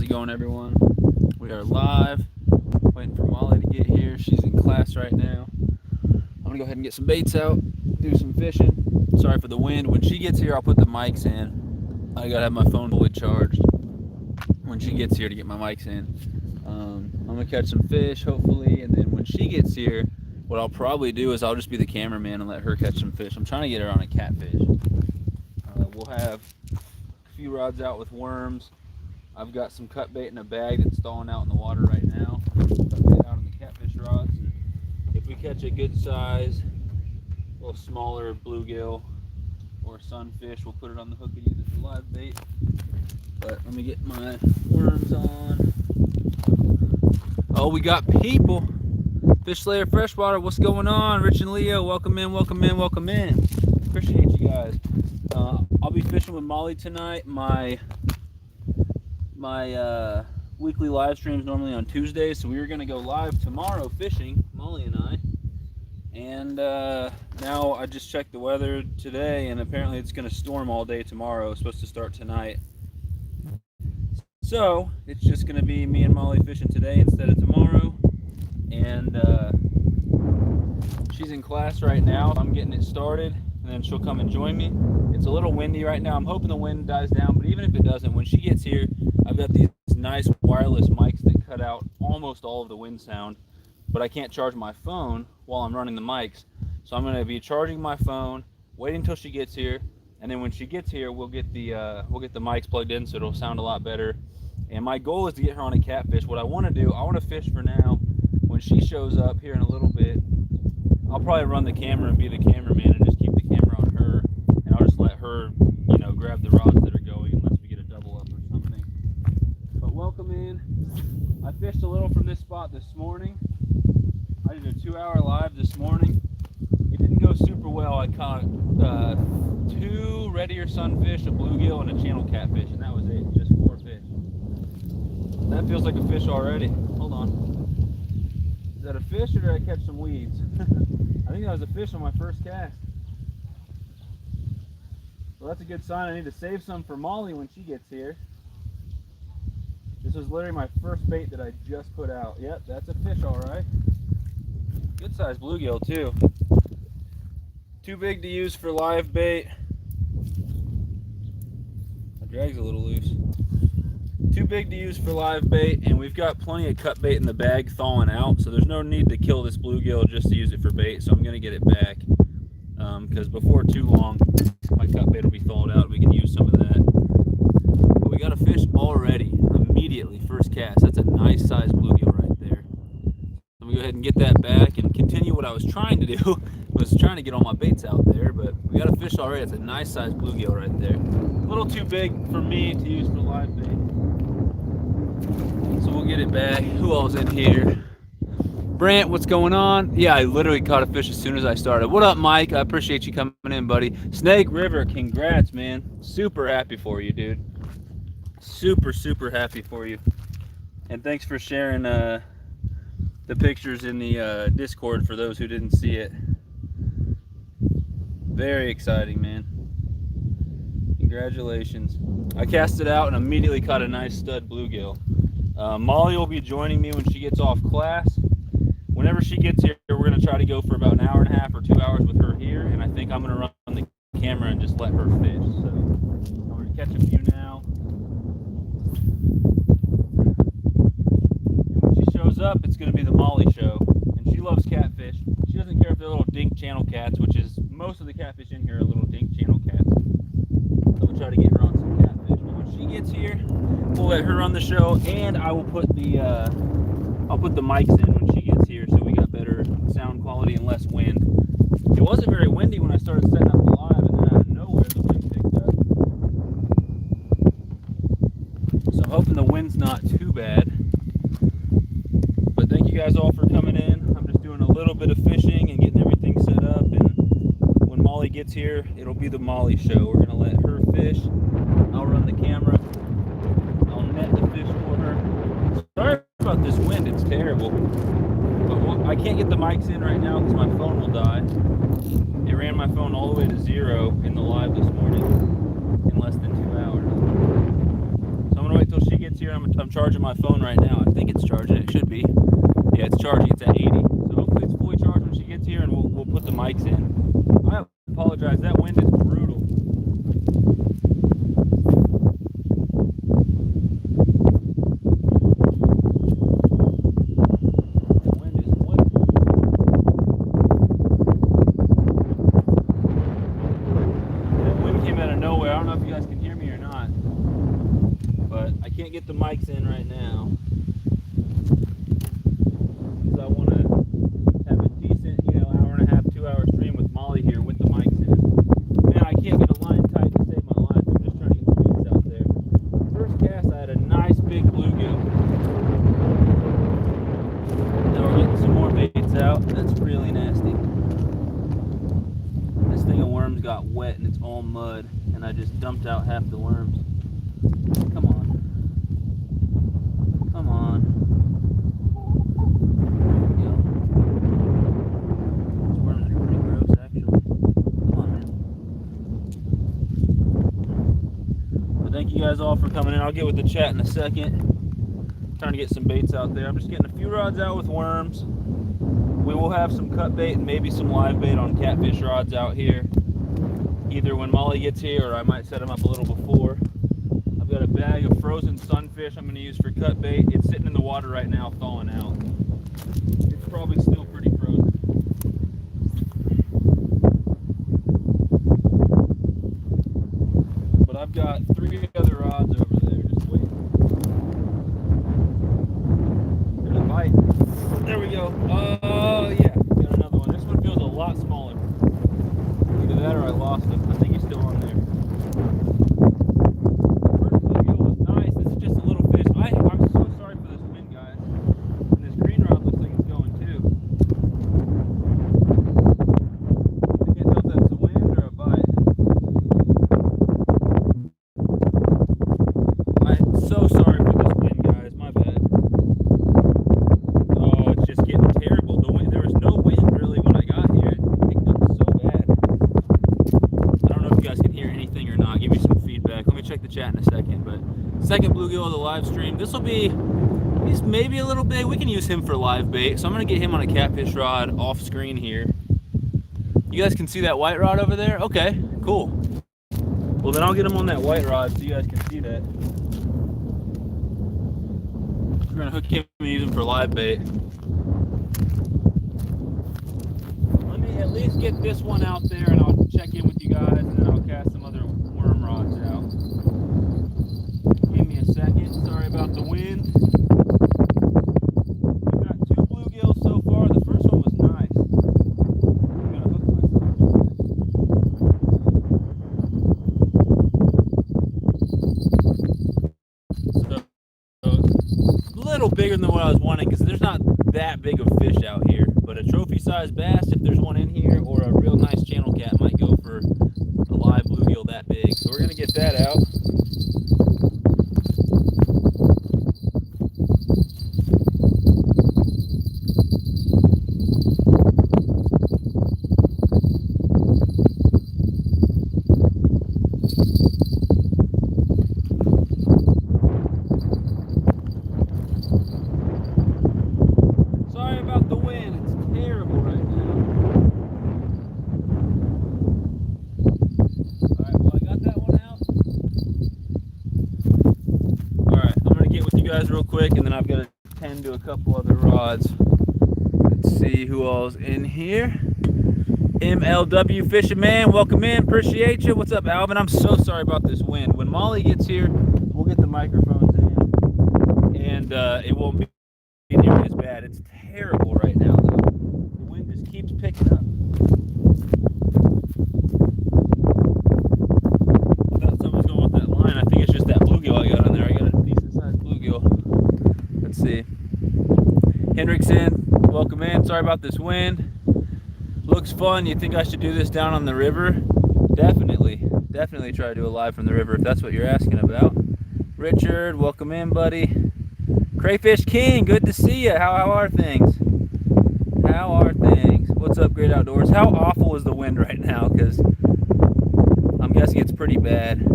it going, everyone? We are live, waiting for Molly to get here. She's in class right now. I'm gonna go ahead and get some baits out, do some fishing. Sorry for the wind. When she gets here, I'll put the mics in. I gotta have my phone fully charged when she gets here to get my mics in. I'm gonna catch some fish, hopefully, and then when she gets here, what I'll probably do is I'll just be the cameraman and let her catch some fish. I'm trying to get her on a catfish. We'll have a few rods out with worms. I've got some cut bait in a bag that's thawing out in the water right now. Cut bait out on the catfish rods. And if we catch a good size, a little smaller bluegill or sunfish, we'll put it on the hook and use it for live bait. But let me get my worms on. Oh, we got people. Fish Slayer Freshwater, what's going on? Rich and Leo, welcome in, welcome in, welcome in. Appreciate you guys. I'll be fishing with Molly tonight. My weekly live streams normally on Tuesdays, so we were going to go live tomorrow fishing, Molly and I. And now I just checked the weather today, and apparently it's going to storm all day tomorrow. It's supposed to start tonight. So it's just going to be me and Molly fishing today instead of tomorrow. And she's in class right now. I'm getting it started, and then she'll come and join me. It's a little windy right now. I'm hoping the wind dies down, but even if it doesn't, when she gets here, I've got these nice wireless mics that cut out almost all of the wind sound, but I can't charge my phone while I'm running the mics. So I'm going to be charging my phone, waiting until she gets here, and then when she gets here, we'll get the mics plugged in so it'll sound a lot better. And my goal is to get her on a catfish. What I want to do, I want to fish for now. When she shows up here in a little bit, I'll probably run the camera and be the cameraman and just keep the camera on her, and I'll just let her, grab the rods that are going unless we get a double up or something. But welcome in. I fished a little from this spot this morning. I did a 2-hour live this morning. It didn't go super well. I caught 2 red ear sunfish, a bluegill, and a channel catfish, and that was it. Just 4 fish. That feels like a fish already. Hold on. Is that a fish or did I catch some weeds? I think that was a fish on my first cast. Well, that's a good sign. I need to save some for Molly when she gets here. This was literally my first bait that I just put out. Yep, that's a fish, all right. Good sized bluegill too. Too big to use for live bait. My drag's a little loose. Too big to use for live bait, and we've got plenty of cut bait in the bag thawing out, so there's no need to kill this bluegill just to use it for bait. So I'm going to get it back because before too long my cut bait will be thawed out and we can use some of that. But we got a fish already, immediately, first cast. That's a nice sized bluegill right there. Let me go ahead and get that back and continue what I was trying to do. I was trying to get all my baits out there, but we got a fish already. It's a nice sized bluegill right there. A little too big for me to use for live bait. So we'll get it back. Who all's in here? Brant, what's going on? Yeah, I literally caught a fish as soon as I started. What up, Mike? I appreciate you coming in, buddy. Snake River, congrats, man. Super happy for you, dude. Super, super happy for you. And thanks for sharing the pictures in the Discord for those who didn't see it. Very exciting, man. Congratulations. I cast it out and immediately caught a nice stud bluegill. Molly will be joining me when she gets off class. Whenever she gets here, we're going to try to go for about an hour and a half or 2 hours with her here, and I think I'm going to run the camera and just let her fish. So I'm going to catch a few now. And when she shows up, it's going to be the Molly show, and she loves catfish. She doesn't care if they're little dink channel cats, which is most of the catfish in here are little dink channel cats. So we'll try to get her on some catfish. But when she gets here, we'll let her on the show, and I will put the mics in when she gets here, so we got better sound quality and less wind. It wasn't very windy when I started setting up the live, and then out of nowhere the wind picked up. So I'm hoping the wind's not too bad. But thank you guys all for coming in. I'm just doing a little bit of fishing and getting everything set up, and when Molly gets here, it'll be the Molly show. We're gonna let her fish. I'll run the camera. I'll net the fish for her. Sorry about this wind, it's terrible. But I can't get the mics in right now because my phone will die. It ran my phone all the way to 0 in the live this morning in less than 2 hours. So I'm gonna wait till she gets here. here. I'm charging my phone right now. I think it's charging. It should be. Yeah, it's charging. It's at 80. So hopefully it's fully charged when she gets here, and we'll put the mics in. I apologize. That wind is brutal. Get the mics in right now because I want to have a decent, hour and a half, 2 hour stream with Molly here with the mics in. Man, I can't get a line tight to save my life. I'm just trying to get the baits out there. First cast, I had a nice big bluegill. Now we're getting some more baits out. That's really nasty. This thing of worms got wet and it's all mud, and I just dumped out half the worms. Come on. Come on. There we go. These worms are pretty gross, actually. Come on, man. Well, thank you guys all for coming in. I'll get with the chat in a second. I'm trying to get some baits out there. I'm just getting a few rods out with worms. We will have some cut bait and maybe some live bait on catfish rods out here. Either when Molly gets here or I might set them up a little before. Got a bag of frozen sunfish I'm going to use for cut bait. It's sitting in the water right now, thawing out. It's probably still pretty frozen. But I've got 3 other rods over there just waiting. There's a bite. There we go. Yeah, got another one. This one feels a lot smaller. Either that or I lost him. I think he's still on there. Second bluegill of the live stream. This will be, he's maybe a little big. We can use him for live bait. So I'm going to get him on a catfish rod off screen here. You guys can see that white rod over there? Okay, cool. Well, then I'll get him on that white rod so you guys can see that. We're going to hook him and use him for live bait. Let me at least get this one out there and I'll check in with you guys and then I'll cast some other worm rods out. Give me a second. Sorry about the wind. We've got 2 bluegills so far. The first one was nice. I'm gonna hook myself. So, a little bigger than what I was wanting because there's not that big of fish out here. But a trophy-sized bass, if there's one in here, or a real nice channel cat might go for a live bluegill that big. So we're gonna get that out. Real quick, and then I've got to tend to a couple other rods. Let's see who all's in here. MLW Fishin' Man, welcome in, appreciate you. What's up, Alvin? I'm so sorry about this wind. When Molly gets here, we'll get the microphones in, and it won't be nearly as bad. It's terrible right now, though. The wind just keeps picking up. I thought someone was going with that line. I think it's just that bluegill I got on there. I got a decent-sized bluegill. Let's see. Hendrickson, welcome in. Sorry about this wind. Looks fun. You think I should do this down on the river? Definitely. Definitely try to do a live from the river if that's what you're asking about. Richard, welcome in, buddy. Crayfish King, good to see you. How are things? How are things? What's up, Great Outdoors? How awful is the wind right now? Because I'm guessing it's pretty bad.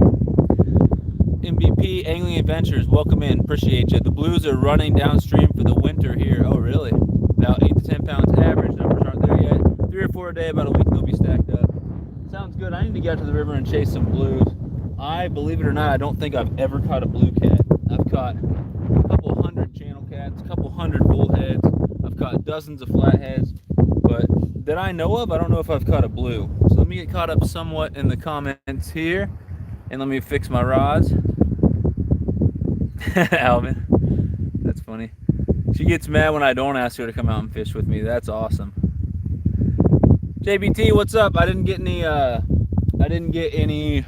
MVP Angling Adventures, welcome in. Appreciate you. The blues are running downstream for the winter here. Oh, really? About 8 to 10 pounds average. Numbers aren't there yet. 3 or 4 a day. About a week they'll be stacked up. Sounds good. I need to get out to the river and chase some blues. Believe it or not, I don't think I've ever caught a blue cat. I've caught a couple hundred channel cats, a couple hundred bullheads. I've caught dozens of flatheads, but that I know of, I don't know if I've caught a blue. So let me get caught up somewhat in the comments here, and let me fix my rods. Alvin, that's funny. She gets mad when I don't ask her to come out and fish with me. That's awesome. JBT, what's up? I didn't get any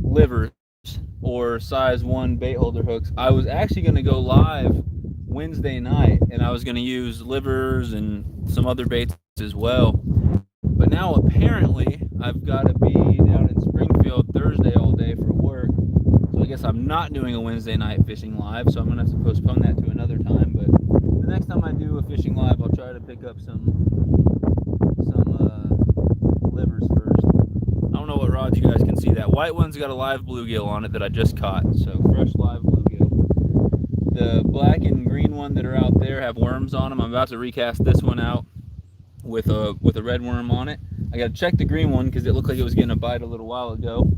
livers or size 1 bait holder hooks. I was actually going to go live Wednesday night, and I was going to use livers and some other baits as well. But now apparently I've got to be down in Springfield Thursday all day for work. So I guess I'm not doing a Wednesday night fishing live, so I'm going to have to postpone that to another time. But the next time I do a fishing live, I'll try to pick up some livers first. I don't know what rods you guys can see. That white one's got a live bluegill on it that I just caught, so fresh live bluegill. The black and green one that are out there have worms on them. I'm about to recast this one out with a red worm on it. I got to check the green one because it looked like it was getting a bite a little while ago.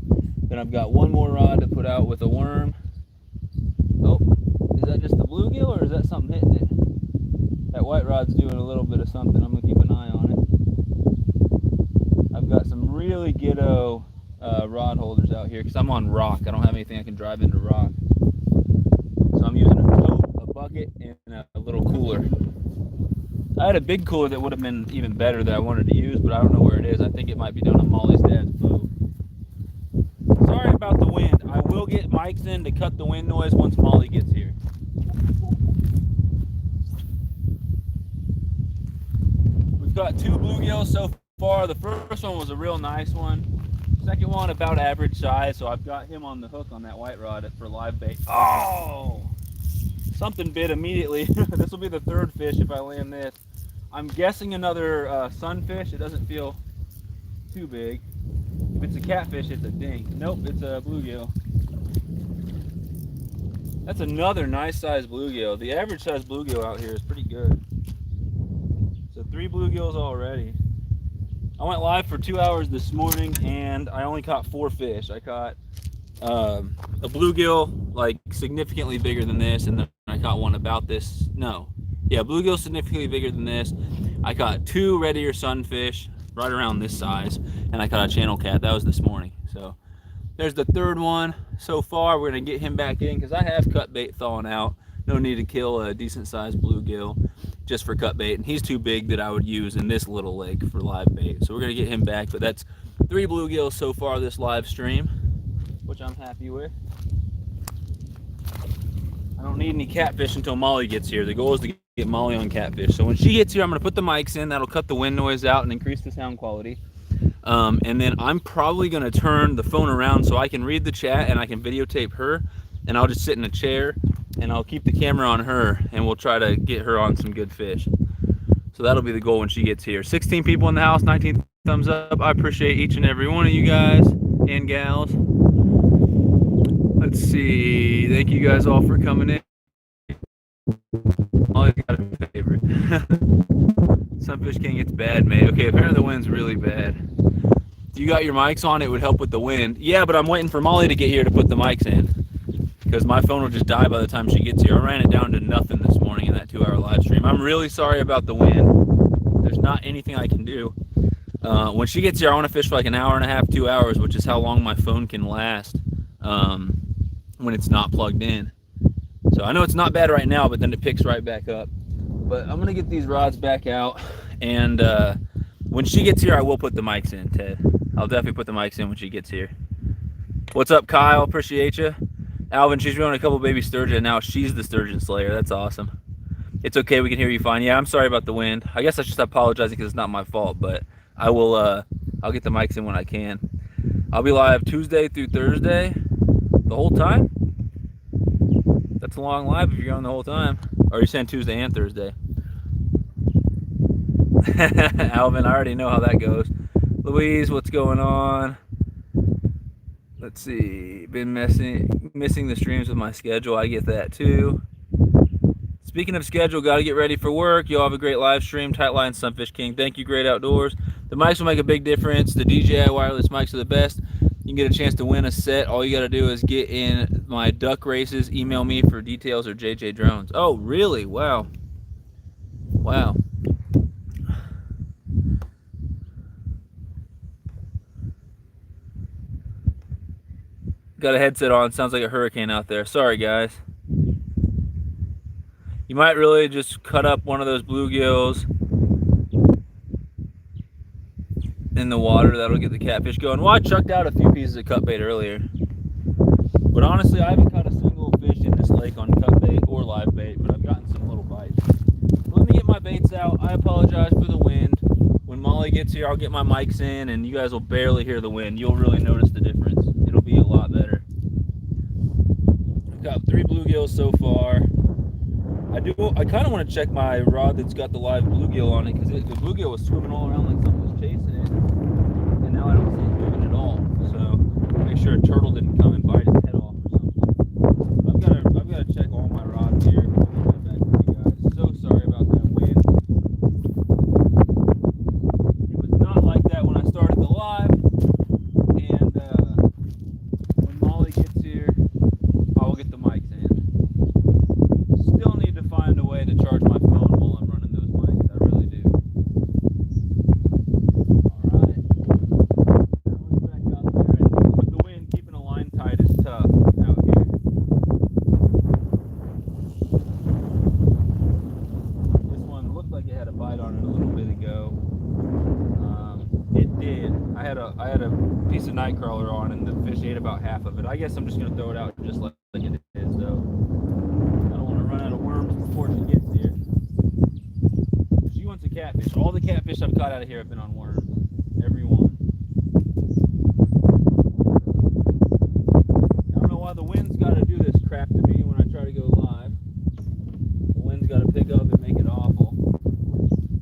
Then I've got one more rod to put out with a worm. Oh, is that just the bluegill or is that something hitting it? That white rod's doing a little bit of something. I'm going to keep an eye on it. I've got some really ghetto rod holders out here because I'm on rock. I don't have anything I can drive into rock. So I'm using a tote, a bucket, and a little cooler. I had a big cooler that would have been even better that I wanted to use, but I don't know where it is. I think it might be down on Molly's dad's boat. Sorry about the wind. I will get mics in to cut the wind noise once Molly gets here. We've got 2 bluegills so far. The first one was a real nice one. Second one about average size, so I've got him on the hook on that white rod for live bait. Oh! Something bit immediately. This will be the 3rd fish if I land this. I'm guessing another sunfish. It doesn't feel too big. If it's a catfish, it's a dink. Nope, it's a bluegill. That's another nice sized bluegill. The average size bluegill out here is pretty good. So 3 bluegills already. I went live for 2 hours this morning and I only caught 4 fish. I caught a bluegill like significantly bigger than this, and then I caught one about this. No, yeah, bluegill significantly bigger than this. I caught 2 red ear sunfish right around this size, and I caught a channel cat. That was this morning. So there's the 3rd one so far. We're gonna get him back in because I have cut bait thawing out. No need to kill a decent sized bluegill just for cut bait, and he's too big that I would use in this little lake for live bait. So we're gonna get him back, but that's 3 bluegills so far this live stream, which I'm happy with. I don't need any catfish until Molly gets here. The goal is to get Molly on catfish. So when she gets here, I'm gonna put the mics in. That'll cut the wind noise out and increase the sound quality. And then I'm probably gonna turn the phone around so I can read the chat and I can videotape her, and I'll just sit in a chair and I'll keep the camera on her and we'll try to get her on some good fish. So that'll be the goal when she gets here. 16 people in the house, 19 thumbs up. I appreciate each and every one of you guys and gals. Let's see. Thank you guys all for coming in. Molly's got a favorite. Sunfish King, it's bad, mate. Okay, apparently the wind's really bad. You got your mics on, it would help with the wind. Yeah, but I'm waiting for Molly to get here to put the mics in, because my phone will just die by the time she gets here. I ran it down to nothing this morning in that 2-hour live stream. I'm really sorry about the wind. There's not anything I can do. When she gets here, I want to fish for like an hour and a half, 2 hours, which is how long my phone can last when it's not plugged in. So I know it's not bad right now, but then it picks right back up. But I'm going to get these rods back out, and when she gets here, I will put the mics in, Ted. I'll definitely put the mics in when she gets here. What's up, Kyle? Appreciate you. Alvin, she's running a couple baby sturgeon. Now she's the sturgeon slayer. That's awesome. It's okay. We can hear you fine. Yeah, I'm sorry about the wind. I guess I should stop apologizing because it's not my fault, but I will, I'll get the mics in when I can. I'll be live Tuesday through Thursday the whole time. That's a long live if you're on the whole time. Or are you saying Tuesday and Thursday? Alvin, I already know how that goes. Louise, what's going on? Let's Let's see. Been missing the streams with my schedule. I get that too. Speaking of schedule, got to get ready for work. Y'all have a great live stream. Tight line, Sunfish King. Thank you, Great Outdoors. The mics will make a big difference. The DJI wireless mics are the best. You can get a chance to win a set. All you got to do is get in my duck races. Email me for details or JJ Drones. Oh, really? Wow. Wow. Got a headset on. Sounds like a hurricane out there. Sorry, guys. You might really just cut up one of those bluegills in the water. That'll get the catfish going. Well, I chucked out a few pieces of cut bait earlier. But honestly, I haven't caught a single fish in this lake on cut bait or live bait, but I've gotten some little bites. Let me get my baits out. I apologize for the wind. When Molly gets here, I'll get my mics in, and you guys will barely hear the wind. You'll really notice the difference. It'll be a lot better. I've got 3 bluegills so far. I kind of want to check my rod that's got the live bluegill on it, because the bluegill was swimming all around like something was chasing it, and now I don't see it moving at all. So make sure a turtle didn't come and bite its head off or something. I've got to check all my rods here. I'll get back with you guys. So sorry about that wind. It was not like that when I started the live, and when Molly gets here, I will get the mics in. Still need to find a way to charge my phone while I'm running those mics. I really do. Alright. That one's back out there. And with the wind, keeping a line tight is tough out here. This one looked like it had a bite on it a little bit ago. It did. I had a piece of nightcrawler on, and the fish ate about half of it. I guess I'm just going to throw it out just like it is, though. Run out of worms before she gets here. She wants a catfish. All the catfish I've caught out of here have been on worms. Every one. I don't know why the wind's got to do this crap to me when I try to go live. The wind's got to pick up and make it awful.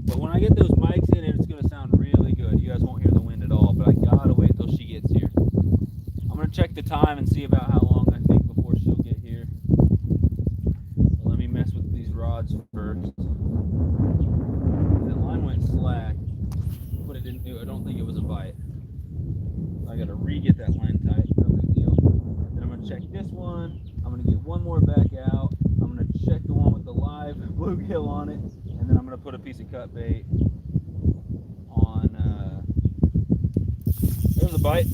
But when I get those mics in, it's going to sound really good. You guys won't hear the wind at all, but I got to wait till she gets here. I'm going to check the time and see about how long I think before she'll get here. Let me mess with these rods first. That line went slack, but it didn't. I don't think it was a bite. I gotta re-get that line tight. No big deal. Then I'm gonna check this one. I'm gonna get one more back out. I'm gonna check the one with the live bluegill on it, and then I'm gonna put a piece of cut bait on. There's a bite.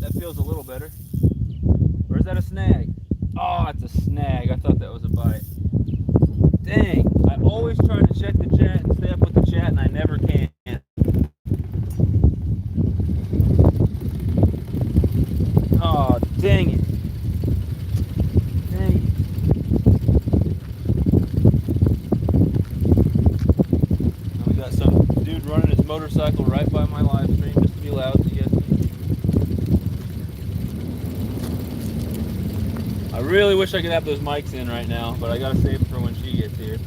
That feels a little better. Or is that a snag? Oh, it's a snag. I thought that was a bite. Dang, I always try to check the chat and stay up with the chat, and I never can. Oh, dang it. Dang it. Now we got some dude running his motorcycle right by my live stream just to be loud to get me. I really wish I could have those mics in right now, but I gotta save them for when she gets here.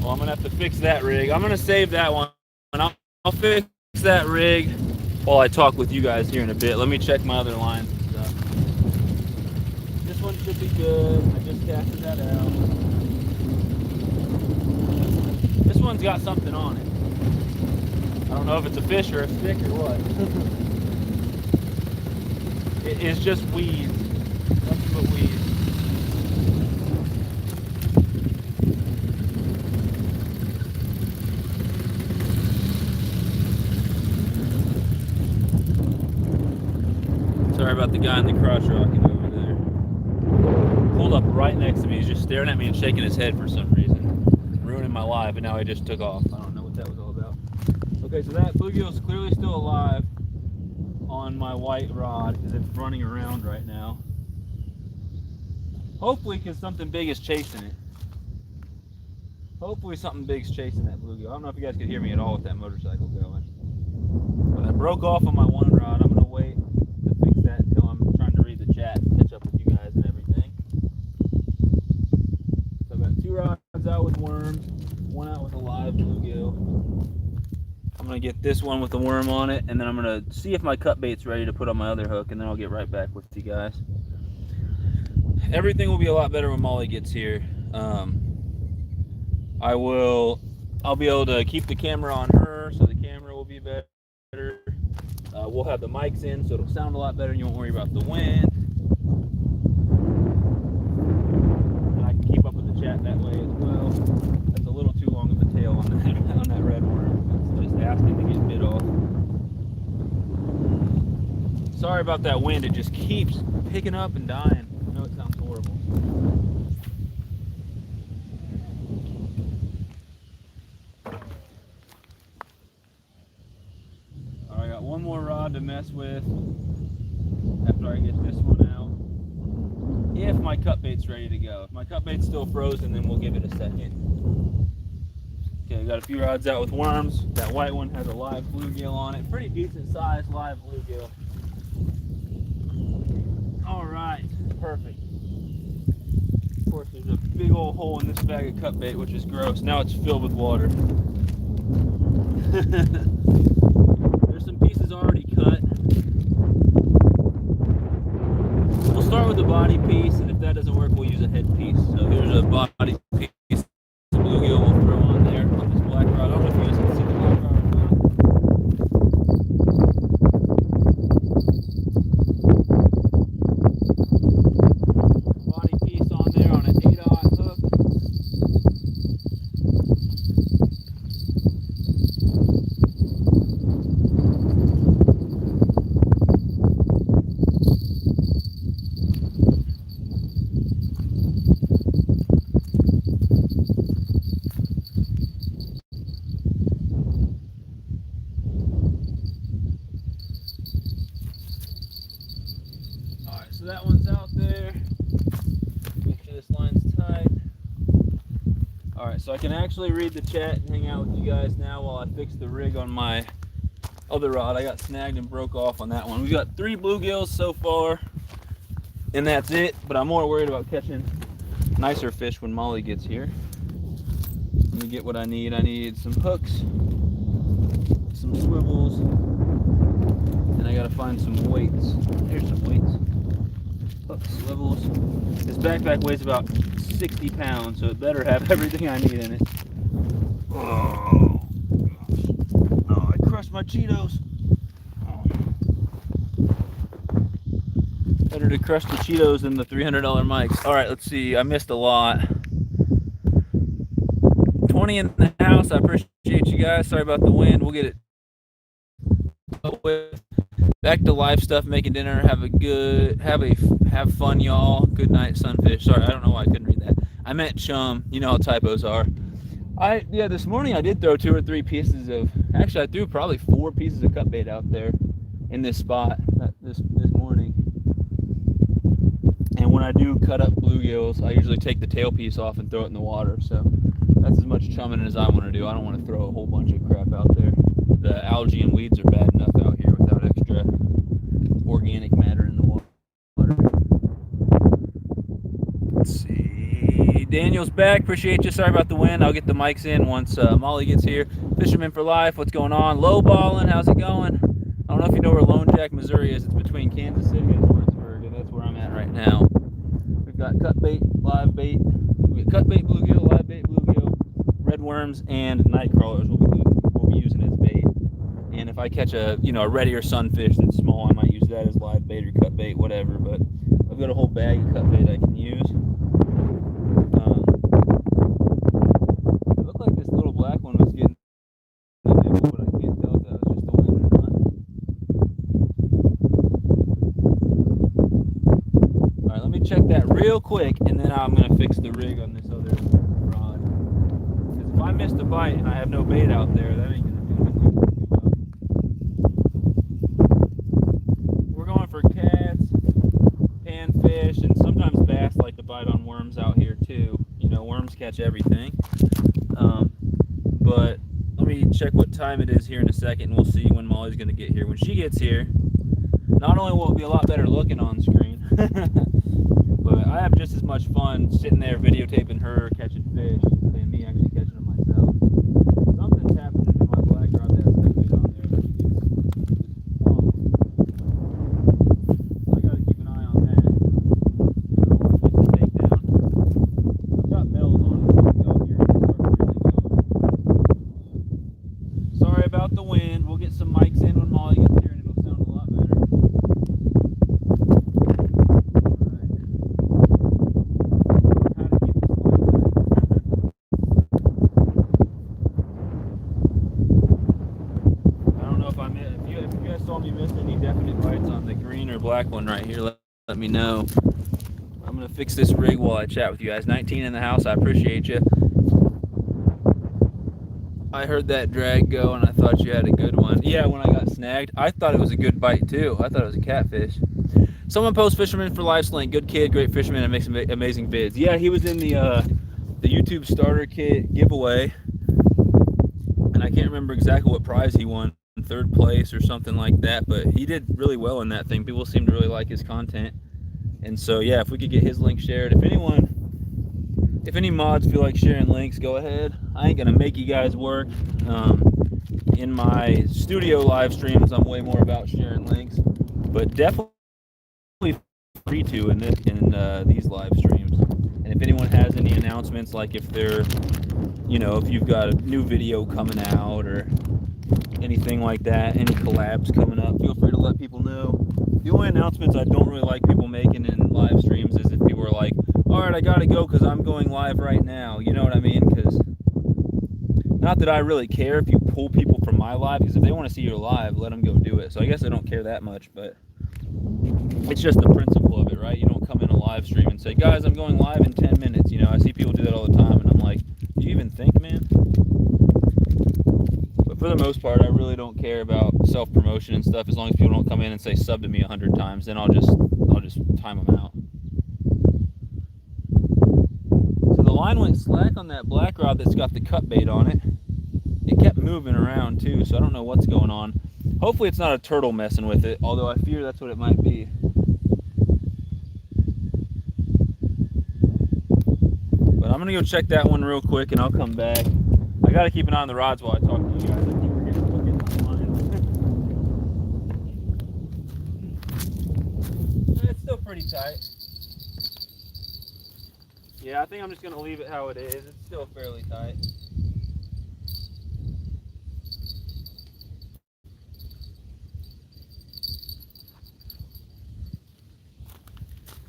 Well, I'm gonna have to fix that rig. I'm gonna save that one. I'll fix that rig while I talk with you guys here in a bit. Let me check my other lines and stuff. This one should be good. I just casted that out. This one's got something on it. I don't know if it's a fish or a stick or what. It is just weeds. Nothing but weeds. Sorry about the guy in the crotch rocket over there. Pulled up right next to me. He's just staring at me and shaking his head for some reason. Ruining my live, and now he just took off. I don't know what that was all about. Okay, so that bluegill is clearly still alive on my white rod because it's running around right now. Hopefully, because something big is chasing it. Hopefully something big's chasing that bluegill. I don't know if you guys could hear me at all with that motorcycle going. But I broke off on my one rod. I'm going to wait to fix that until I'm trying to read the chat and catch up with you guys and everything. So I've got 2 rods out with worms. bluegill. I'm gonna get this one with the worm on it, and then I'm gonna see if my cut bait's ready to put on my other hook, and then I'll get right back with you guys. Everything will be a lot better when Molly gets here. I'll be able to keep the camera on her, so the camera will be better. We'll have the mics in, so it'll sound a lot better. You won't worry about the wind. And I can keep up with the chat that way as well. That's a little too long of a tail on that red worm. It's just asking to get bit off. Sorry about that wind. It just keeps picking up and dying. I know it sounds horrible. I got one more rod to mess with after I get this one out. If my cut bait's ready to go. If my cut bait's still frozen, then we'll give it a second. Okay, got a few rods out with worms. That white one has a live bluegill on it. Pretty decent sized live bluegill. Alright, perfect. Of course, there's a big old hole in this bag of cut bait, which is gross. Now it's filled with water. Already cut. We'll start with the body piece, and if that doesn't work, we'll use a head piece. So here's a body piece. The bluegill we'll throw on there on this black rod. I don't know if you guys can see the black rod or not. Body piece on there on an 8/0 hook. So that one's out there. Make sure this line's tight. Alright, so I can actually read the chat and hang out with you guys now while I fix the rig on my other rod. I got snagged and broke off on that one. We've got 3 bluegills so far, and that's it. But I'm more worried about catching nicer fish when Molly gets here. Let me get what I need. I need some hooks, some swivels, and I gotta find some weights. Here's some weights. Hooks, swivels. This backpack weighs about 60 pounds, so it better have everything I need in it. Oh, oh, I crushed my Cheetos. Oh. Better to crush the Cheetos than the $300 mics. All right, let's see. I missed a lot. 20 in the house. I appreciate you guys. Sorry about the wind. We'll get it with. Back to live stuff, making dinner. Have fun, y'all. Good night, sunfish. Sorry, I don't know why I couldn't read that. I meant chum. You know how typos are. This morning I did throw 2 or 3 pieces of. Actually, I threw probably 4 pieces of cut bait out there in this spot this morning. And when I do cut up bluegills, I usually take the tail piece off and throw it in the water. So that's as much chumming as I want to do. I don't want to throw a whole bunch of crap out there. The algae and weeds are bad enough out here without extra organic matter in the water. Let's see. Daniel's back. Appreciate you. Sorry about the wind. I'll get the mics in once Molly gets here. Fisherman for life. What's going on? Lowballing. How's it going? I don't know if you know where Lone Jack, Missouri is. It's between Kansas City and Lawrenceburg, and that's where I'm at right now. We've got cut bait, live bait. We got cut bait bluegill, live bait bluegill, red worms, and night crawlers we'll be using as bait. And if I catch a reddier sunfish that's small, I might use that as live bait or cut bait, whatever. But I've got a whole bag of cut bait I can use. It looked like this little black one was getting the nibble, but I can't tell if that was just the wind or not. All right, let me check that real quick, and then I'm gonna fix the rig on this other rod. Because if I missed a bite and I have no bait out there, that ain't gonna do anything. For cats, panfish, and sometimes bass like to bite on worms out here too. Worms catch everything. But let me check what time it is here in a second, and we'll see when Molly's going to get here. When she gets here, not only will it be a lot better looking on screen, but I have just as much fun sitting there videotaping her catching fish than me actually catching them myself. about the wind. We'll get some mics in when Molly gets here and it'll sound a lot better. If you guys saw me miss any definite bites on the green or black one right here, let me know. I'm going to fix this rig while I chat with you guys. 19 in the house. I appreciate you. I heard that drag go and I thought you had a good one. Yeah, when I got snagged, I thought it was a good bite too. I thought it was a catfish. Someone post Fisherman for Life Sling. Good kid, great fisherman, and makes amazing vids. Yeah, he was in the YouTube starter kit giveaway. And I can't remember exactly what prize he won. 3rd place or something like that, but he did really well in that thing. People seem to really like his content. And so yeah, if we could get his link shared, if any mods feel like sharing links, go ahead. I ain't gonna make you guys work. In my studio live streams, I'm way more about sharing links, but definitely free to in these live streams. And if anyone has any announcements, like if they're, if you've got a new video coming out or anything like that, any collabs coming up, feel free to let people know. The only announcements I don't really like people making in live streams is if people are like, all right, I gotta go because I'm going live right now. You know what I mean? Because not that I really care if you pull people from my live, because if they want to see your live, let them go do it. So I guess I don't care that much, but it's just the principle of it, right? You don't come in a live stream and say, guys, I'm going live in 10 minutes. I see people do that all the time, and I'm like, do you even think, man? For the most part, I really don't care about self-promotion and stuff. As long as people don't come in and say sub to me 100 times, then I'll just time them out. So the line went slack on that black rod that's got the cut bait on it. It kept moving around too, so I don't know what's going on. Hopefully it's not a turtle messing with it, although I fear that's what it might be. But I'm gonna go check that one real quick and I'll come back. I gotta keep an eye on the rods while I talk to you guys. I keep forgetting to look at my line. It's still pretty tight. Yeah, I think I'm just gonna leave it how it is. It's still fairly tight.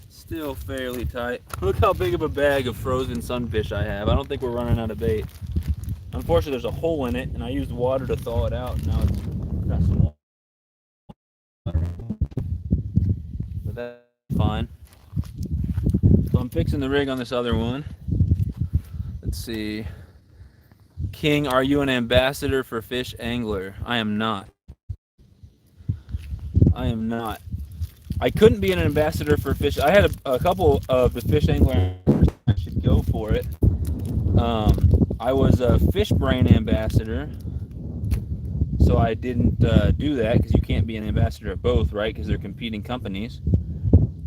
Still fairly tight. Look how big of a bag of frozen sunfish I have. I don't think we're running out of bait. Unfortunately, there's a hole in it, and I used water to thaw it out. Now it's got some water. But that's fine. So I'm fixing the rig on this other one. Let's see. King, are you an ambassador for Fish Angler? I am not. I am not. I couldn't be an ambassador for fish. I had a couple of the Fish Angler. I should go for it. I was a Fish Brain ambassador, so I didn't do that because you can't be an ambassador of both, right? Because they're competing companies.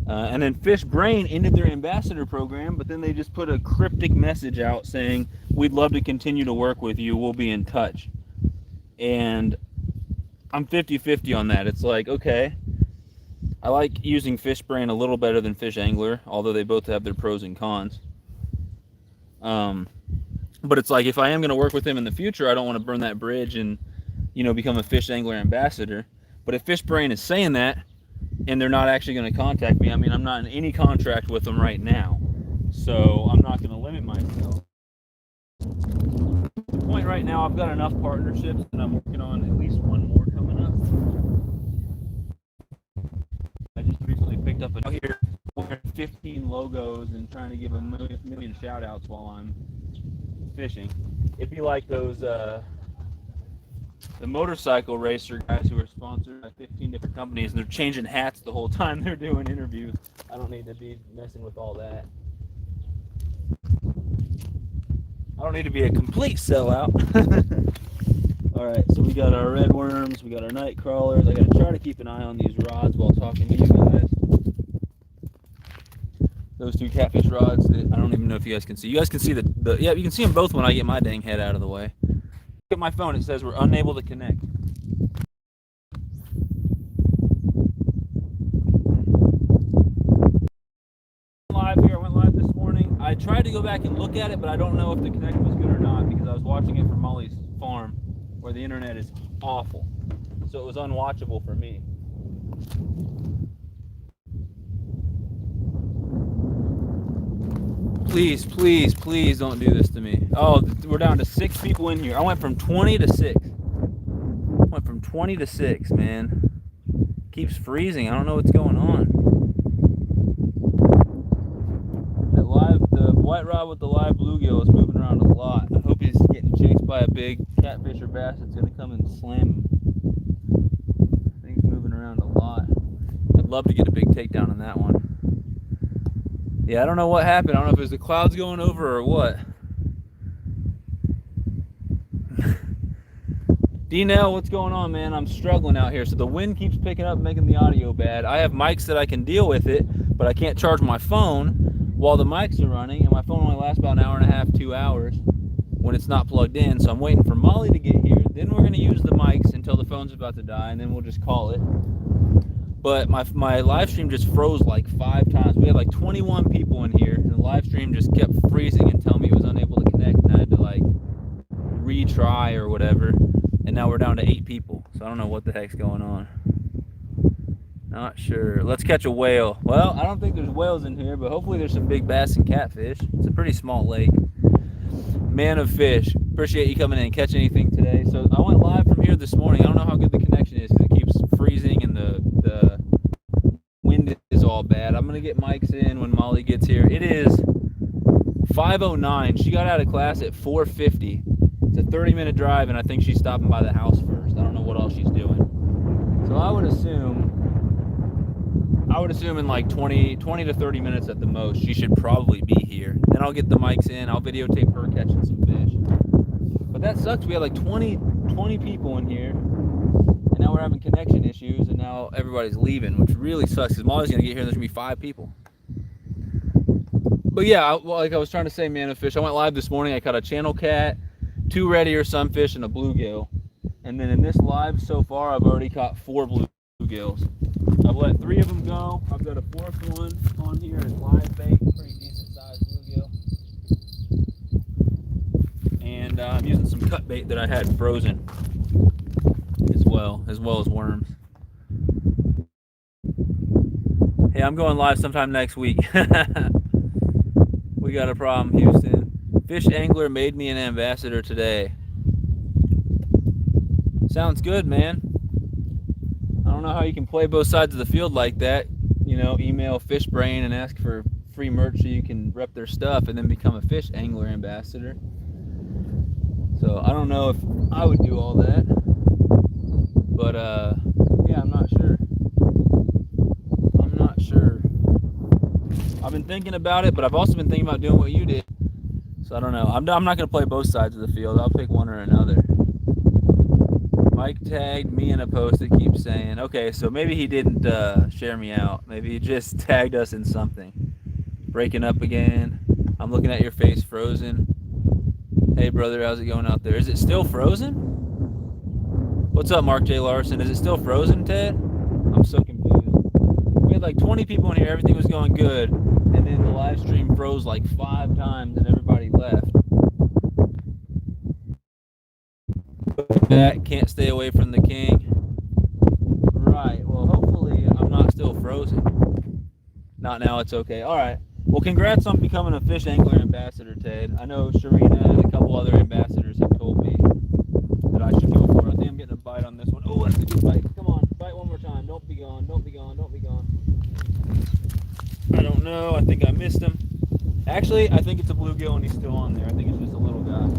And then Fish Brain ended their ambassador program, but then they just put a cryptic message out saying, we'd love to continue to work with you. We'll be in touch. And I'm 50-50 on that. It's like, okay, I like using Fish Brain a little better than Fish Angler, although they both have their pros and cons. But it's like, if I am going to work with them in the future, I don't want to burn that bridge and, become a Fish Angler ambassador. But if Fish Brain is saying that, and they're not actually going to contact me, I mean, I'm not in any contract with them right now. So I'm not going to limit myself. At the point right now, I've got enough partnerships that I'm working on at least one more coming up. I just recently picked up a here wearing 15 logos and trying to give a million shout outs while I'm fishing. It'd be like those the motorcycle racer guys who are sponsored by 15 different companies and they're changing hats the whole time they're doing interviews. I don't need to be messing with all that. I don't need to be a complete sellout. Alright, so we got our red worms, we got our night crawlers. I gotta try to keep an eye on these rods while talking to you guys. Those two catfish rods that I don't even know if you guys can see. You guys can see yeah, you can see them both when I get my dang head out of the way. Look at my phone, it says we're unable to connect. Live here, I went live this morning. I tried to go back and look at it, but I don't know if the connection was good or not because I was watching it from Molly's farm. where the internet is awful. So it was unwatchable for me. Please, please, please don't do this to me. Oh, we're down to 6 people in here. I went from 20 to 6. Went from 20 to 6, man. Keeps freezing. I don't know what's going on. The white rod with the live bluegill is moving around a lot. I hope he's getting chased by a big catfish or bass that's going to come and slam him. I think he's moving around a lot. I'd love to get a big takedown on that one. Yeah, I don't know what happened. I don't know if it was the clouds going over or what. D-Nell, what's going on, man? I'm struggling out here. So the wind keeps picking up, making the audio bad. I have mics that I can deal with it, but I can't charge my phone while the mics are running, and my phone only lasts about an hour and a half, 2 hours when it's not plugged in. So I'm waiting for Molly to get here. Then we're going to use the mics until the phone's about to die, and then we'll just call it. But my live stream just froze like 5 times. We had like 21 people in here, and the live stream just kept freezing and telling me it was unable to connect, and I had to like retry or whatever. And now we're down to 8 people, so I don't know what the heck's going on. Not sure. Let's catch a whale. Well, I don't think there's whales in here, but hopefully there's some big bass and catfish. It's a pretty small lake. Man of fish. Appreciate you coming in and catching anything today. So I went live from here this morning. I don't know how good the connection is because it keeps freezing and the wind is all bad. I'm going to get mics in when Molly gets here. It is 5:09. She got out of class at 4:50. It's a 30-minute drive, and I think she's stopping by the house first. I don't know what else she's doing. So I would assume in like 20 to 30 minutes at the most, she should probably be here. Then I'll get the mics in. I'll videotape her catching some fish. But that sucks. We had like 20 people in here, and now we're having connection issues, and now everybody's leaving, which really sucks because Molly's going to get here, and there's going to be 5 people. But yeah, like I was trying to say, man of fish, I went live this morning. I caught a channel cat, 2 red ear sunfish, and a bluegill. And then in this live so far, I've already caught 4 bluegills. I've let 3 of them go. I've got a 4th one on here as live bait, pretty decent sized bluegill. And I'm using some cut bait that I had frozen as well as worms. Hey, I'm going live sometime next week. We got a problem, Houston. Fish angler made me an ambassador today. Sounds good, man. I don't know how you can play both sides of the field like that. You know, email Fish Brain and ask for free merch so you can rep their stuff and then become a fish angler ambassador. So I don't know if I would do all that. But yeah, I'm not sure. I've been thinking about it, but I've also been thinking about doing what you did. So I don't know. I'm not going to play both sides of the field. I'll pick one or another. Mike tagged me in a post that keeps saying, okay, so maybe he didn't share me out. Maybe he just tagged us in something. Breaking up again. I'm looking at your face frozen. Hey, brother, how's it going out there? Is it still frozen? What's up, Mark J. Larson? Is it still frozen, Ted? I'm so confused. We had like 20 people in here. Everything was going good. And then the live stream froze like 5 times and everybody left. That can't stay away from the king. Right. Well, hopefully I'm not still frozen. Not now. It's okay. All right. Well, congrats on becoming a fish angler ambassador, Ted. I know Sharina and a couple other ambassadors have told me that I should go for it. I think I'm getting a bite on this one. Oh, that's a good bite. Come on. Bite one more time. Don't be gone. Don't be gone. Don't be gone. I don't know. I think I missed him. Actually, I think it's a bluegill and he's still on there. I think it's just a little guy.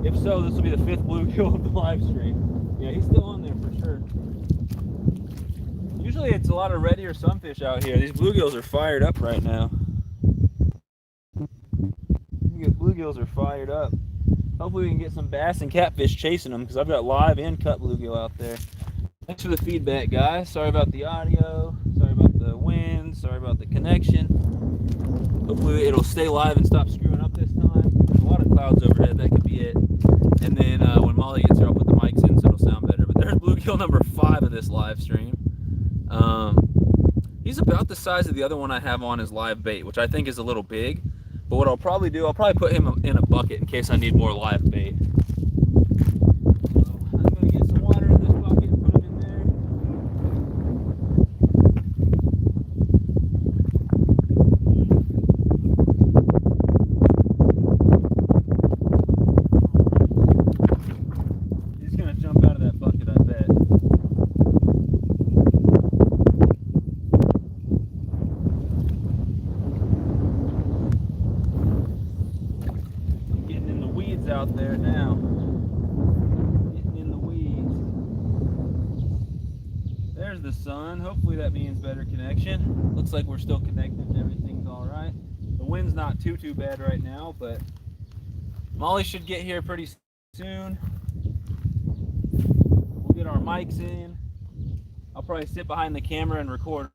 If so, this will be the 5th bluegill of the live stream. Yeah, he's still on there for sure. Usually it's a lot of red ear sunfish out here. These bluegills are fired up right now. Bluegills are fired up. Hopefully we can get some bass and catfish chasing them because I've got live and cut bluegill out there. Thanks for the feedback, guys. Sorry about the audio. Sorry about the wind. Sorry about the connection. Hopefully it'll stay live and stop screwing up this time. There's a lot of clouds overhead. That could be it. And then when Molly gets here, I'll put the mics in so it'll sound better. But there's bluegill number 5 of this live stream. He's about the size of the other one I have on as live bait, which I think is a little big. But what I'll probably do, I'll probably put him in a bucket in case I need more live bait. the sun. Hopefully that means better connection. Looks like we're still connected and everything's all right. The wind's not too bad right now, but Molly should get here pretty soon. We'll get our mics in. I'll probably sit behind the camera and record.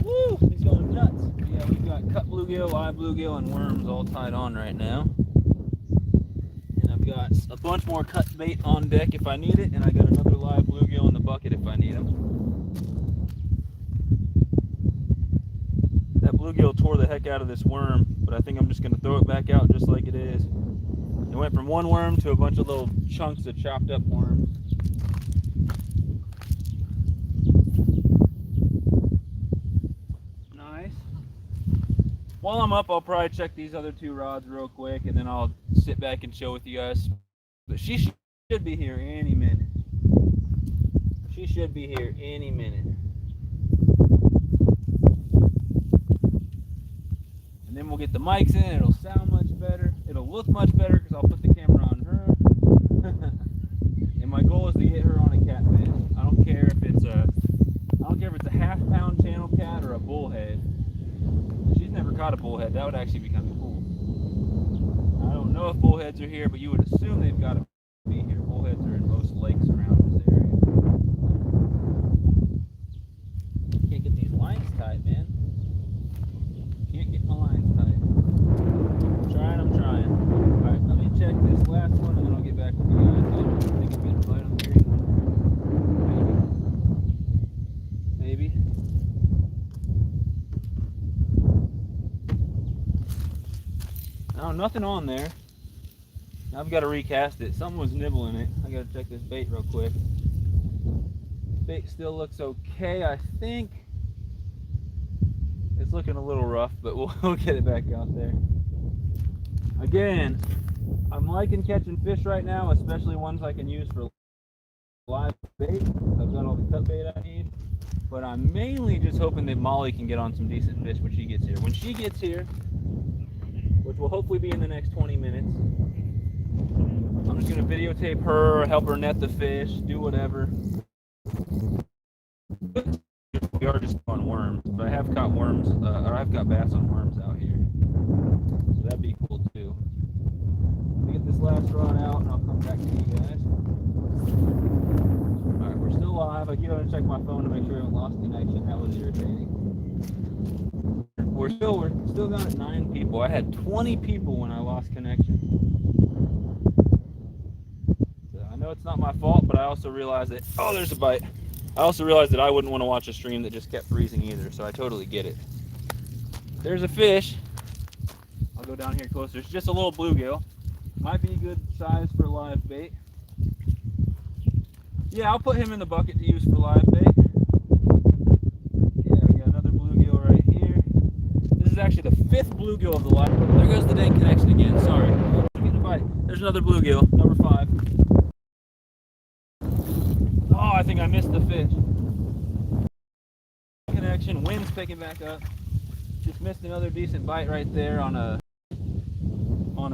Woo! He's going nuts. Yeah, we've got cut bluegill, live bluegill, and worms all tied on right now. And I've got a bunch more cut bait on deck if I need it, and I got another live bluegill in the bucket if I need them. That bluegill tore the heck out of this worm, but I think I'm just going to throw it back out just like it is. It went from one worm to a bunch of little chunks of chopped up worms. Nice. While I'm up, I'll probably check these other two rods real quick, and then I'll sit back and chill with you guys. But she should be here any minute. She should be here any minute. And then we'll get the mics in. It'll sound much better. It'll look much better because I'll put the camera on her. And my goal is to get her on a catfish. I don't care if it's a half-pound channel cat or a bullhead. She's never caught a bullhead. That would actually be kind of cool. I don't know if bullheads are here, but you would assume they've got to be here. Bullheads are in most lakes around this area. Can't get these lines tight, man. Can't get my lines tight. I'm trying. Alright, let me check this last one and then I'll get back with you guys. I think I'm getting a bite on the green one. Maybe. No, nothing on there. I've got to recast it. Something was nibbling it. I got to check this bait real quick. Bait still looks okay, I think. It's looking a little rough, but we'll get it back out there. Again, I'm liking catching fish right now, especially ones I can use for live bait. I've got all the cut bait I need, but I'm mainly just hoping that Molly can get on some decent fish when she gets here. When she gets here, which will hopefully be in the next 20 minutes, I'm just going to videotape her, help her net the fish, do whatever. We are just on worms, but I have caught worms, or I've got bass on worms out here. So that'd be cool too. Let me get this last rod out and I'll come back to you guys. Alright, we're still live. I keep on check my phone to make sure I haven't lost connection. That was irritating. We're still down at 9 people. I had 20 people when I lost connection. So I know it's not my fault, but I also realized that, oh, there's a bite. I also realized that I wouldn't want to watch a stream that just kept freezing either, so I totally get it. There's a fish. I'll go down here closer. It's just a little bluegill. Might be a good size for live bait. Yeah, I'll put him in the bucket to use for live bait. Yeah, we got another bluegill right here. This is actually the 5th bluegill of the live. There goes the dang connection again. Sorry. I'm getting a bite. There's another bluegill, number 5. Oh, I think I missed the fish. Connection, wind's picking back up. Just missed another decent bite right there on a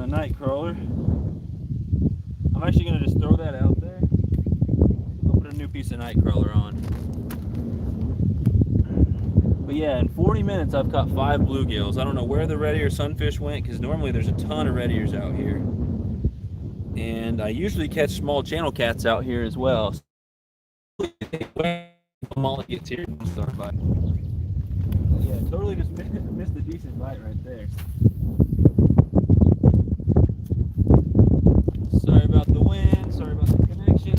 night crawler. I'm actually gonna just throw that out there. I'll put a new piece of night crawler on. But yeah, in 40 minutes I've caught 5 bluegills. I don't know where the red ear sunfish went because normally there's a ton of red ears out here. And I usually catch small channel cats out here as well. Molly gets here and start bite. Yeah, totally just missed a decent bite right there. Sorry about the wind, sorry about the connection.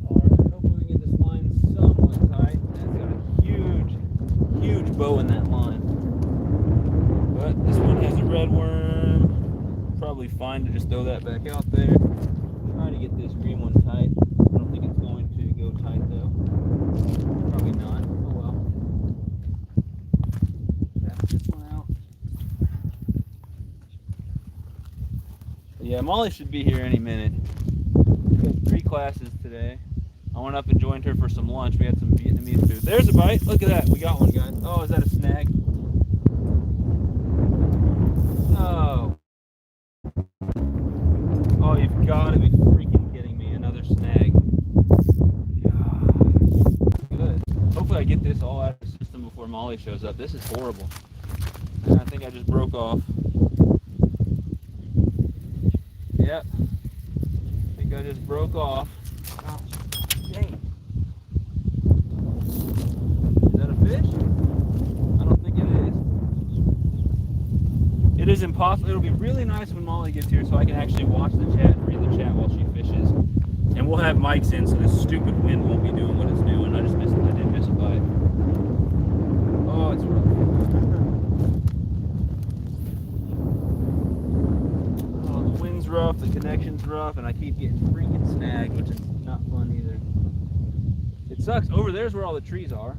Alright, hopefully we can get this line somewhat tight. It's got a huge bow in that line. But this one has a red worm. Probably fine to just throw that back out there. Trying to get this green one tight. I don't think it's going to go tight though. Probably not. Oh well. Back this one out. But yeah, Molly should be here any minute. We got 3 classes today. I went up and joined her for some lunch. We had some Vietnamese food. There's a bite. Look at that. We got one, guys. Oh, is that a snag? Oh. Oh, you've got to be freaking kidding me. Another snag. Good. Hopefully I get this all out of the system before Molly shows up. This is horrible. I think I just broke off. Yep. I think I just broke off. Gosh, dang. Is that a fish? I don't think it is. It is impossible. It'll be really nice when Molly gets here so I can actually watch the chat and read the chat while she fishes. And we'll have mics in so this stupid wind won't be doing what it's doing. I did miss a bite. Oh, it's rough. Oh, the wind's rough, the connection's rough, and I keep getting freaking snagged, which is not fun either. It sucks. Over there's where all the trees are,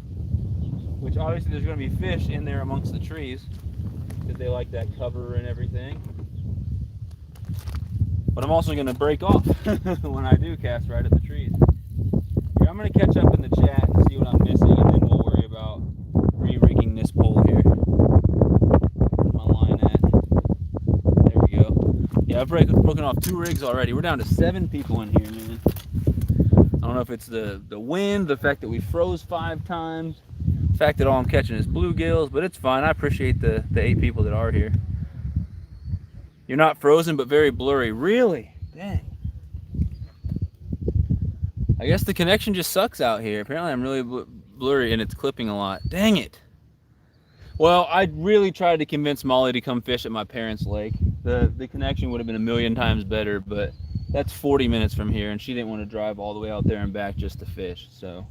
which obviously there's going to be fish in there amongst the trees because they like that cover and everything. But I'm also going to break off when I do cast right at the trees. Here, I'm going to catch up in the chat and see what I'm missing, and then we'll worry about re-rigging this pole here. Where's my line at? There we go. Yeah, I've broken off 2 rigs already. We're down to 7 people in here, man. I don't know if it's the wind, the fact that we froze 5 times, the fact that all I'm catching is bluegills, but it's fine. I appreciate the 8 people that are here. You're not frozen, but very blurry. Really? Dang. I guess the connection just sucks out here. Apparently I'm really blurry and it's clipping a lot. Dang it. Well, I really tried to convince Molly to come fish at my parents' lake. The connection would have been a million times better, but that's 40 minutes from here, and she didn't want to drive all the way out there and back just to fish. So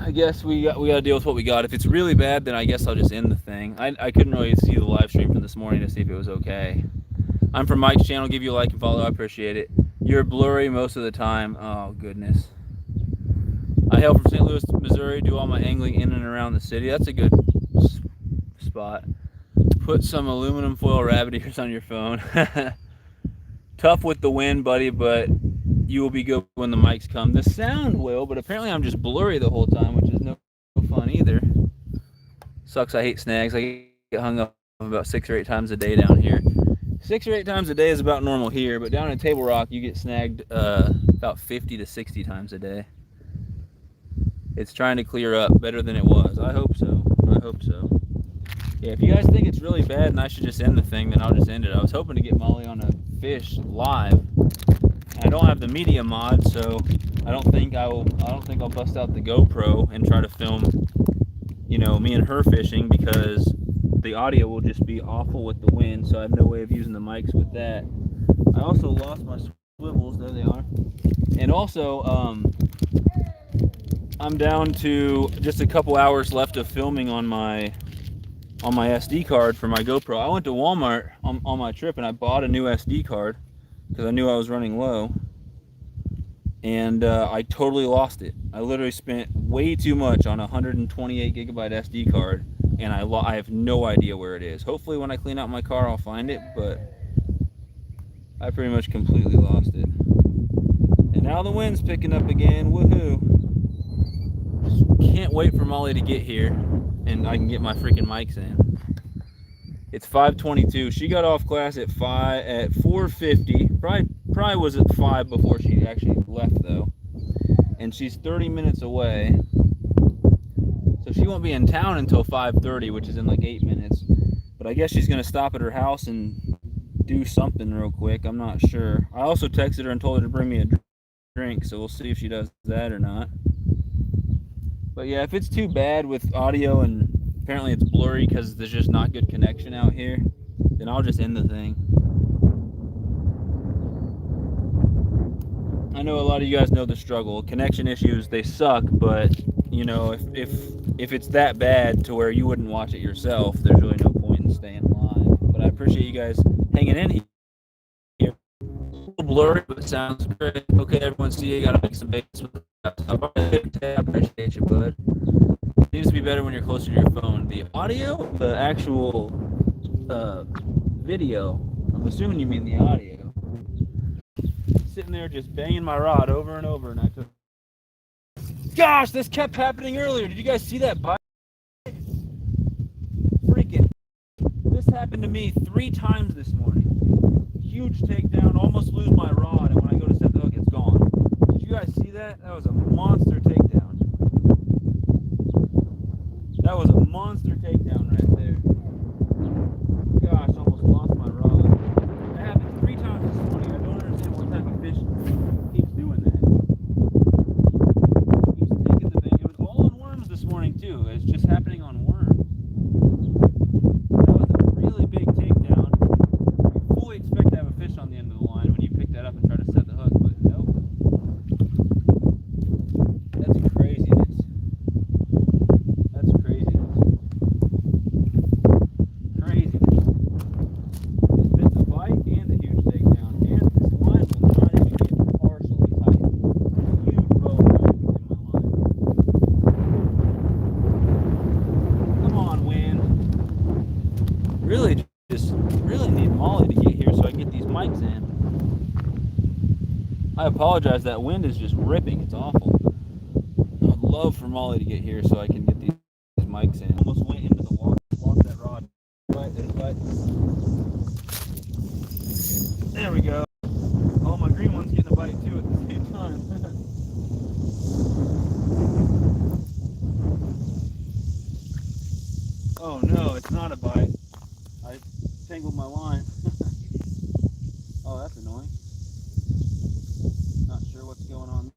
I guess we got to deal with what we got. If it's really bad, then I guess I'll just end the thing. I couldn't really see the live stream from this morning to see if it was okay. I'm from Mike's channel. Give you a like and follow. I appreciate it. You're blurry most of the time. Oh, goodness. I hail from St. Louis, Missouri. Do all my angling in and around the city. That's a good spot. Put some aluminum foil rabbit ears on your phone. Tough with the wind, buddy, but you will be good when the mics come. The sound will, but apparently I'm just blurry the whole time, which is no fun either. Sucks. I hate snags. I get hung up about 6 or 8 times a day down here. 6 or 8 times a day is about normal here, but down in Table Rock you get snagged about 50 to 60 times a day. It's trying to clear up better than it was. I hope so. I hope so. Yeah, if you guys think it's really bad and I should just end the thing, then I'll just end it. I was hoping to get Molly on a fish live. I don't have the media mod, so I don't think I'll bust out the GoPro and try to film, you know, me and her fishing, because the audio will just be awful with the wind, so I have no way of using the mics with that. I also lost my swivels. There they are. And also, I'm down to just a couple hours left of filming on my SD card for my GoPro. I went to Walmart on my trip and I bought a new SD card because I knew I was running low, and I totally lost it. I literally spent way too much on a 128 gigabyte SD card, and I have no idea where it is. Hopefully when I clean out my car I'll find it, but I pretty much completely lost it. And now the wind's picking up again. Woohoo. Can't wait for Molly to get here and I can get my freaking mics in. It's 5:22. She got off class at 4:50. Probably was at 5 before she actually left though. And she's 30 minutes away. So she won't be in town until 5:30, which is in like 8 minutes. But I guess she's gonna stop at her house and do something real quick. I'm not sure. I also texted her and told her to bring me a drink, so we'll see if she does that or not. But yeah, if it's too bad with audio and apparently it's blurry because there's just not good connection out here, then I'll just end the thing. I know a lot of you guys know the struggle. Connection issues, they suck, but you know, if it's that bad to where you wouldn't watch it yourself, there's really no point in staying live. But I appreciate you guys hanging in here. A little blurry, but it sounds great. Okay, everyone, see you. Gotta make some bases with the laptop. I appreciate you, bud. It seems to be better when you're closer to your phone. The audio, the actual video, I'm assuming you mean the audio. Sitting there just banging my rod over and over, and I took gosh, this kept happening earlier. Did you guys see that bite? Freaking. This happened to me 3 times this morning. Huge takedown, almost lose my rod, and when I go to set the hook, it's gone. Did you guys see that? That was a monster takedown. That was a monster takedown right there. Gosh, almost lost my rod. That happened 3 times this morning. I don't understand what type of fish keeps doing that. Keeps taking the bait. It was all on worms this morning too. It's just happening on worms. That was a really big takedown. You fully expect to have a fish on the end of the line when you pick that up and try to set the hook, but nope. That's craziness. That's craziness. Craziness. It's a bite and a huge takedown, and this line will not even get partially tight. Huge boat in my line. Come on, wind. Really need Molly to get here so I can get these mics in. I apologize, that wind is just ripping. It's awful. I'd love for Molly to get here so I can get these mics in. Almost went into the water, lost that rod. Right, there's a bite. There we go. Oh, my green one's getting a bite too at the same time. Oh no, it's not a bite. I tangled my line. Oh, that's annoying. Not sure what's going on.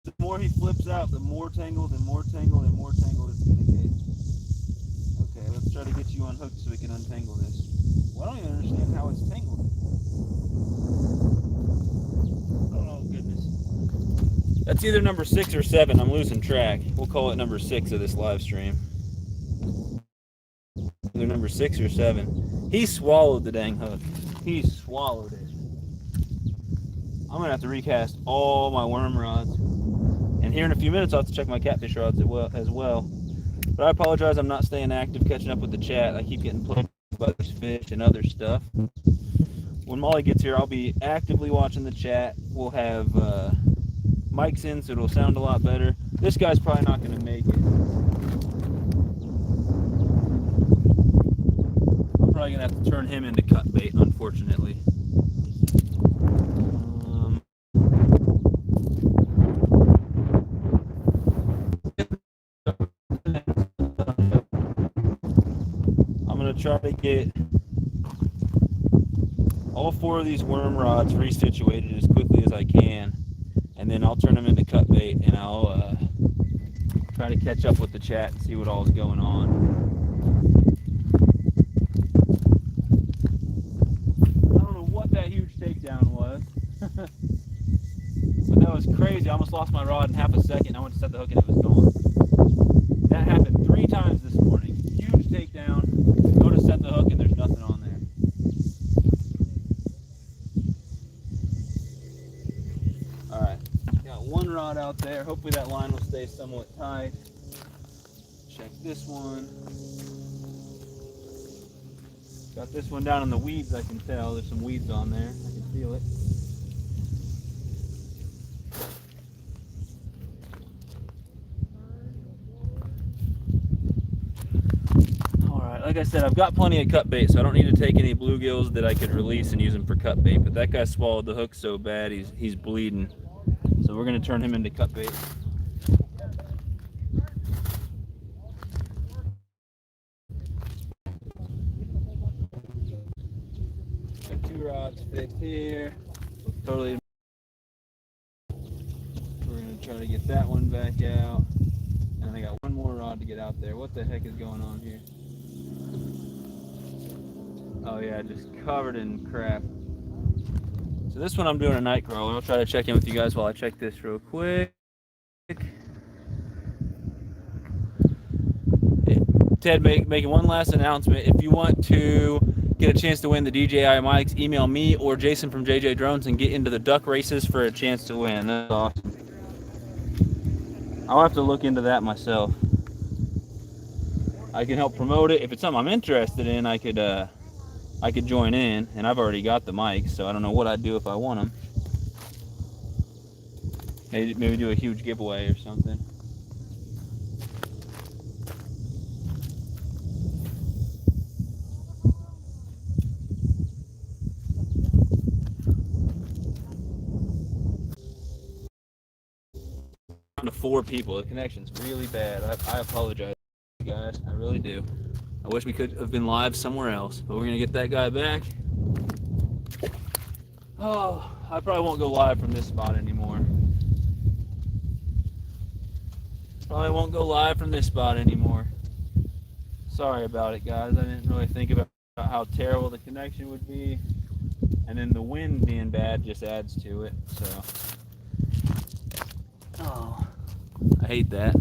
The more he flips out, the more tangled and more tangled and more tangled it's going to get. Okay, let's try to get you unhooked so we can untangle this. Well, I don't even understand how it's tangled. Oh, goodness. That's either number 6 or 7. I'm losing track. We'll call it number 6 of this live stream. Either number 6 or 7. He swallowed the dang hook. He swallowed it. I'm gonna have to recast all my worm rods, and here in a few minutes I'll have to check my catfish rods as well. But I apologize, I'm not staying active, catching up with the chat. I keep getting played by this fish and other stuff. When Molly gets here, I'll be actively watching the chat. We'll have mics in, so it'll sound a lot better. This guy's probably not gonna make it. Probably gonna have to turn him into cut bait, unfortunately. I'm gonna try to get all 4 of these worm rods resituated as quickly as I can, and then I'll turn them into cut bait, and I'll try to catch up with the chat and see what all is going on. That huge takedown was. But that was crazy. I almost lost my rod in half a second. I went to set the hook and it was gone. That happened 3 times this morning. Huge takedown. Go to set the hook and there's nothing on there. Alright. Got 1 rod out there. Hopefully that line will stay somewhat tight. Check this one. Got this one down in the weeds, I can tell. There's some weeds on there. I can feel it. Alright, like I said, I've got plenty of cut bait, so I don't need to take any bluegills that I could release and use them for cut bait. But that guy swallowed the hook so bad, he's bleeding. So we're going to turn him into cut bait. Rods fixed here. Totally. We're gonna try to get that one back out, and I got 1 more rod to get out there. What the heck is going on here? Oh yeah, just covered in crap. So this one I'm doing a night crawler. I'll try to check in with you guys while I check this real quick. Ted making one last announcement. If you want to get a chance to win the DJI mics, email me or Jason from JJ Drones and get into the duck races for a chance to win. That's awesome. I'll have to look into that myself. I can help promote it. If it's something I'm interested in, I could join in, and I've already got the mics, so I don't know what I'd do if I won them. Maybe do a huge giveaway or something. To 4 people. The connection's really bad. I apologize, guys. I really do. I wish we could have been live somewhere else, but we're gonna get that guy back. Oh, I probably won't go live from this spot anymore. Probably won't go live from this spot anymore. Sorry about it, guys. I didn't really think about how terrible the connection would be, and then the wind being bad just adds to it. So, oh, I hate that.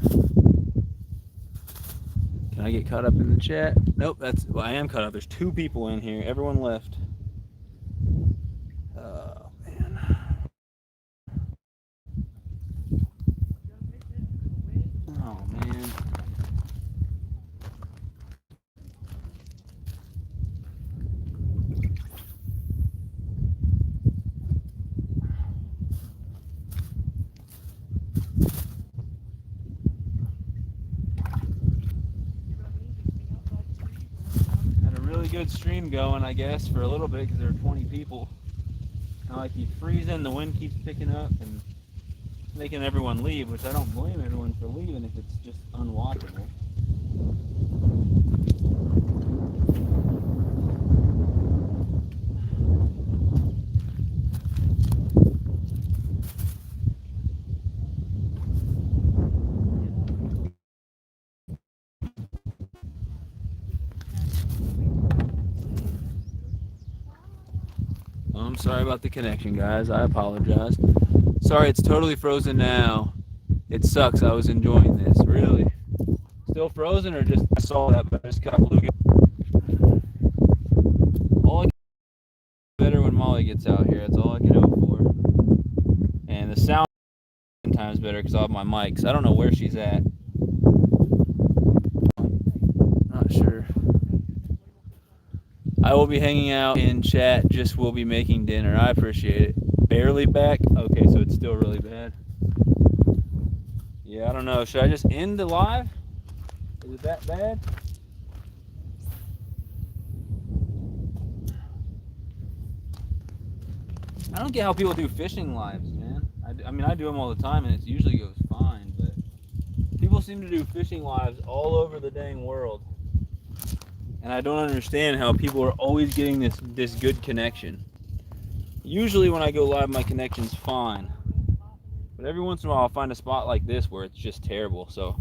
Can I get caught up in the chat? Nope, well, I am caught up. There's 2 people in here. Everyone left. Oh, man. Oh, man. Good stream going, I guess, for a little bit because there are 20 people. Now I keep freezing, the wind keeps picking up and making everyone leave, which I don't blame everyone for leaving if it's just unwatchable. I'm sorry about the connection, guys. I apologize. Sorry, it's totally frozen now. It sucks. I was enjoying this. Really? Still frozen, or just I saw that, but I just got blue. All I can do better when Molly gets out here. That's all I can hope for. And the sound is 10 times better because I have my mics. I don't know where she's at. Not sure. I will be hanging out in chat. Just will be making dinner. I appreciate it. Barely back? Okay, so it's still really bad. Yeah, I don't know. Should I just end the live? Is it that bad? I don't get how people do fishing lives, man. I mean, I do them all the time, and it usually goes fine, but people seem to do fishing lives all over the dang world. And I don't understand how people are always getting this good connection. Usually when I go live, my connection's fine. But every once in a while, I'll find a spot like this where it's just terrible. So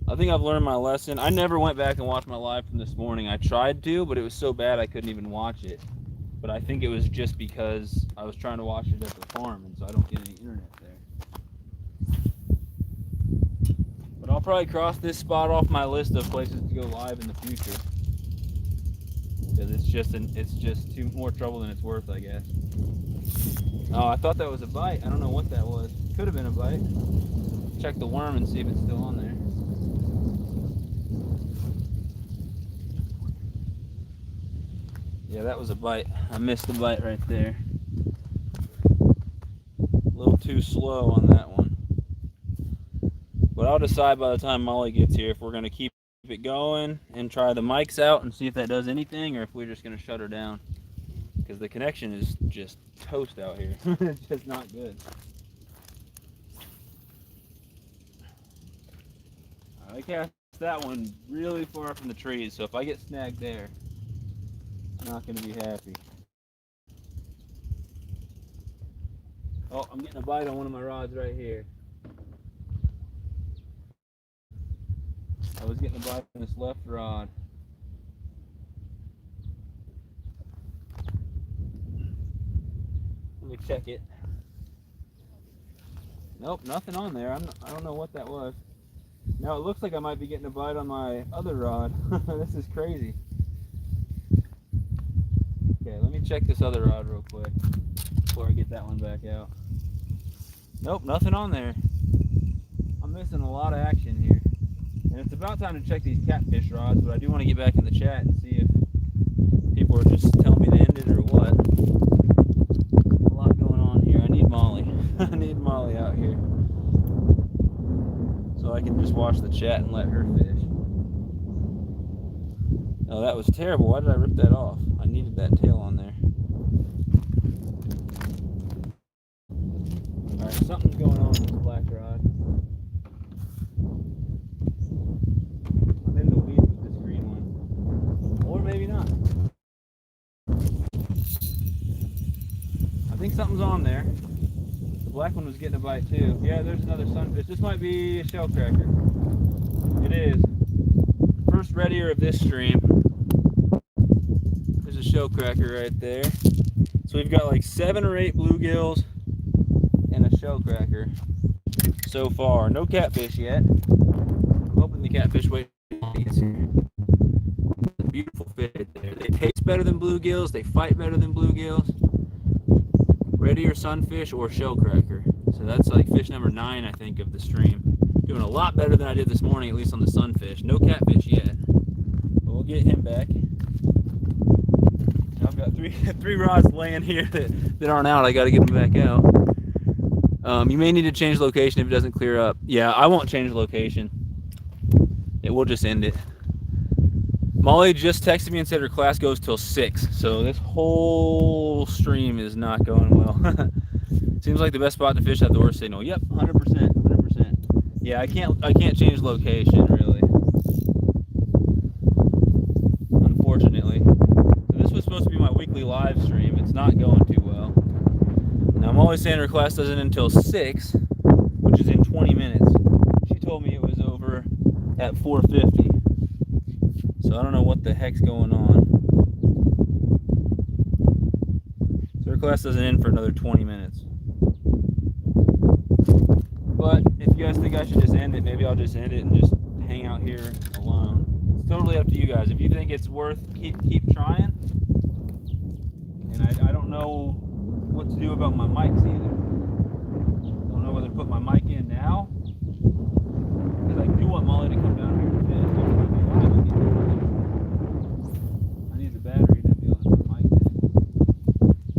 I think I've learned my lesson. I never went back and watched my live from this morning. I tried to, but it was so bad I couldn't even watch it. But I think it was just because I was trying to watch it at the farm, and so I don't get any internet there. But I'll probably cross this spot off my list of places to go live in the future. Because it's just too more trouble than it's worth, I guess. Oh, I thought that was a bite. I don't know what that was. Could have been a bite. Check the worm and see if it's still on there. Yeah, that was a bite. I missed the bite right there. A little too slow on that one. But I'll decide by the time Molly gets here if we're going to keep it going and try the mics out and see if that does anything, or if we're just going to shut her down. Because the connection is just toast out here. It's just not good. I cast that one really far from the trees, so if I get snagged there, I'm not going to be happy. Oh, I'm getting a bite on one of my rods right here. I was getting a bite on this left rod. Let me check it. Nope, nothing on there. I don't know what that was. Now it looks like I might be getting a bite on my other rod. This is crazy. Okay, let me check this other rod real quick before I get that one back out. Nope, nothing on there. I'm missing a lot of action here. And it's about time to check these catfish rods, but I do want to get back in the chat and see if people are just telling me to end it or what. A lot going on here. I need Molly. I need Molly out here. watch the chat and let her fish. Oh, that was terrible. Why did I rip that off? I needed that tail on there. Alright, something's going on with this black rod. I'm in the weeds with this green one. Or maybe not. I think something's on there. The black one was getting a bite too. Yeah, there's another sunfish. This might be a shell cracker. It is. First reddier of this stream. There's a shell cracker right there. So we've got like 7 or 8 bluegills and a shell cracker so far. No catfish yet. I'm hoping the catfish wait until he gets here. Beautiful fish there. They taste better than bluegills. They fight better than bluegills. Reddier sunfish or shell cracker. So that's like fish number 9, I think, of the stream. Doing a lot better than I did this morning, at least on the sunfish. No catfish yet, but we'll get him back. I've got three rods laying here that aren't out. I got to get them back out. You may need to change location if it doesn't clear up. Yeah, I won't change location. It will just end it. Molly just texted me and said her class goes till 6, so this whole stream is not going well. Seems like the best spot to fish at the worst signal. Yep, 100%, 100%. Yeah, I can't change location really. Unfortunately. So this was supposed to be my weekly live stream. It's not going too well. Now I'm always saying her class doesn't end until 6, which is in 20 minutes. She told me it was over at 4:50. So I don't know what the heck's going on. So her class doesn't end for another 20 minutes. But if you guys think I should just end it, maybe I'll just end it and just hang out here alone. It's totally up to you guys. If you think it's worth, keep trying. And I don't know what to do about my mics either. Don't know whether to put my mic in now, because I do want Molly to come down here and fish. I need the battery to be able to put the mic in.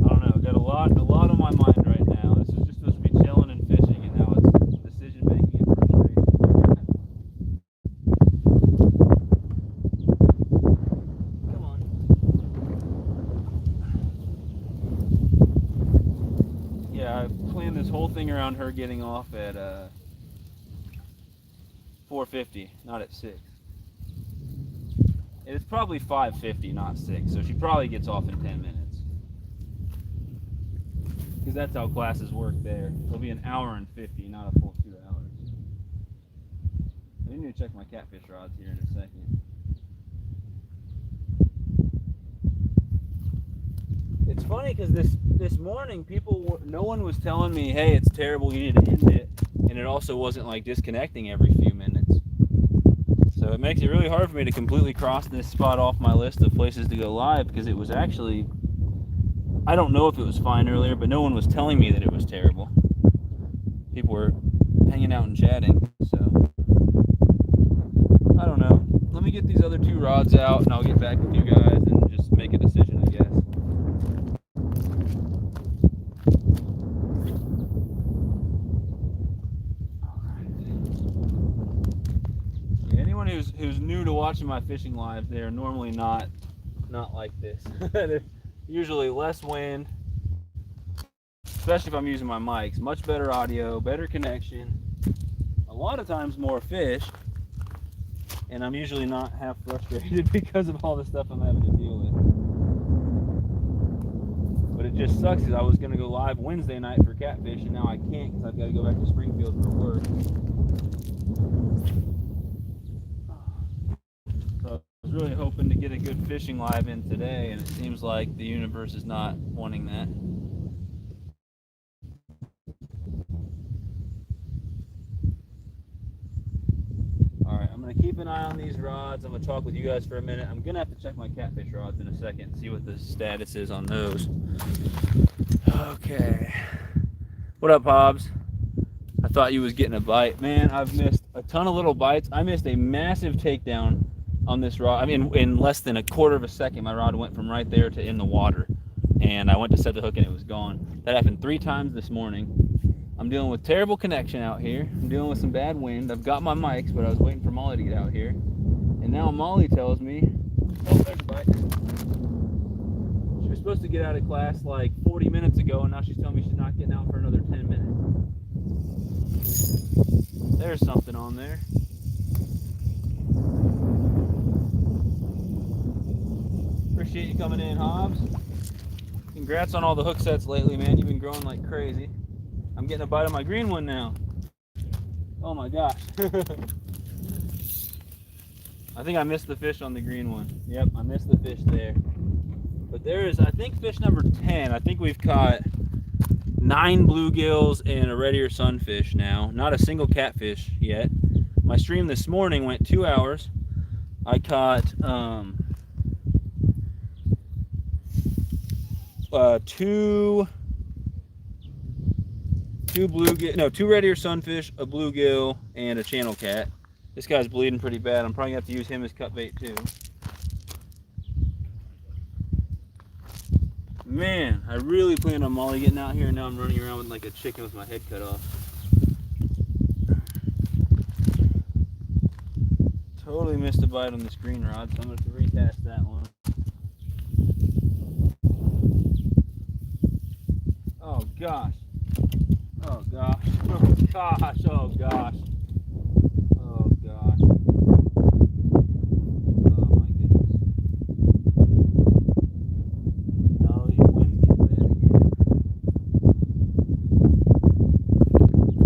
I don't know. I've got a lot on my mind right now. This is just supposed to be chilling and fishing, and now it's decision making and frustration. Come on. Yeah, I planned this whole thing around her getting off at 4:50, not at 6. It's probably 5:50, not 6, so she probably gets off in 10 minutes. Because that's how classes work there. It'll be an hour and 50, not a full 2 hours. I need to check my catfish rods here in a second. It's funny because this morning, no one was telling me, hey, it's terrible, you need to end it. And it also wasn't like disconnecting every few minutes. So it makes it really hard for me to completely cross this spot off my list of places to go live, because it was actually, I don't know if it was fine earlier, but no one was telling me that it was terrible. People were hanging out and chatting, so I don't know. Let me get these other 2 rods out and I'll get back with you guys and just make a decision, I guess. Who's new to watching my fishing lives, they are normally not like this. There's usually less wind, especially if I'm using my mics. Much better audio, better connection, a lot of times more fish, and I'm usually not half frustrated because of all the stuff I'm having to deal with. But it just sucks because I was going to go live Wednesday night for catfish, and now I can't because I've got to go back to Springfield for work. So I was really hoping to get a good fishing live in today, and it seems like the universe is not wanting that. Alright, I'm going to keep an eye on these rods. I'm going to talk with you guys for a minute. I'm going to have to check my catfish rods in a second and see what the status is on those. Okay. What up, Hobbs? I thought you was getting a bite. Man, I've missed a ton of little bites. I missed a massive takedown on this rod. I mean, in less than a quarter of a second, my rod went from right there to in the water. And I went to set the hook and it was gone. That happened 3 times this morning. I'm dealing with terrible connection out here. I'm dealing with some bad wind. I've got my mics, but I was waiting for Molly to get out here. And now Molly tells me, oh, there's a bite. She was supposed to get out of class like 40 minutes ago, and now she's telling me she's not getting out for another 10 minutes. There's something on there. Appreciate you coming in, Hobbs. Congrats on all the hook sets lately, man. You've been growing like crazy. I'm getting a bite of my green one now. Oh my gosh. I think I missed the fish on the green one. Yep, I missed the fish there. But there is, I think, fish number 10. I think we've caught 9 bluegills and a red ear sunfish now. Not a single catfish yet. My stream this morning went 2 hours. I caught two red ear sunfish, a bluegill, and a channel cat. This guy's bleeding pretty bad. I'm probably gonna have to use him as cut bait too. Man, I really planned on Molly getting out here, and now I'm running around with like a chicken with my head cut off. Totally missed a bite on this green rod, so I'm gonna have to recast that one. Oh gosh. Oh gosh. Oh gosh. Oh gosh. Oh gosh. Oh my goodness. Oh, these winds get bad again.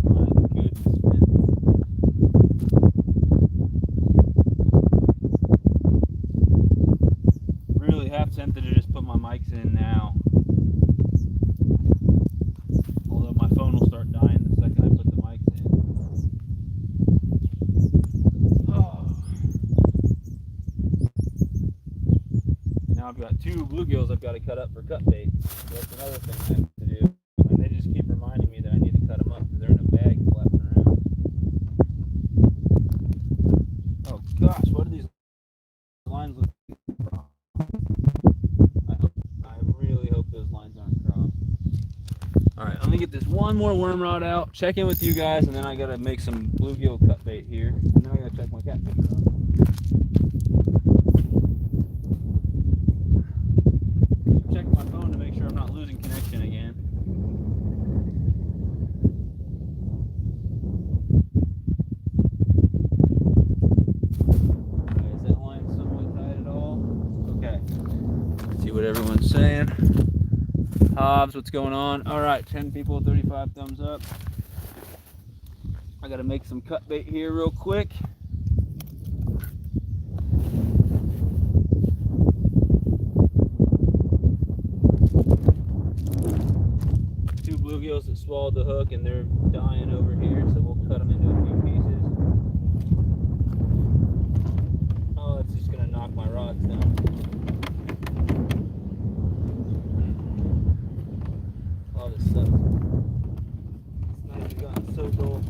My goodness, man. Really half tempted to just put my mics in now. Although my phone will start dying the second I put the mics in. Oh. Now I've got 2 bluegills I've got to cut up for cut bait. So that's another thing I have to do. And they just keep reminding me that I need to cut them up because they're in a bag flapping around. Oh gosh, what are these lines look like? I really hope those lines aren't crossed. Alright, let me get this one more worm rod out, check in with you guys, and then I gotta make some bluegill cut bait here. And then I gotta check my catfish rod. Check my phone to make sure I'm not losing connection again. Okay, is that line somewhat tight at all? Okay. Let's see what everyone's saying. Hobbs, what's going on? All right, 10 people, 35 thumbs up. I gotta make some cut bait here real quick. Two bluegills that swallowed the hook and they're dying over here, so we'll cut them into a few pieces. Oh, it's just gonna knock my rods down. Oh, this sucks. This knife has gotten so dull.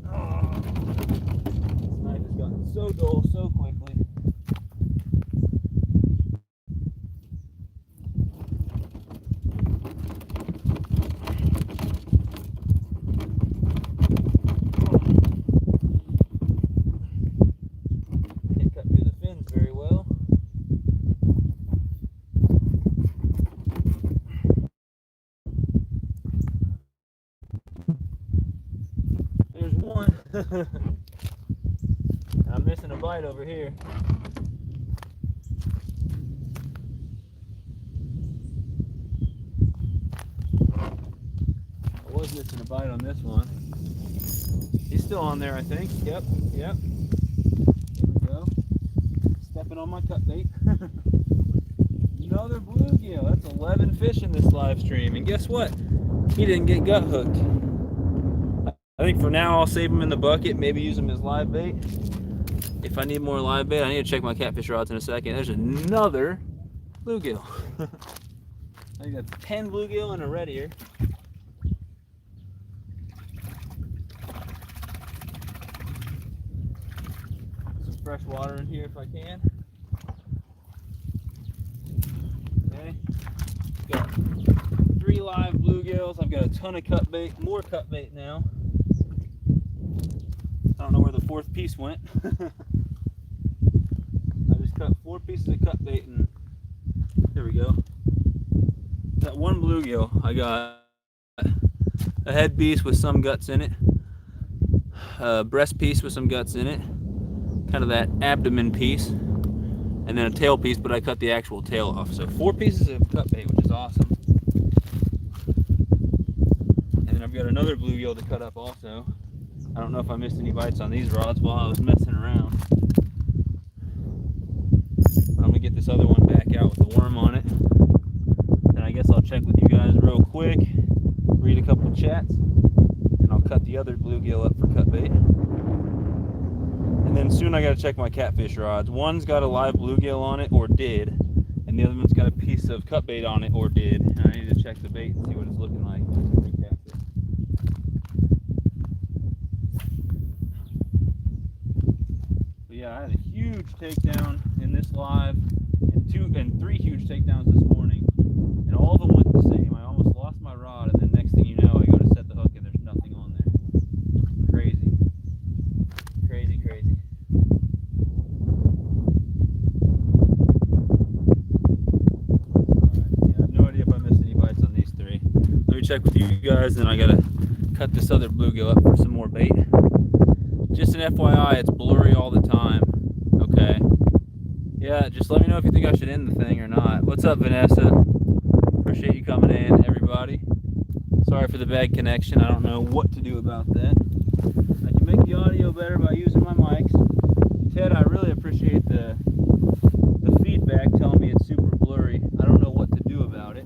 Oh, this knife has gotten so dull so quickly. I'm missing a bite over here. I was missing a bite on this one. He's still on there, I think. Yep. There we go. Stepping on my cut bait. Another bluegill. That's 11 fish in this live stream. And guess what? He didn't get gut hooked. I think for now I'll save them in the bucket, maybe use them as live bait. If I need more live bait, I need to check my catfish rods in a second. There's another bluegill. I got 10 bluegill and a red ear. Some fresh water in here if I can. Okay. Got 3 live bluegills. I've got a ton of cut bait, more cut bait now. I don't know where the 4th piece went. I just cut 4 pieces of cut bait and there we go. That one bluegill, I got a head piece with some guts in it, a breast piece with some guts in it, kind of that abdomen piece, and then a tail piece, but I cut the actual tail off. So 4 pieces of cut bait, which is awesome. And then I've got another bluegill to cut up also. I don't know if I missed any bites on these rods while I was messing around. I'm gonna get this other one back out with the worm on it. And I guess I'll check with you guys real quick, read a couple chats, and I'll cut the other bluegill up for cut bait. And then soon I gotta check my catfish rods. One's got a live bluegill on it, or did, and the other one's got a piece of cut bait on it, or did. And I need to check the bait and see what it's looking like. But yeah, I had a huge takedown in this live, and 3 huge takedowns this morning, and all of them went the same. I almost lost my rod, and then next thing you know, I go to set the hook and there's nothing on there. Crazy. Crazy, crazy. Alright, yeah, I have no idea if I missed any bites on these 3. Let me check with you guys, then I gotta cut this other bluegill up for some more bait. Just an FYI, it's blurry all the time. Okay. Yeah, just let me know if you think I should end the thing or not. What's up, Vanessa? Appreciate you coming in, everybody. Sorry for the bad connection. I don't know what to do about that. I can make the audio better by using my mics. Ted, I really appreciate the feedback telling me it's super blurry. I don't know what to do about it.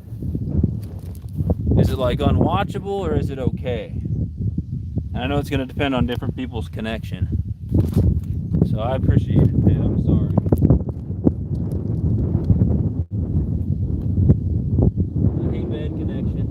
Is it like unwatchable or is it okay? And I know it's going to depend on different people's connection. So I appreciate it, Ted. I'm sorry. I hate bad connection.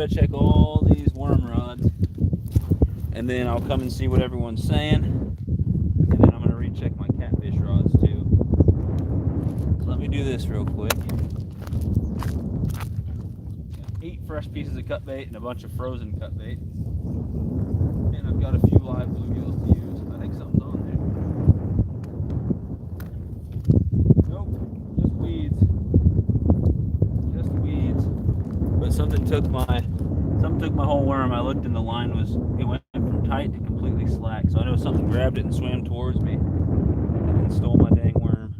Check all these worm rods, and then I'll come and see what everyone's saying, and then I'm going to recheck my catfish rods too. So let me do this real quick. 8 fresh pieces of cut bait and a bunch of frozen cut bait, and I've got a few live bluegills to use. I think something's on there. Nope, just weeds. Just weeds. But something took my whole worm. I looked and the line it went from tight to completely slack. So I know something grabbed it and swam towards me and stole my dang worm.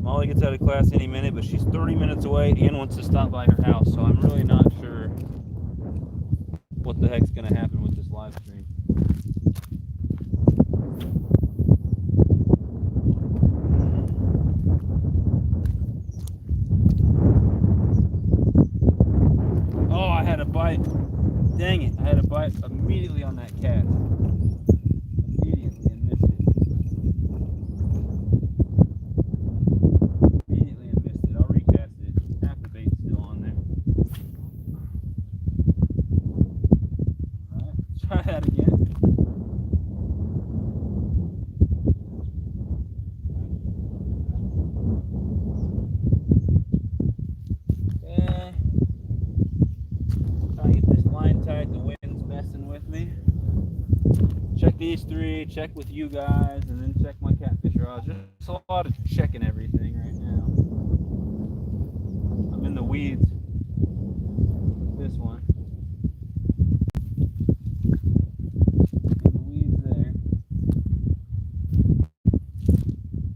Molly gets out of class any minute, but she's 30 minutes away and wants to stop by her house. So I'm really not sure what the heck's going to happen with this live stream. Dang it, I had a bite immediately on that cat. Immediately and missed it. Immediately and missed it. I'll recast it. Half the bait's still on there. Alright, let's try that again. The wind's messing with me. these three, check with you guys, and then check my catfish rods. Just a lot of checking everything right now. I'm in the weeds with this one. In the weeds there.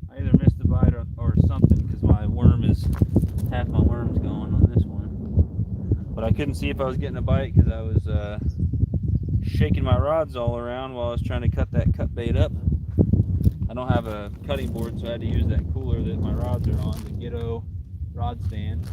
I either missed the bite or something, because my worm is, half my worm's gone on this one. But I couldn't see if I was getting a bite because I was shaking my rods all around while I was trying to cut that cut bait up. I don't have a cutting board, so I had to use that cooler that my rods are on, the Ghetto rod stand.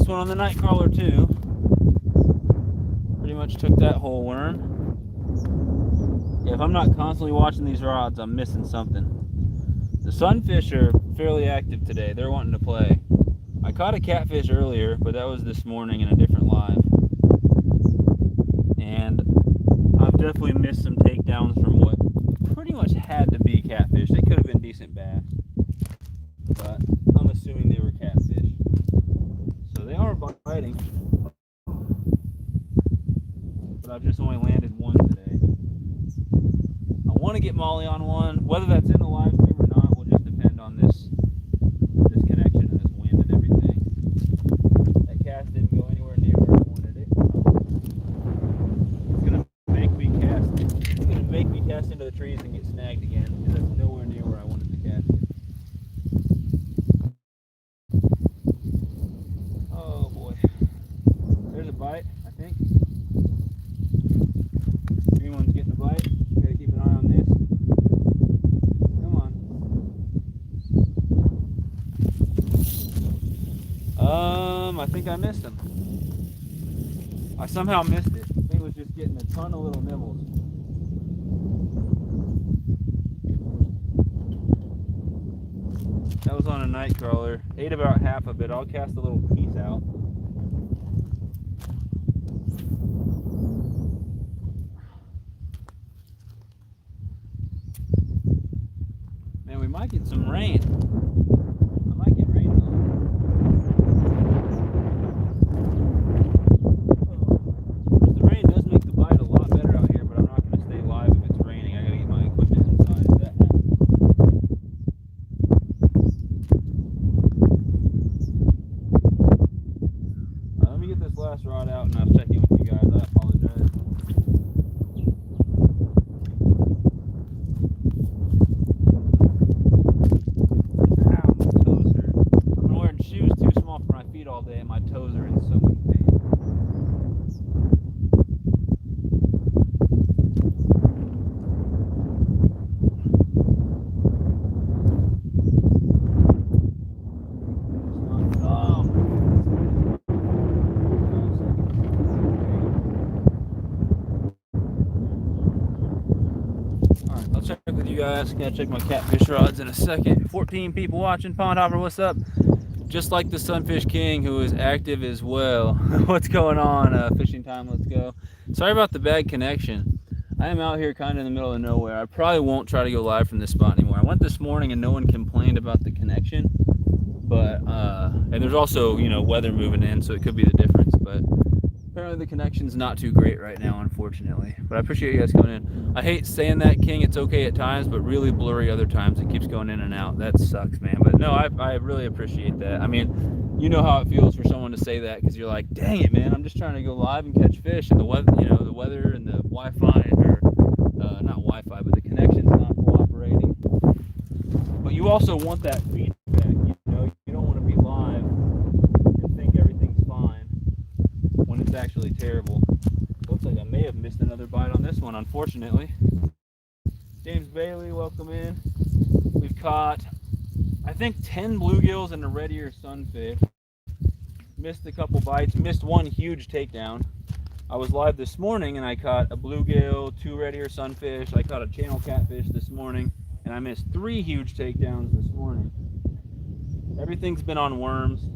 On the night crawler too. Pretty much took that whole worm. Yeah, if I'm not constantly watching these rods, I'm missing something. The sunfish are fairly active today. They're wanting to play. I caught a catfish earlier, but that was this morning in a different live. And I've definitely missed some takedowns from what pretty much had to be catfish. They could have been decent bass, but I'm assuming they were catfish. They are biting, but I've just only landed one today. I want to get Molly on one. Whether that's in the live stream or not will just depend on this connection and this wind and everything. That cast didn't go anywhere near where I wanted it. It's gonna make me cast. It's gonna make me cast into the trees and get snagged again because that's nowhere near where I wanted to cast it. Bite, I think. Green one's getting a bite. Gotta keep an eye on this. Come on. I think I missed him. I somehow missed it. I think it was just getting a ton of little nibbles. That was on a night crawler. Ate about half of it. I'll cast a little piece out. We might get some rain. I might get rain though. The rain does make the bite a lot better out here, but I'm not going to stay live if it's raining. I got to get my equipment inside if that happens. Let me get this last rod out and I'll check in with you guys. I apologize. All day and my toes are in so much pain. Alright, I'll check with you guys. Gonna check my catfish rods in a second. 14 people watching. Pond Hopper, what's up? Just like the Sunfish King, who is active as well. What's going on? Fishing time, let's go. Sorry about the bad connection. I am out here kind of in the middle of nowhere. I probably won't try to go live from this spot anymore. I went this morning and no one complained about the connection, but and there's also, you know, weather moving in, so it could be the difference. But apparently the connection's not too great right now, unfortunately. But I appreciate you guys coming in. I hate saying that, King. It's okay at times, but really blurry other times. It keeps going in and out. That sucks, man. But no, I really appreciate that. I mean, you know how it feels for someone to say that, because you're like, dang it, man, I'm just trying to go live and catch fish, and the weather, you know, the weather and the Wi-Fi, or not Wi-Fi, but the connection's not cooperating. But you also want that feedback. You know, you don't want to be live and think everything's fine when it's actually terrible. Looks like I may have missed another bite on this one, unfortunately. James Bailey, welcome in. We've caught, I think, 10 bluegills and a red ear sunfish. Missed a couple bites, missed one huge takedown. I was live this morning and I caught a bluegill, 2 red ear sunfish. I caught a channel catfish this morning, and I missed 3 huge takedowns this morning. Everything's been on worms.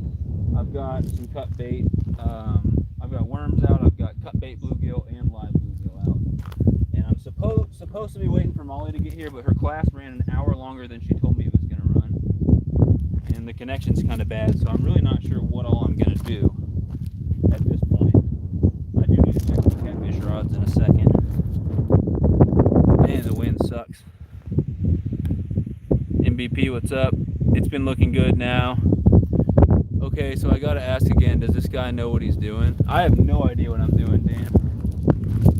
I've got some cut bait. I've got worms out. I've got cut bait bluegill and live bluegill out. And I'm supposed to be waiting for Molly to get here, but her class ran an hour longer than she told me it was going to run. And the connection's kind of bad, so I'm really not sure what all I'm going to do at this point. I do need to check the catfish rods in a second. Man, the wind sucks. MVP, what's up? It's been looking good now. Okay, so I gotta ask again, does this guy know what he's doing? I have no idea what I'm doing, Dan.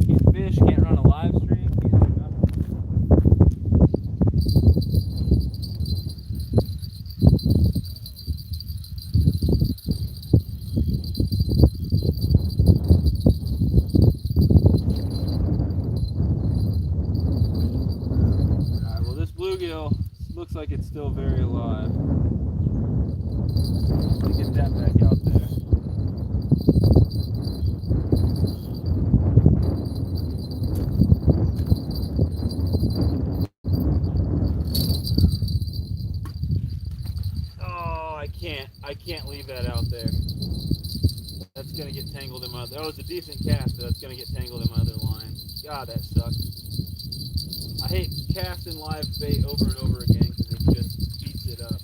Can't fish, can't run a live stream, can't do nothing. Alright, well this bluegill looks like it's still very alive. Let me get that back out there. Oh, I can't leave that out there. That's gonna get tangled in my other. Oh, it's a decent cast, but that's gonna get tangled in my other line. God, that sucks. I hate casting live bait over and over again because it just beats it up.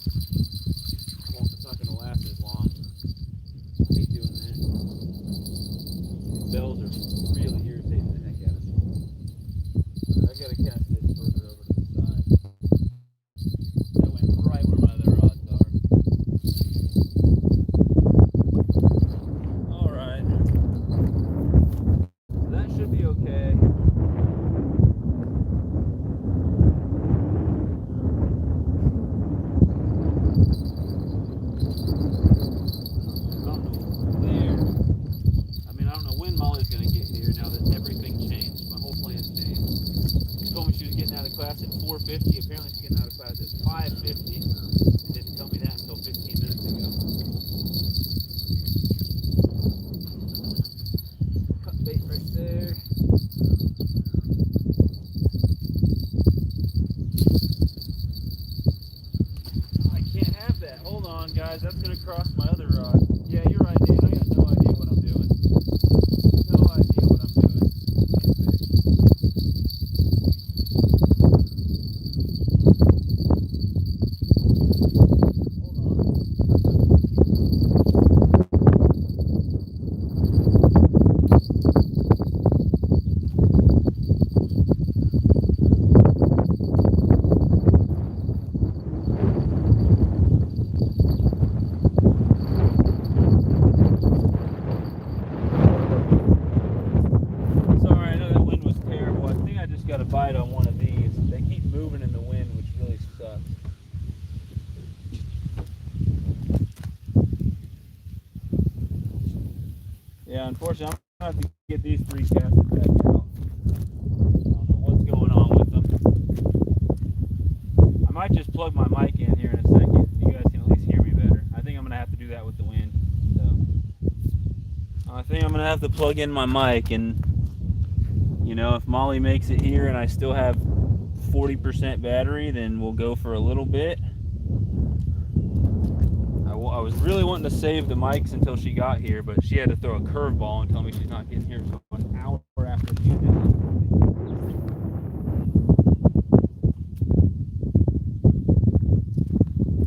It's not gonna last as long. I hate doing that. These bells are really irritating the heck out of me. I gotta cast this further over to the side. That went right where my other rods are. Alright. So that should be okay. Class at 4:50. Apparently she's getting out of class at 5:50. She didn't tell me that until 15 minutes ago. Cut bait right there. Oh, I can't have that. Hold on, guys. That's going to cross my other rod. Yeah, you're right, Dan. I got no idea what I'm doing. No idea what I'm doing. Got a bite on one of these. They keep moving in the wind, which really sucks. Yeah, unfortunately, I'm going to have to get these 3 casted back out. I don't know what's going on with them. I might just plug my mic in here in a second. You guys can at least hear me better. I think I'm going to have to do that with the wind. So, I think I'm going to have to plug in my mic, and you know, if Molly makes it here and I still have 40% battery, then we'll go for a little bit. I was really wanting to save the mics until she got here, but she had to throw a curveball and tell me she's not getting here until an hour after she did.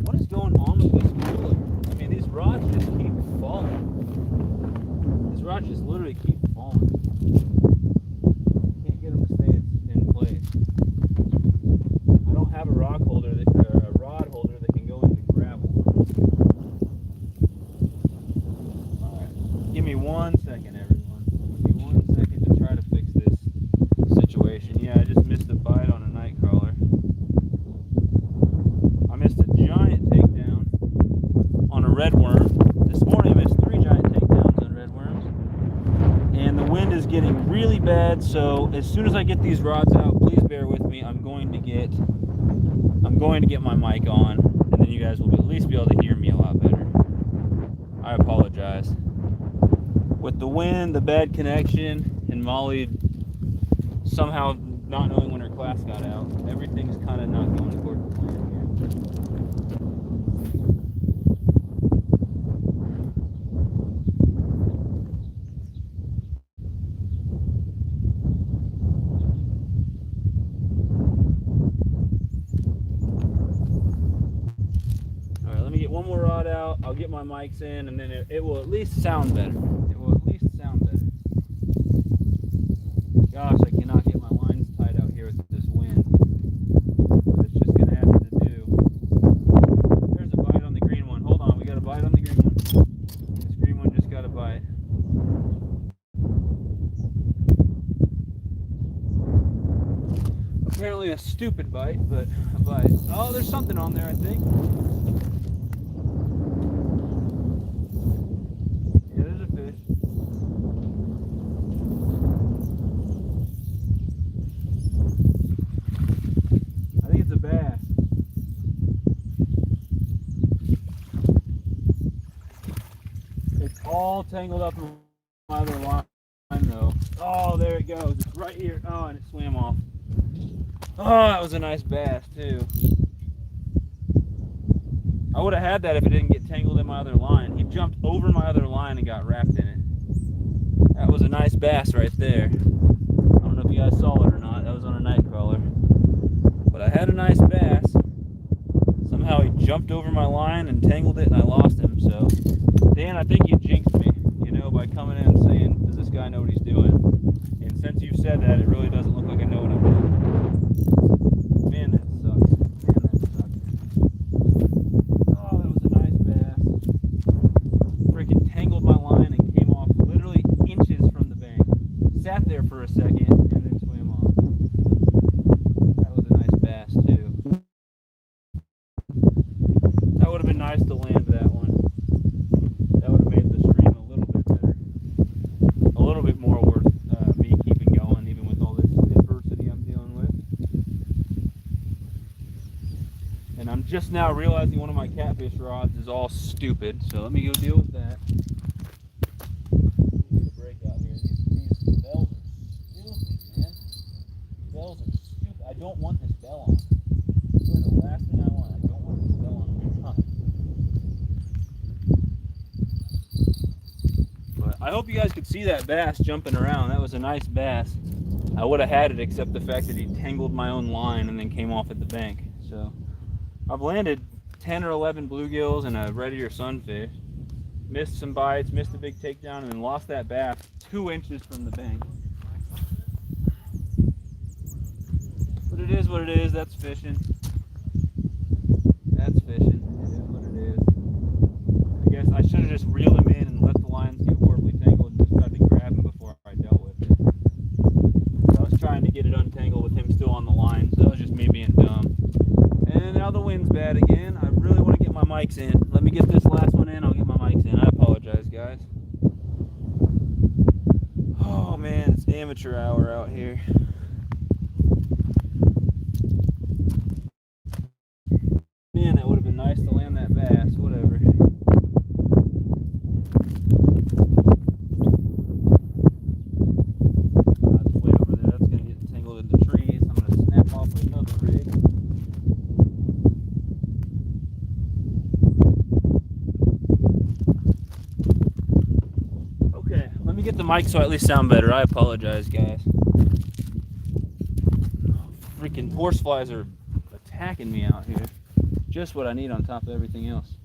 What is going on with this cooler? I mean, these rods just keep falling. These rods just literally keep falling. I don't have a rod holder that can go into gravel. Alright, give me 1 second, everyone. Give me 1 second to try to fix this situation. Yeah, I just missed a bite on a night crawler. I missed a giant takedown on a red worm. This morning I missed 3 giant takedowns on red worms. And the wind is getting really bad, so as soon as I get these rods out, please bear with me. I'm going to get my mic on, and then you guys will at least be able to hear me a lot better. I apologize. with the wind, the bad connection, and Molly somehow not knowing when her class got out, everything's kind of not going according to plan here. All right, let me get one more rod out. I'll get my mics in, and then it will at least sound better. It will at least sound better. Gosh, I cannot get my lines tied out here with this wind. But it's just going to have to do. There's a bite on the green one. Hold on, we got a bite on the green one. This green one just got a bite. Apparently a stupid bite, but a bite. Oh, there's something on there, I think. Yeah, there's a fish. I think it's a bass. It's all tangled up in my other line though. Oh, there it goes. It's right here. Oh, and it swam off. Oh, that was a nice bass too. I would have had that if it didn't get tangled in my other line. He jumped over my other line and got wrapped in it. That was a nice bass right there. I don't know if you guys saw it or not. That was on a night crawler. But I had a nice bass. Somehow he jumped over my line and tangled it and I lost him. So, Dan, I think you jinxed me, you know, by coming in and saying, does this guy know what he's doing? And since you've said that, it really doesn't look like I know what I'm doing. Man, that sucks. Man, that sucks. Oh, that was a nice bass. Freaking tangled my line and came off literally inches from the bank. Sat there for a second and then swam off. That was a nice bass too. That would have been nice to land that one. That would have made the stream a little bit better. A little bit more worth me keeping going, even with all this adversity I'm dealing with. And I'm just now realizing one of my catfish rods is all stupid, so let me go deal with that. Need a break out here. These bells are stupid, man. These bells are stupid. I don't want this bell on. This is the last thing I want. I don't want this bell on. But I hope you guys could see that bass jumping around. That was a nice bass. I would have had it except the fact that he tangled my own line and then came off at the bank. So I've landed 10 or 11 bluegills and a red ear sunfish. Missed some bites, missed a big takedown, and then lost that bass 2 inches from the bank. But it is what it is. That's fishing. That's fishing. It is what it is. I guess I should have just reeled him in and let the lines get horribly tangled and just tried to grab him before I dealt with it. So I was trying to get it untangled with him still on the line, so that was just me being dumb. And now the wind's bad again. I really want to get my mics in. Let me get this last one in. I'll get my mics in. I apologize, guys. Oh man, it's amateur hour out here. Man, that would have been nice to land that bass. Whatever. That's way over there. That's going to get tangled in the trees. I'm going to snap off with another rig. Okay, let me get the mic so I at least sound better. I apologize, guys. Freaking horseflies are attacking me out here. Just what I need on top of everything else.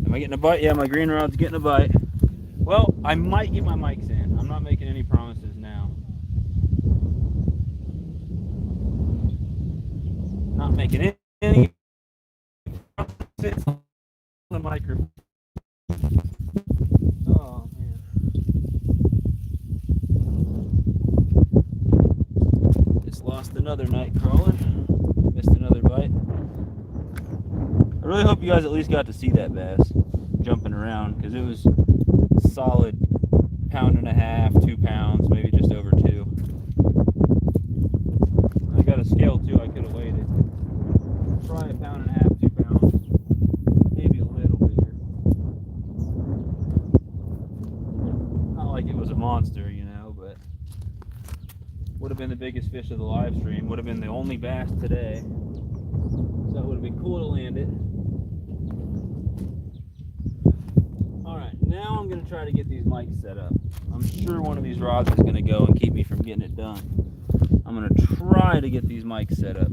Am I getting a bite? Yeah, my green rod's getting a bite. Well, I might get my mics in. I'm not making any promises now. Not making any promises on the microphone. Oh, man. Just lost another night crawler. Missed another bite. I really hope you guys at least got to see that bass jumping around, because it was solid 1.5 pounds, 2 pounds, maybe just over 2. I got a scale too. I could have weighed it. Probably 1.5 pounds, 2 pounds, maybe a little bigger. been the biggest fish of the live stream. Would have been the only bass today. So it would have been cool to land it. Alright, now I'm going to try to get these mics set up. I'm sure one of these rods is going to go and keep me from getting it done. I'm going to try to get these mics set up.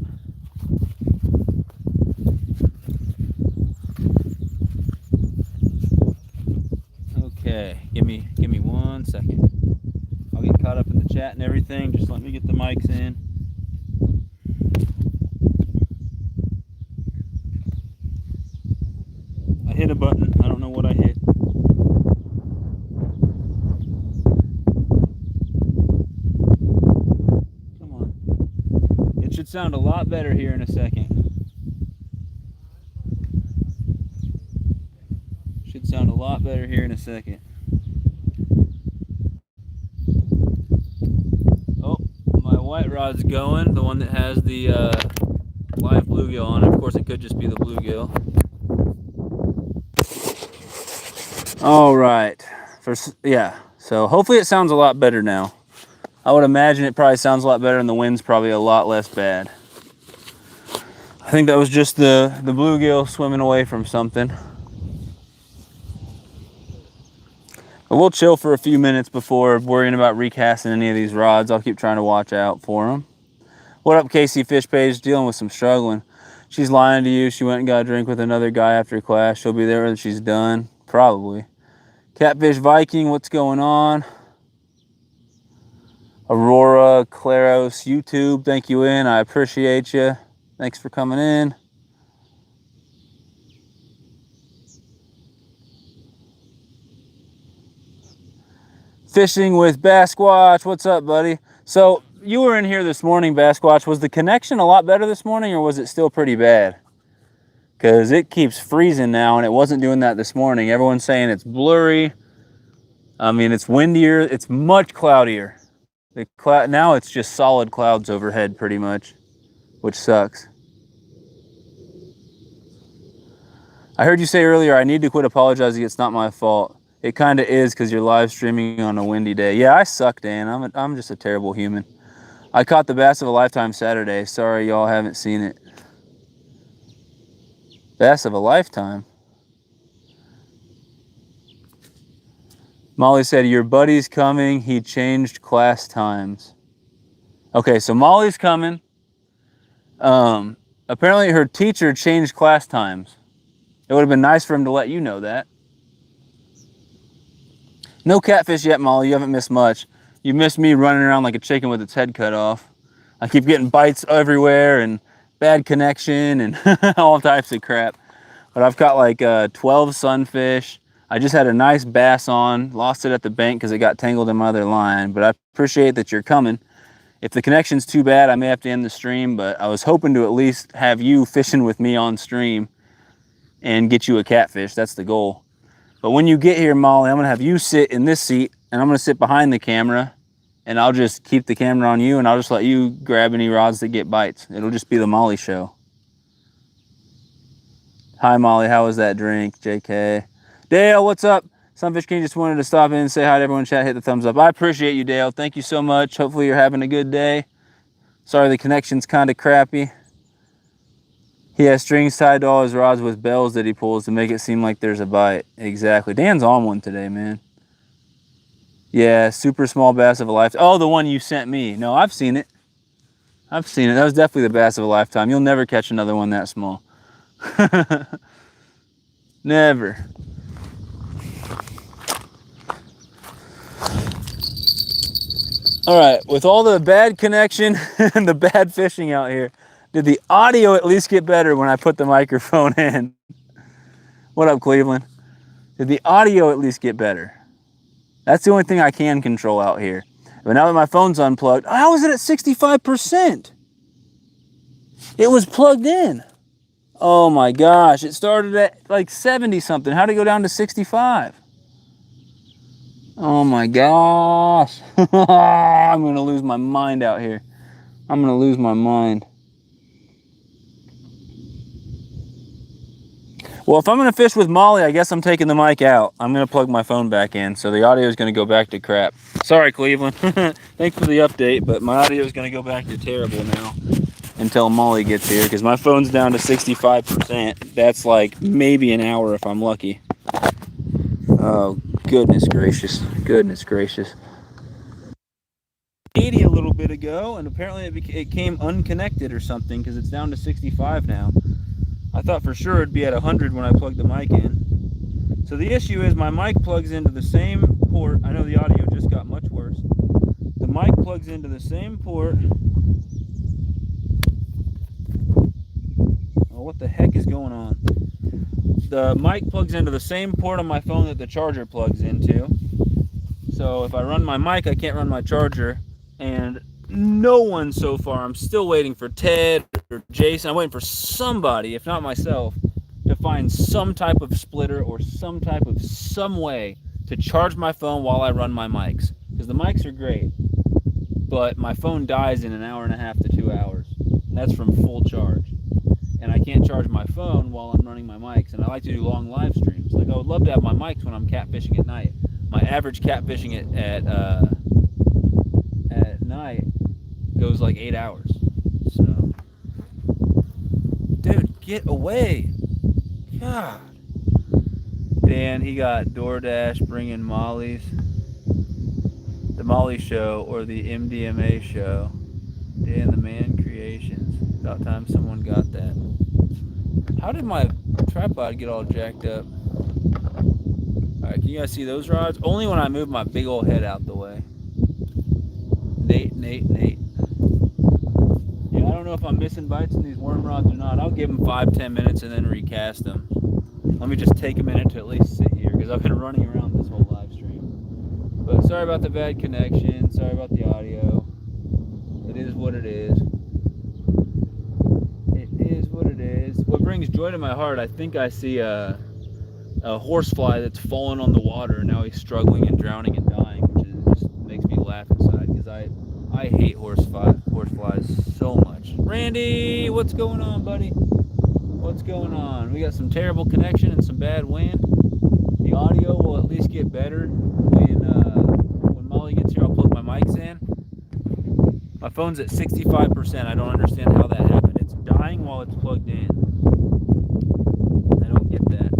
Okay, give me 1 second. I'll get caught up in the chat and everything. Just let me get the mics in. I hit a button. I don't know what I hit. Come on. It should sound a lot better here in a second. Should sound a lot better here in a second. Oh, my white rod's going. The one that has the live bluegill on it. Of course, it could just be the bluegill. All right. Yeah. So hopefully it sounds a lot better now. I would imagine it probably sounds a lot better and the wind's probably a lot less bad. I think that was just the bluegill swimming away from something. But we'll chill for a few minutes before worrying about recasting any of these rods. I'll keep trying to watch out for them. What up, Casey Fish Page? Dealing with some struggling. She's lying to you. She went and got a drink with another guy after class. She'll be there when she's done. Probably. Catfish Viking, what's going on? Aurora Claros YouTube, thank you in. I appreciate you. Thanks for coming in. Fishing with Basquatch, what's up, buddy? So you were in here this morning, Basquatch. Was the connection a lot better this morning, or was it still pretty bad? Because it keeps freezing now, and it wasn't doing that this morning. Everyone's saying it's blurry. I mean, it's windier. It's much cloudier. Now it's just solid clouds overhead pretty much, which sucks. I heard you say earlier, I need to quit apologizing. It's not my fault. It kind of is because you're live streaming on a windy day. Yeah, I suck, Dan. I'm just a terrible human. I caught the bass of a lifetime Saturday. Sorry y'all haven't seen it. Bass of a lifetime. Molly said, your buddy's coming. He changed class times. Okay, so Molly's coming. Apparently her teacher changed class times. It would have been nice for him to let you know that. No catfish yet, Molly. You haven't missed much. You missed me running around like a chicken with its head cut off. I keep getting bites everywhere and bad connection and all types of crap. But I've got like 12 sunfish. I just had a nice bass on. Lost it at the bank because it got tangled in my other line. But I appreciate that you're coming. If the connection's too bad, I may have to end the stream. But I was hoping to at least have you fishing with me on stream and get you a catfish. That's the goal. But when you get here, Molly, I'm going to have you sit in this seat, and I'm going to sit behind the camera, and I'll just keep the camera on you, and I'll just let you grab any rods that get bites. It'll just be the Molly show. Hi, Molly. How was that drink? JK. Dale, what's up? Sunfish King just wanted to stop in and say hi to everyone in chat. Hit the thumbs up. I appreciate you, Dale. Thank you so much. Hopefully you're having a good day. Sorry the connection's kind of crappy. He has strings tied to all his rods with bells that he pulls to make it seem like there's a bite. Exactly. Dan's on one today, man. Yeah, super small bass of a lifetime. Oh, the one you sent me. No, I've seen it. I've seen it. That was definitely the bass of a lifetime. You'll never catch another one that small. Never. All right, with all the bad connection and the bad fishing out here, did the audio at least get better when I put the microphone in? What up, Cleveland? Did the audio at least get better? That's the only thing I can control out here. But now that my phone's unplugged, how is it at 65%? It was plugged in. Oh my gosh, it started at like 70 something. How'd it go down to 65? Oh my gosh. I'm gonna lose my mind out here. I'm gonna lose my mind. Well, if I'm going to fish with Molly, I guess I'm taking the mic out. I'm going to plug my phone back in, so the audio is going to go back to crap. Sorry, Cleveland. Thanks for the update, but my audio is going to go back to terrible now until Molly gets here, because my phone's down to 65%. That's like maybe an hour if I'm lucky. Oh, goodness gracious. Goodness gracious. 80 a little bit ago, and apparently it came unconnected or something, because it's down to 65 now. I thought for sure it'd be at 100 when I plugged the mic in. So the issue is my mic plugs into the same port. I know the audio just got much worse. The mic plugs into the same port. Oh, what the heck is going on? The mic plugs into the same port on my phone that the charger plugs into. So if I run my mic, I can't run my charger. And no one so far. I'm still waiting for Ted or Jason. I'm waiting for somebody, if not myself, to find some type of splitter or some way to charge my phone while I run my mics. Because the mics are great, but my phone dies in an hour and a half to 2 hours. And that's from full charge. And I can't charge my phone while I'm running my mics. And I like to do long live streams. Like, I would love to have my mics when I'm catfishing at night. My average catfishing at night goes like 8 hours. So, dude, get away. God. Dan, he got DoorDash bringing Molly's. The Molly Show or the MDMA Show. Dan the Man Creations. About time someone got that. How did my tripod get all jacked up? Alright, can you guys see those rods? Only when I move my big old head out the way. Nate. Yeah, I don't know if I'm missing bites in these worm rods or not. I'll give them 5-10 minutes and then recast them. Let me just take a minute to at least sit here, because I've been running around this whole live stream. But sorry about the bad connection. Sorry about the audio. It is what it is. It is what it is. What brings joy to my heart, I think I see a horsefly that's fallen on the water, and now he's struggling and drowning and dying, which just makes me laugh inside, because I hate horseflies so much. Randy, what's going on, buddy? What's going on? We got some terrible connection and some bad wind. The audio will at least get better when Molly gets here. I'll plug my mics in. My phone's at 65%. I don't understand how that happened. It's dying while it's plugged in. I don't get that.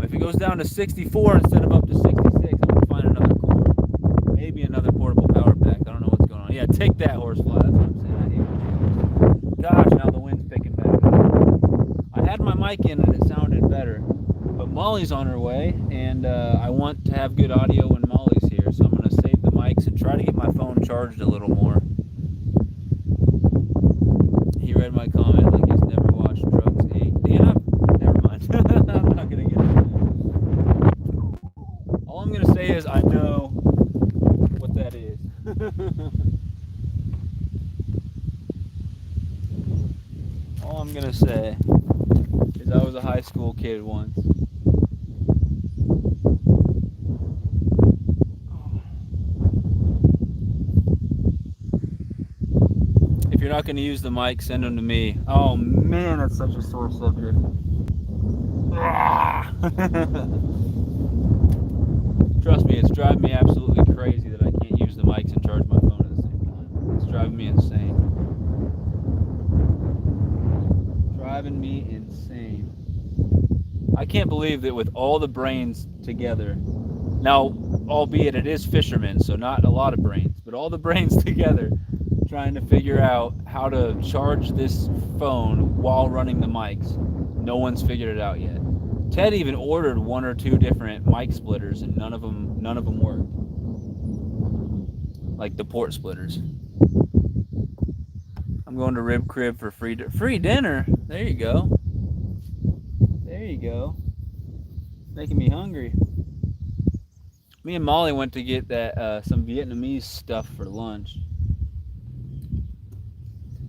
If it goes down to 64 instead of up to 66, I'm going to find another cord. Maybe another portable power pack. I don't know what's going on. Yeah, take that, horsefly. That's what I'm saying. I hate horseflies. Gosh, now the wind's picking back up. I had my mic in and it sounded better. But Molly's on her way, and I want to have good audio when Molly's here. So I'm going to save the mics and try to get my phone charged a little more. He read my comment like he's never watched Drugs 8. Yeah, never mind. I'm not going to get into that. All I'm going to say is I know what that is. All I'm going to say is I was a high school kid once. If you're not going to use the mic, send them to me. Oh man, that's such a sore subject. Trust me, it's driving me absolutely crazy that I can't use the mics and charge my phone at the same time. It's driving me insane. Driving me insane. I can't believe that with all the brains together, now, albeit it is fishermen, so not a lot of brains, but all the brains together trying to figure out how to charge this phone while running the mics. No one's figured it out yet. Ted even ordered 1 or 2 different mic splitters, and none of them worked. Like the port splitters. I'm going to Rib Crib for free dinner. There you go. There you go. Making me hungry. Me and Molly went to get that some Vietnamese stuff for lunch.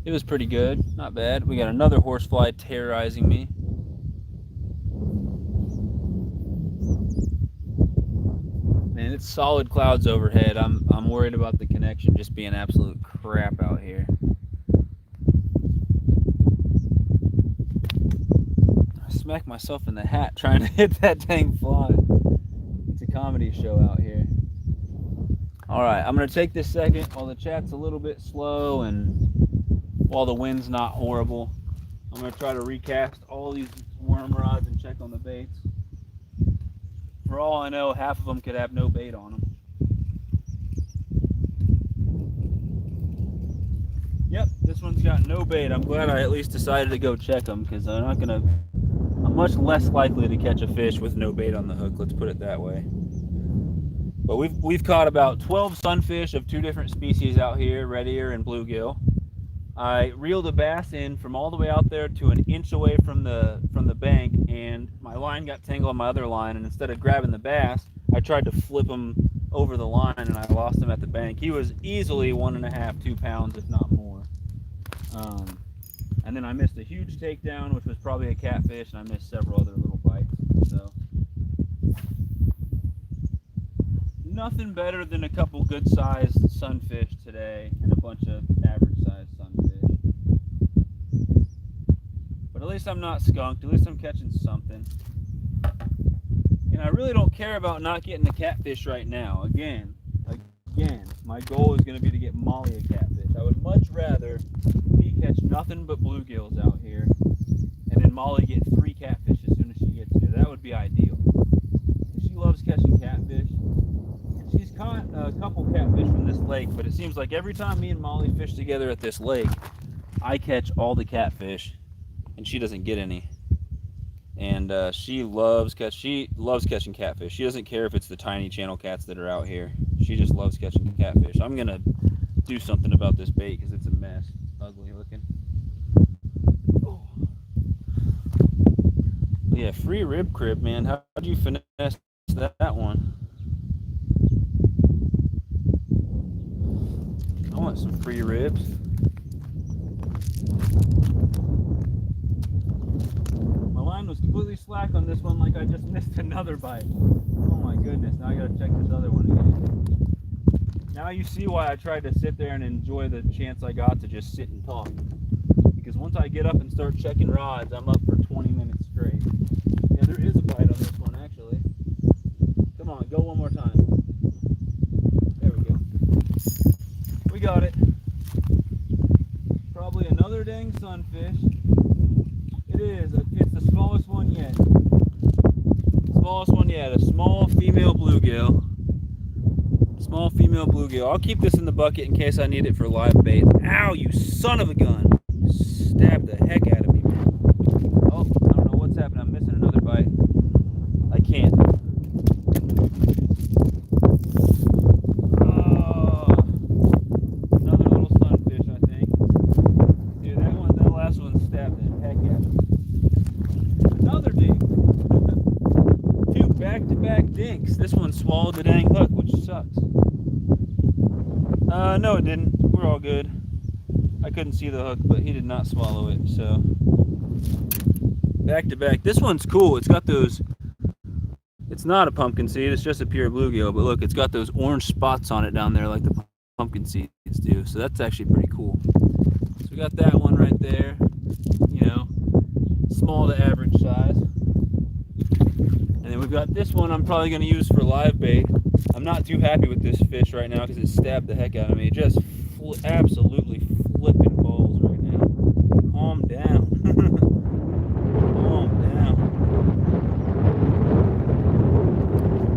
It was pretty good, not bad. We got another horsefly terrorizing me. Man, it's solid clouds overhead. I'm worried about the connection just being absolute crap out here. smack myself in the hat trying to hit that dang fly. It's a comedy show out here. All right, I'm going to take this second while the chat's a little bit slow and while the wind's not horrible. I'm going to try to recast all these worm rods and check on the baits. For all I know, half of them could have no bait on them. Yep, this one's got no bait. I'm glad I at least decided to go check them because I'm much less likely to catch a fish with no bait on the hook. Let's put it that way. But we've caught about 12 sunfish of 2 different species out here, red ear and bluegill. I reeled a bass in from all the way out there to an inch away from the bank, and my line got tangled on my other line, and instead of grabbing the bass, I tried to flip him over the line, and I lost him at the bank. He was easily 1.5, 2 pounds, if not more. And then I missed a huge takedown, which was probably a catfish, and I missed several other little bites. So nothing better than a couple good-sized sunfish today and a bunch of average-sized sunfish. But at least I'm not skunked. At least I'm catching something. And I really don't care about not getting the catfish right now. Again, my goal is going to be to get Molly a catfish. I would much rather me catch nothing but bluegills out here, and then Molly get 3 catfish as soon as she gets here. That would be ideal. She loves catching catfish. She's caught a couple catfish from this lake, but it seems like every time me and Molly fish together at this lake, I catch all the catfish, and she doesn't get any. And she loves catching catfish. She doesn't care if it's the tiny channel cats that are out here. She just loves catching catfish. I'm gonna do something about this bait because it's a mess. It's ugly looking. Oh. Yeah, free rib crib, man. How'd you finesse that one? I want some free ribs. My line was completely slack on this one, like I just missed another bite. Oh my goodness, now I gotta check this other one again. Now you see why I tried to sit there and enjoy the chance I got to just sit and talk. Because once I get up and start checking rods, I'm up for 20 minutes straight. Yeah, there is a bite on this one, actually. Come on, go one more time. There we go. We got it. Probably another dang sunfish. It is. It's the smallest one yet. Smallest one yet. A small female bluegill. Small female bluegill. I'll keep this in the bucket in case I need it for live bait. Ow, you son of a gun. You stabbed the heck out of me, man. Oh, I don't know what's happening. I'm missing another bite. I can't. Another little sunfish, I think. Dude, that last one stabbed the heck out of me. Another dink. 2 back-to-back dinks. This one swallowed the dang hook, which sucks. No, it didn't. We're all good. I couldn't see the hook, but he did not swallow it, so. Back-to-back. This one's cool. It's got those. It's not a pumpkin seed. It's just a pure bluegill, but look, it's got those orange spots on it down there like the pumpkin seeds do, so that's actually pretty cool. So we got that one right there. You know, small to average size. And then we've got this one I'm probably going to use for live bait. I'm not too happy with this fish right now because it stabbed the heck out of me. Just absolutely flipping balls right now. Calm down. Calm down.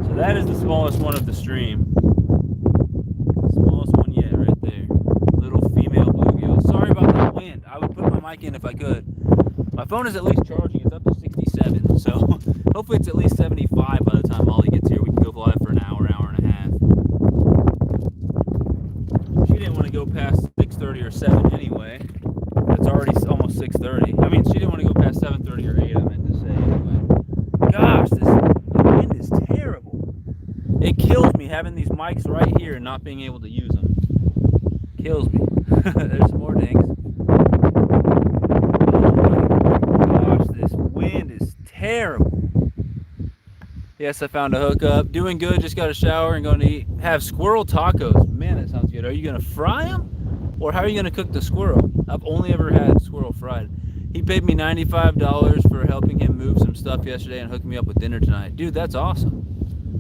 So that is the smallest one of the stream. Smallest one yet right there. Little female bluegill. Sorry about that wind. I would put my mic in if I could. My phone is at least charging. It's up to 67, so hopefully it's at least 75 by the time Molly gets here. We can go live for an hour, hour and a half. She didn't want to go past 6:30 or 7 anyway. It's already almost 6:30. I mean, she didn't want to go past 7:30 or 8, I meant to say anyway. Gosh, the wind is terrible. It kills me having these mics right here and not being able to use them. Kills me. There's some more dings. Terrible. Yes, I found a hookup. Doing good. Just got a shower and going to eat. Have squirrel tacos. Man, that sounds good. Are you going to fry them? Or how are you going to cook the squirrel? I've only ever had squirrel fried. He paid me $95 for helping him move some stuff yesterday and hooked me up with dinner tonight. Dude, that's awesome.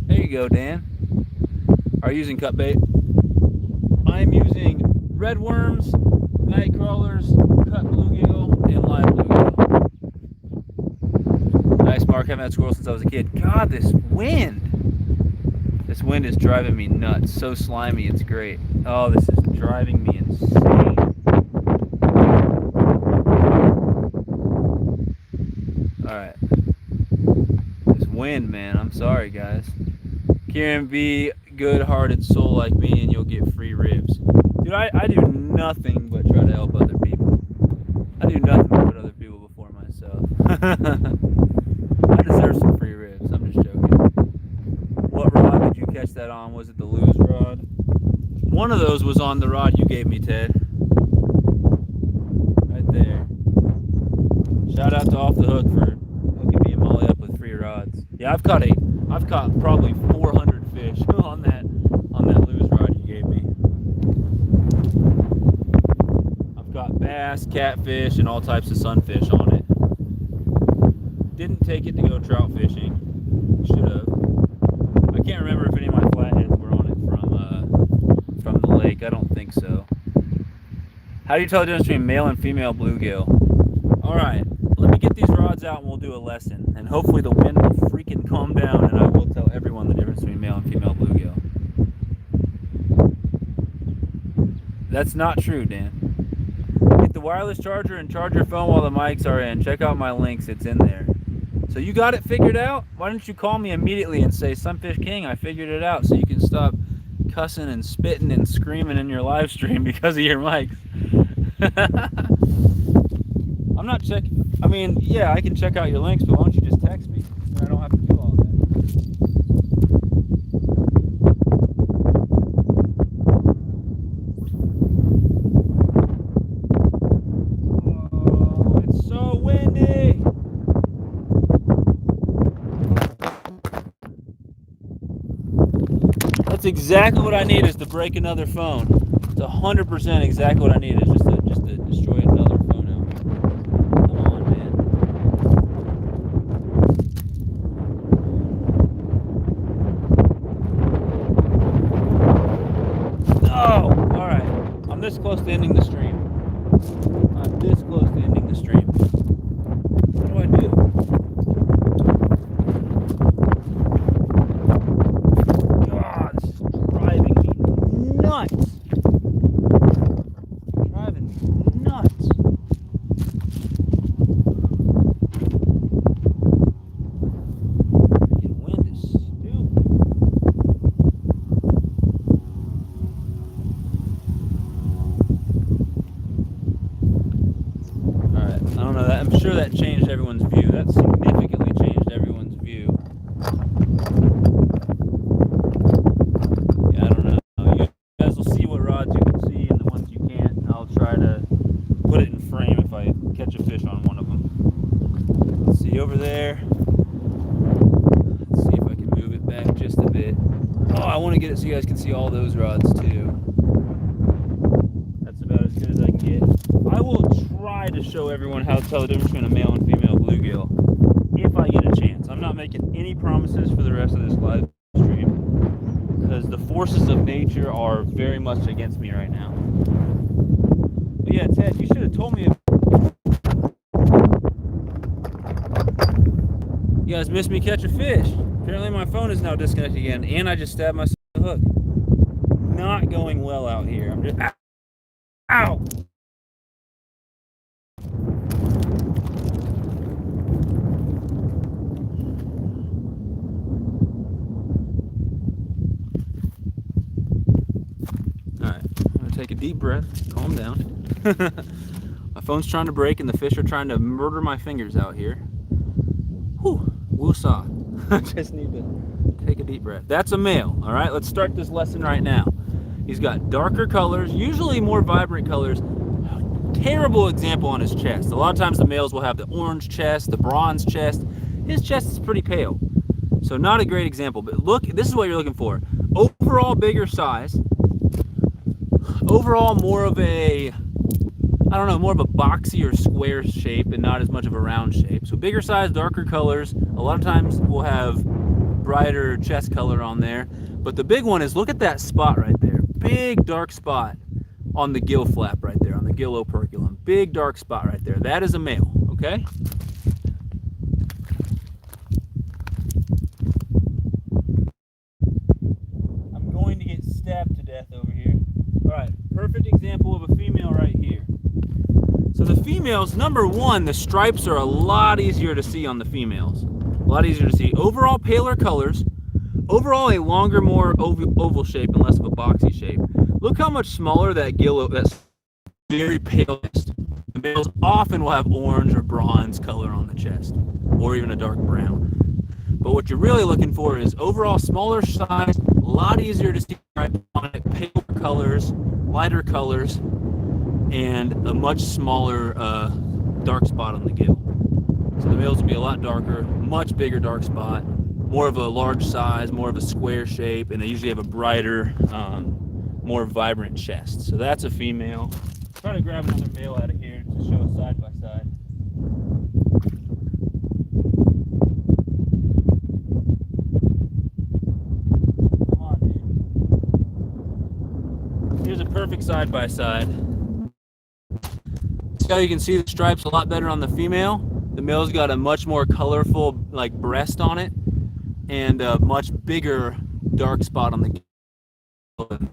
There you go, Dan. Are you using cut bait? I'm using red worms, night crawlers, cut bluegill, and live bluegill. Nice, Mark. Haven't had squirrel since I was a kid. God, this wind. This wind is driving me nuts. So slimy, it's great. Oh, this is driving me insane. Alright. This wind, man. I'm sorry, guys. Kieran, be good-hearted soul like me and you'll get free ribs. Dude, I do nothing but try to help other people. I do nothing but put other people before myself. I deserve some free ribs. I'm just joking. What rod did you catch that on? Was it the lose rod? One of those was on the rod you gave me, Ted. Right there. Shout out to Off the Hook for hooking me and Molly up with free rods. Yeah, I've caught probably 400 fish on that lose rod you gave me. I've caught bass, catfish, and all types of sunfish on it. Didn't take it to go trout fishing. Should have. I can't remember if any of my flatheads were on it from the lake. I don't think so. How do you tell the difference between male and female bluegill? All right, let me get these rods out and we'll do a lesson. And hopefully the wind will freaking calm down and I will tell everyone the difference between male and female bluegill. That's not true, Dan. Get the wireless charger and charge your phone while the mics are in. Check out my links, it's in there. So you got it figured out? Why didn't you call me immediately and say, Sunfish King, I figured it out, so you can stop cussing and spitting and screaming in your live stream because of your mics. I'm not checking. I mean, yeah, I can check out your links, but why don't you just text me? And I don't have to do all that. Oh, it's so windy. That's exactly what I need, is to break another phone. It's 100% exactly what I need, is just to destroy another phone out. Come on, man. Oh, all right. I'm this close to ending the stream. I'm this close to ending the stream. What do I do? God, this is driving me nuts. Driving me nuts. Freaking wind is stupid. Alright, I don't know that. I'm sure that changed everyone's view. That significantly changed everyone's view. Yeah, I don't know. You guys will see what rods you can see and the ones you can't. I'll try to put it in frame if I catch a fish on one of them. Let's see over there. Let's see if I can move it back just a bit. Oh, I want to get it so you guys can see all those rods too. That's about as good as I can get. I will try to show everyone how to tell the difference between a male and female bluegill if I get a chance. I'm not making any promises for the rest of this live stream because the forces of nature are very much against me right now. But yeah, Ted, you should have told me. You guys missed me catch a fish. Apparently my phone is now disconnected again, and I just stabbed myself with a hook. Not going well out here. I'm just... Ow! Alright, I'm going to take a deep breath, calm down. My phone's trying to break and the fish are trying to murder my fingers out here. Whew, woosah. I just need to take a deep breath. That's a male, alright? Let's start this lesson right now. He's got darker colors, usually more vibrant colors. Terrible example on his chest. A lot of times the males will have the orange chest, the bronze chest. His chest is pretty pale. So not a great example, but look, this is what you're looking for. Overall bigger size. Overall more of a, I I don't know, more of a boxy or square shape and not as much of a round shape. So bigger size, darker colors. A lot of times we'll have brighter chest color on there. But the big one is, look at that spot right there. Big dark spot on the gill flap right there, on the gill operculum. Big dark spot right there. That is a male, okay? I'm going to get stabbed to death over here. All right, perfect example of a female right here. So the females, number one, the stripes are a lot easier to see on the females. A lot easier to see. Overall paler colors. Overall a longer, more oval shape and less of a boxy shape. Look how much smaller that gill, that's very pale. The males often will have orange or bronze color on the chest, or even a dark brown. But what you're really looking for is overall smaller size, a lot easier to see right on it, paler colors, lighter colors, and a much smaller dark spot on the gill. So the males will be a lot darker, much bigger dark spot, more of a large size, more of a square shape, and they usually have a brighter, more vibrant chest. So that's a female. Try to grab another male out of here to show us side by side. Come on, dude. Here's a perfect side by side. See how you can see the stripes a lot better on the female? The male's got a much more colorful, like, breast on it, and a much bigger dark spot on the gill.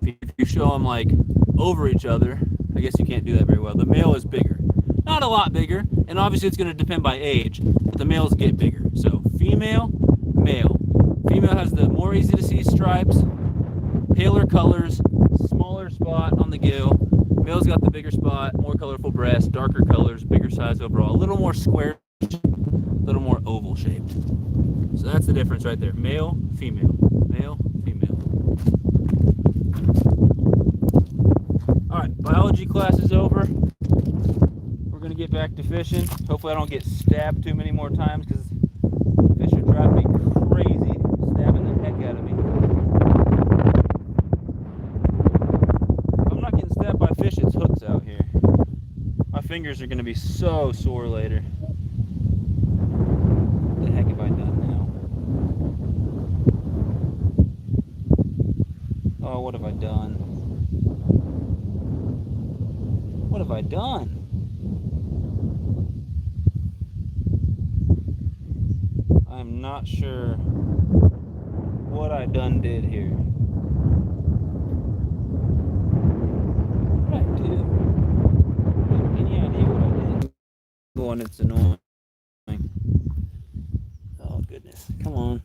If you show them like over each other, I guess you can't do that very well. The male is bigger, not a lot bigger, and obviously it's going to depend by age, but the males get bigger. So female, male. Female has the more easy to see stripes, paler colors, smaller spot on the gill. Male's got the bigger spot, more colorful breast, darker colors, bigger size overall, a little more square, a little more oval shaped. So that's the difference right there. Male, female. Male, female. Alright, biology class is over. We're going to get back to fishing. Hopefully I don't get stabbed too many more times, because fish are driving me crazy, stabbing the heck out of me. If I'm not getting stabbed by fish, it's hooks out here. My fingers are going to be so sore later. What the heck have I done now? Oh, what have I done? What have I done? I'm not sure what I done did here. What did I do? I have any idea what I did. Oh, and it's annoying. Oh, goodness. Come on.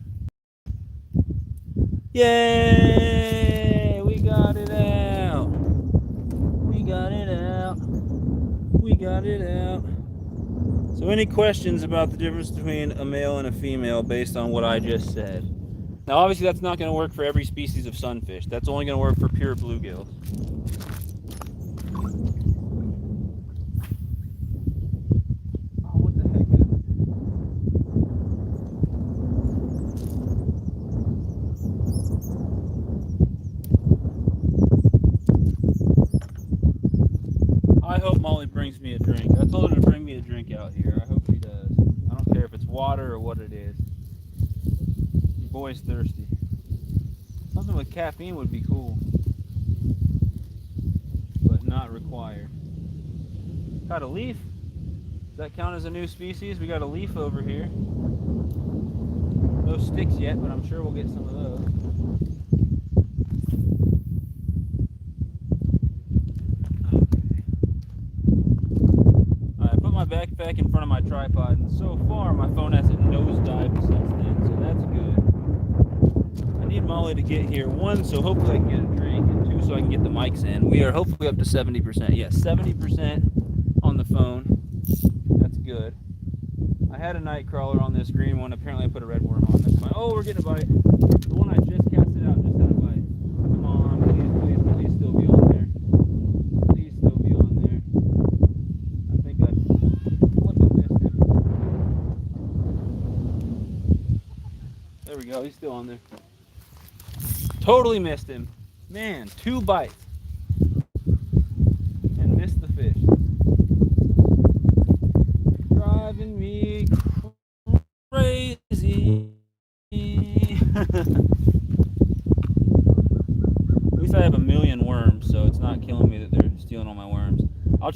Yay! We got it out. We got it out. We got it out. So any questions about the difference between a male and a female based on what I just said? Now obviously that's not going to work for every species of sunfish. That's only going to work for pure bluegills. Oh, what the heck is it? I hope Molly brings me a drink. I told her to bring me a drink out here. I hope she does. I don't care if it's water or what it is. Your boy's thirsty. Something with caffeine would be cool, but not required. Got a leaf. Does that count as a new species? We got a leaf over here. No sticks yet, but I'm sure we'll get some of those. My backpack in front of my tripod, and so far my phone hasn't nosedived since then, so that's good. I need Molly to get here, one, so hopefully I can get a drink, and two, so I can get the mics in. We are hopefully up to 70%. Yes, 70% on the phone. That's good. I had a night crawler on this green one. Apparently I put a red worm on. That's fine. Oh, we're getting a bite. The one I just casted out just had a bite. Come on, please, please, please still be on there. Please still be on there. I think I flipping missed him. There we go. He's still on there. Totally missed him. Man, 2 bites. And missed the fish.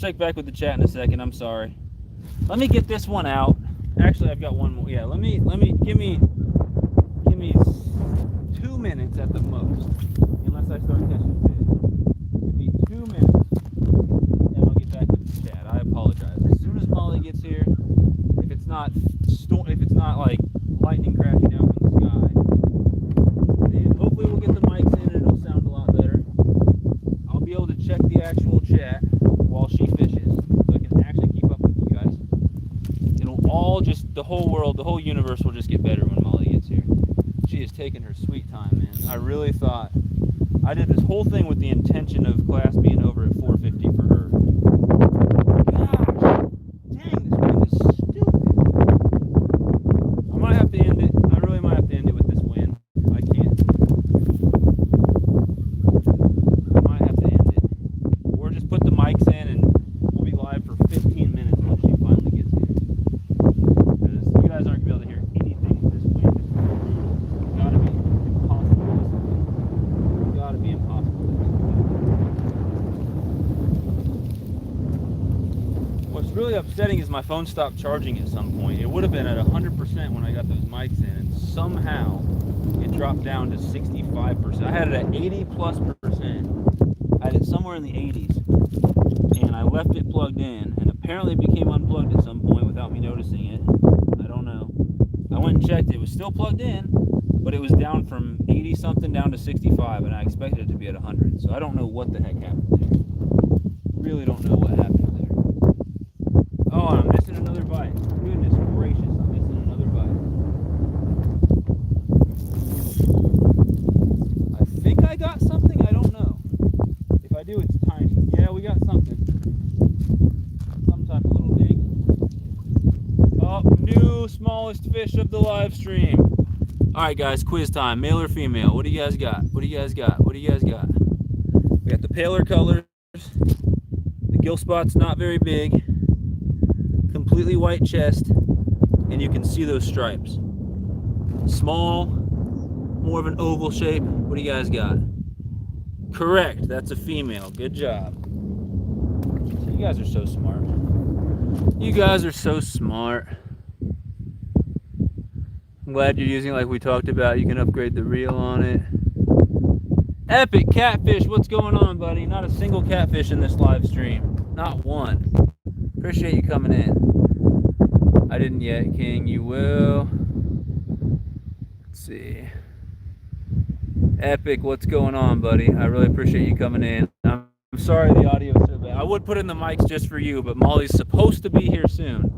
check back with the chat in a second. I'm sorry. Let me get this one out. Actually, I've got one more. Yeah, give me 2 minutes at the most, unless I start catching fish. Give me 2 minutes, and I'll get back with the chat. I apologize. As soon as Molly gets here, if it's not like lightning crashing down from the sky, then hopefully we'll get the mics in and it'll sound a lot better. I'll be able to check the actual chat while she fishes, so I can actually keep up with you guys. It'll all just, the whole world, the whole universe will just get better when Molly gets here. She is taking her sweet time, man. I really thought, I did this whole thing with the intention of class being over at 450 for her. Gosh, dang, this wind is stupid. I might have to end it. I really might have to end it with this wind. I can't. I might have to end it. Or just put the mics in and we'll be live for 15 minutes once she finally gets here. Because you guys aren't going to be able to hear anything with this wind. It's got to be impossible. It's got to be impossible. What's really upsetting is my phone stopped charging at some point. It would have been at 100% when I got those mics in, and somehow it dropped down to 65%. I had it at 80 plus percent. I had it somewhere in the 80s, and I left it plugged in, and apparently it became unplugged at some point without me noticing it. I don't know. I went and checked. It was still plugged in, but it was down from 80 something down to 65, and I expected it to be at 100. So I don't know what the heck happened there. Really don't know what happened there. Oh, I'm missing another bite. Goodness gracious, I'm missing another bite. I think I got something. I don't know. If I do, it's tiny. Yeah, we got something. Some type of little ding. Oh, new smallest fish of the live stream. All right, guys, quiz time. Male or female? What do you guys got? What do you guys got? What do you guys got? We got the paler colors. The gill spot's not very big. Completely white chest, and you can see those stripes. Small, more of an oval shape. What do you guys got? Correct, that's a female. Good job. You guys are so smart. You guys are so smart. I'm glad you're using it like we talked about. You can upgrade the reel on it. Epic catfish, what's going on, buddy? Not a single catfish in this live stream. Not one. Appreciate you coming in. I didn't yet, King. You will. Let's see. Epic, what's going on, buddy? I really appreciate you coming in. I'm sorry the audio is so bad. I would put in the mics just for you, but Molly's supposed to be here soon.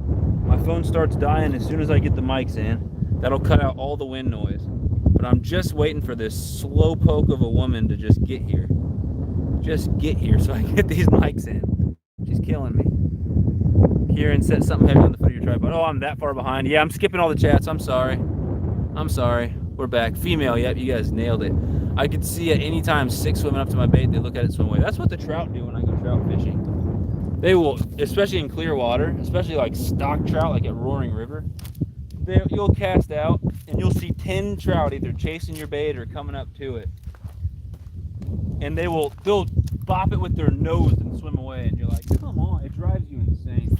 My phone starts dying as soon as I get the mics in. That'll cut out all the wind noise. But I'm just waiting for this slow poke of a woman to just get here. Just get here so I can get these mics in. She's killing me. Kieran, set something heavy on the foot of your tripod. Oh, I'm that far behind. Yeah, I'm skipping all the chats. I'm sorry. I'm sorry. We're back. Female, yep, you guys nailed it. I could see at any time 6 swimming up to my bait. They look at it, swim away. That's what the trout do when I go trout fishing. They will, especially in clear water, especially like stock trout, like at Roaring River, you'll cast out and you'll see 10 trout either chasing your bait or coming up to it. And they'll bop it with their nose and swim away, and you're like, come on, it drives you insane.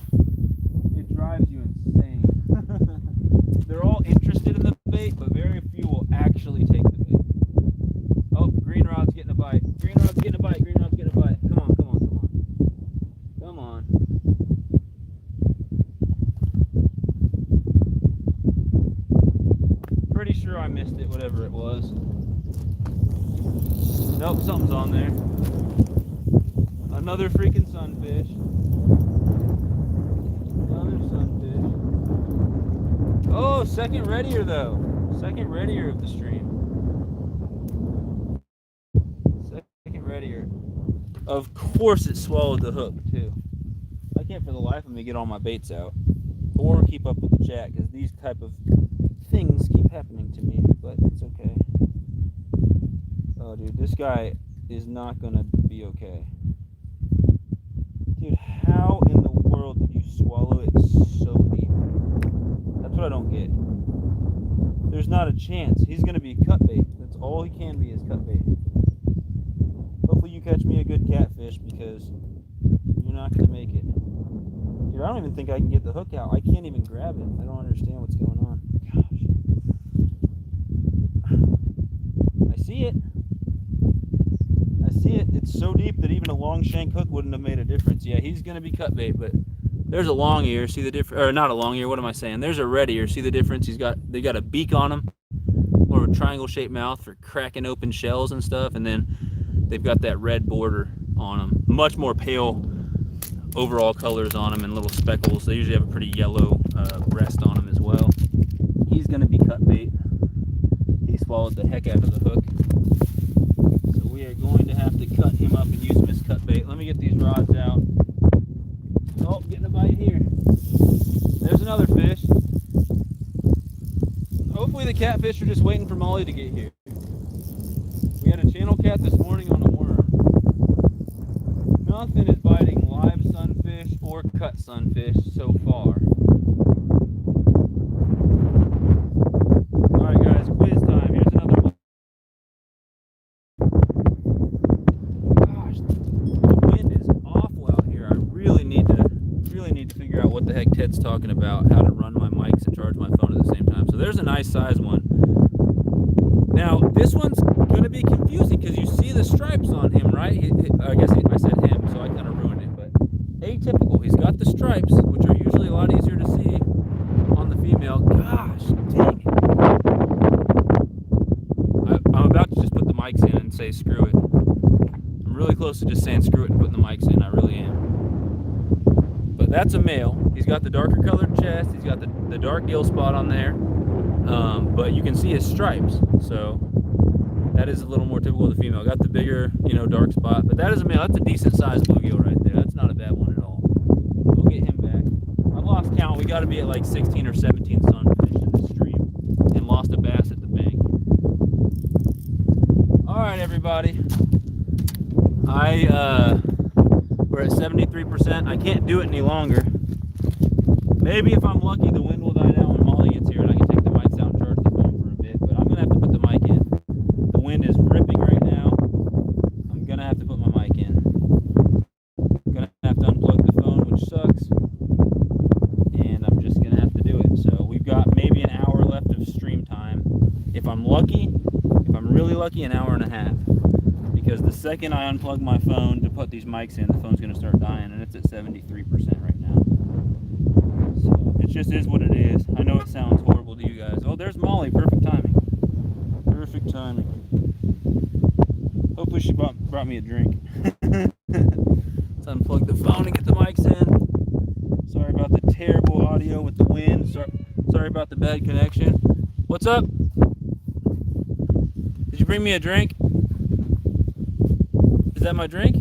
It drives you insane. They're all interested in the bait, but very few will actually take the bait. Oh, green rod's getting a bite. Green rod's getting a bite. Green rod's getting a bite. Come on, come on, come on. Come on. Pretty sure I missed it, whatever it was. Nope, something's on there. Another freaking sunfish. Another sunfish. Oh, second readier though. Second readier of the stream. Second readier. Of course it swallowed the hook too. I can't for the life of me get all my baits out. Or keep up with the chat, because these type of things keep happening to me, but it's okay. Oh dude, this guy is not gonna be okay. Dude, how in the world did you swallow it so deep? That's what I don't get. There's not a chance. He's gonna be cut bait. That's all he can be, is cut bait. Hopefully you catch me a good catfish, because you're not going to make it. Dude, I don't even think I can get the hook out. I can't even grab it. I don't understand what's going on. Gosh. I see it. I see it. It's so deep that even a long shank hook wouldn't have made a difference. Yeah, he's going to be cut bait, but there's a long ear. See the difference? Or not a long ear. What am I saying? There's a red ear. See the difference? They got a beak on him, or a triangle-shaped mouth for cracking open shells and stuff, and then they've got that red border on them. Much more pale overall colors on them and little speckles. They usually have a pretty yellow breast on them as well. He's going to be cut bait. He swallowed the heck out of the hook. So we are going to have to cut him up and use him as cut bait. Let me get these rods out. Oh, getting a bite here. There's another fish. Hopefully the catfish are just waiting for Molly to get here. We had a channel cat this morning on a worm. Nothing is biting live sunfish or cut sunfish so far. Alright guys, quiz time. Here's another one. Gosh, the wind is awful out here. I really need to figure out what the heck Ted's talking about, how to run my mics and charge my phone at the same time. So there's a nice size one. Now, this one's going to be confusing because you see the stripes on him, right? I guess I said him, so I kind of ruined it. But atypical. He's got the stripes, which are usually a lot easier to see on the female. Gosh, dang it. I'm about to just put the mics in and say screw it. I'm really close to just saying screw it and putting the mics in. I really am. But that's a male. He's got the darker colored chest. He's got the dark gill spot on there. But you can see his stripes, so that is a little more typical of the female. Got the bigger, dark spot, but that is a male. That's a decent sized bluegill right there. That's not a bad one at all. We'll get him back. I've lost count. We got to be at like 16 or 17 sunfish in the stream, and lost a bass at the bank. All right, everybody. We're at 73%. I can't do it any longer. Maybe if I'm lucky, the wind will die down when Molly gets here, and I can take the mics out and charge the phone for a bit. But I'm gonna have to put the mic in. The wind is ripping right now. I'm gonna have to put my mic in. I'm gonna have to unplug the phone, which sucks. And I'm just gonna have to do it. So we've got maybe an hour left of stream time. If I'm lucky, if I'm really lucky, an hour and a half. Because the second I unplug my phone to put these mics in, the phone's gonna start dying, and it's at 73% right now. So it just is what it is. I know it sounds horrible to you guys. Oh, there's Molly. Perfect timing. Perfect timing. Hopefully she brought me a drink. Let's unplug the phone and get the mics in. Sorry about the terrible audio with the wind. Sorry about the bad connection. What's up? Did you bring me a drink? Is that my drink?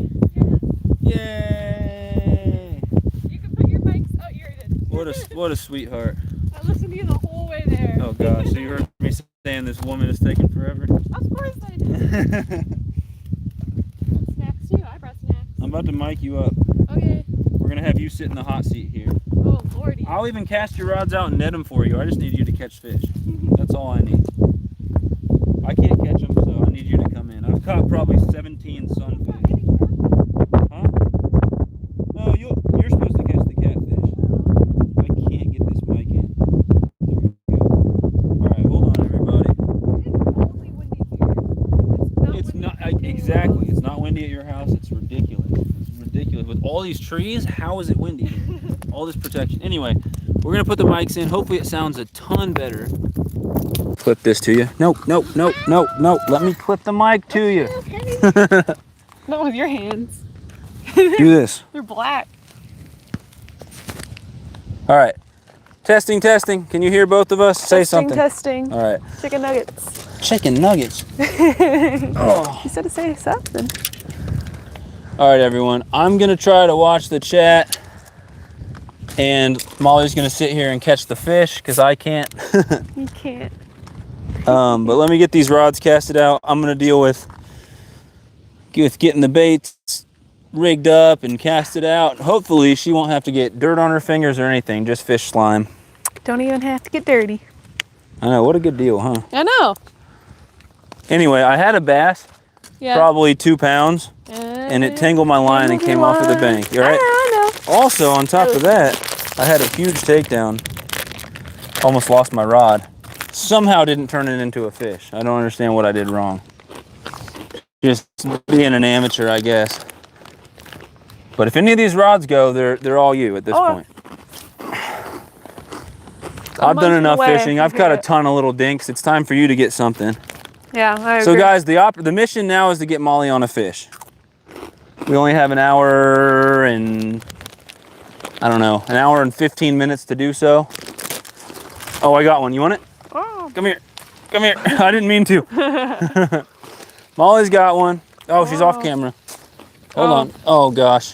Yeah. Yay! You can put your mics. Oh, you already did. What a sweetheart. I listened to you the whole way there. Oh gosh, so you heard me saying this woman is taking forever? Of course I did. What snacks too? I brought snacks. I'm about to mic you up. Okay. We're gonna have you sit in the hot seat here. Oh lordy. I'll even cast your rods out and net them for you. I just need you to catch fish. That's all I need. I can't catch them, so I need you to come in. I've caught probably 17 sunfish. Huh? No, you're supposed to catch the catfish. I can't get this mic in. There we go. Alright, hold on everybody. It's only windy here. It's not exactly. It's not windy at your house. It's ridiculous. It's ridiculous. With all these trees, how is it windy? All this protection. Anyway, we're gonna put the mics in. Hopefully it sounds a ton better. Clip this to you. Nope. Let me clip the mic to you. Okay. Not with your hands. Do this. They're black. All right. Testing. Can you hear both of us? Say something. Testing. All right. Chicken nuggets. Chicken nuggets. Oh. You said to say something. All right, everyone. I'm going to try to watch the chat. And Molly's going to sit here and catch the fish because I can't. You can't. But let me get these rods casted out. I'm going to deal with getting the baits rigged up and casted out. Hopefully she won't have to get dirt on her fingers or anything, just fish slime. Don't even have to get dirty. I know, what a good deal, huh? I know. Anyway, I had a bass, Yeah. probably 2 pounds, and it tangled my line and came off of the bank. You all right? I Also, on top of that, I had a huge takedown. Almost lost my rod. Somehow didn't turn it into a fish. I don't understand what I did wrong. Just being an amateur, I guess. But if any of these rods go, they're all you at this point. I've done enough fishing. I've caught a ton of little dinks. It's time for you to get something. Yeah, I agree. So guys, the mission now is to get Molly on a fish. We only have an hour and, I don't know, an hour and 15 minutes to do so. Oh, I got one. You want it? Oh. Come here. Come here. I didn't mean to. Molly's got one. Oh, she's off camera. Hold on. Oh, gosh.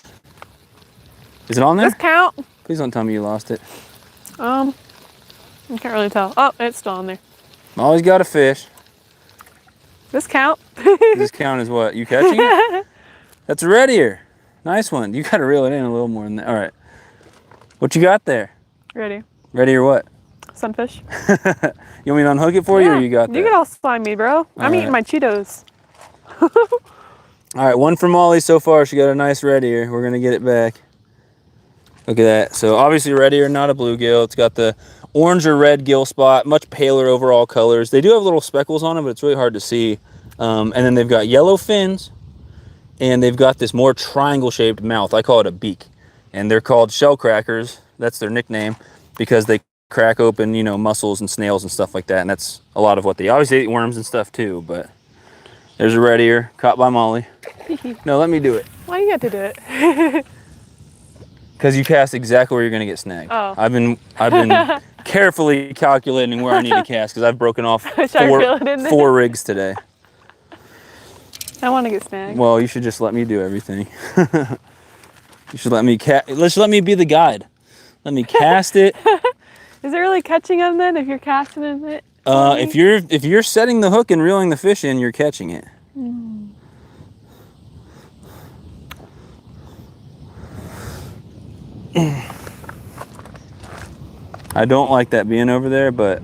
Is it on there? Does this count? Please don't tell me you lost it. I can't really tell. Oh, it's still on there. Molly's got a fish. This count? This count is what? You catching it? That's a red ear. Nice one. You got to reel it in a little more than that. All right. What you got there? Ready. Red ear what? Sunfish. You want me to unhook it for you, or you got that? You can all slime me, bro. I'm eating my Cheetos. All right, one for Molly so far. She got a nice red ear. We're going to get it back. Look at that. So obviously red ear, not a bluegill. It's got the orange or red gill spot, much paler overall colors. They do have little speckles on them, but it's really hard to see. And then they've got yellow fins, and they've got this more triangle-shaped mouth. I call it a beak. And they're called shell crackers. That's their nickname because they crack open, you know, mussels and snails and stuff like that. And that's a lot of what they obviously eat worms and stuff too, but there's a red ear caught by Molly. No, let me do it. Why you got to do it? Because you cast exactly where you're going to get snagged. Oh. I've been carefully calculating where I need to cast because I've broken off four rigs today. I want to get snagged. Well, you should just let me do everything. You should let me let me be the guide. Let me cast it. Is it really catching them then if you're casting it? If you're setting the hook and reeling the fish in, you're catching it. I don't like that being over there, but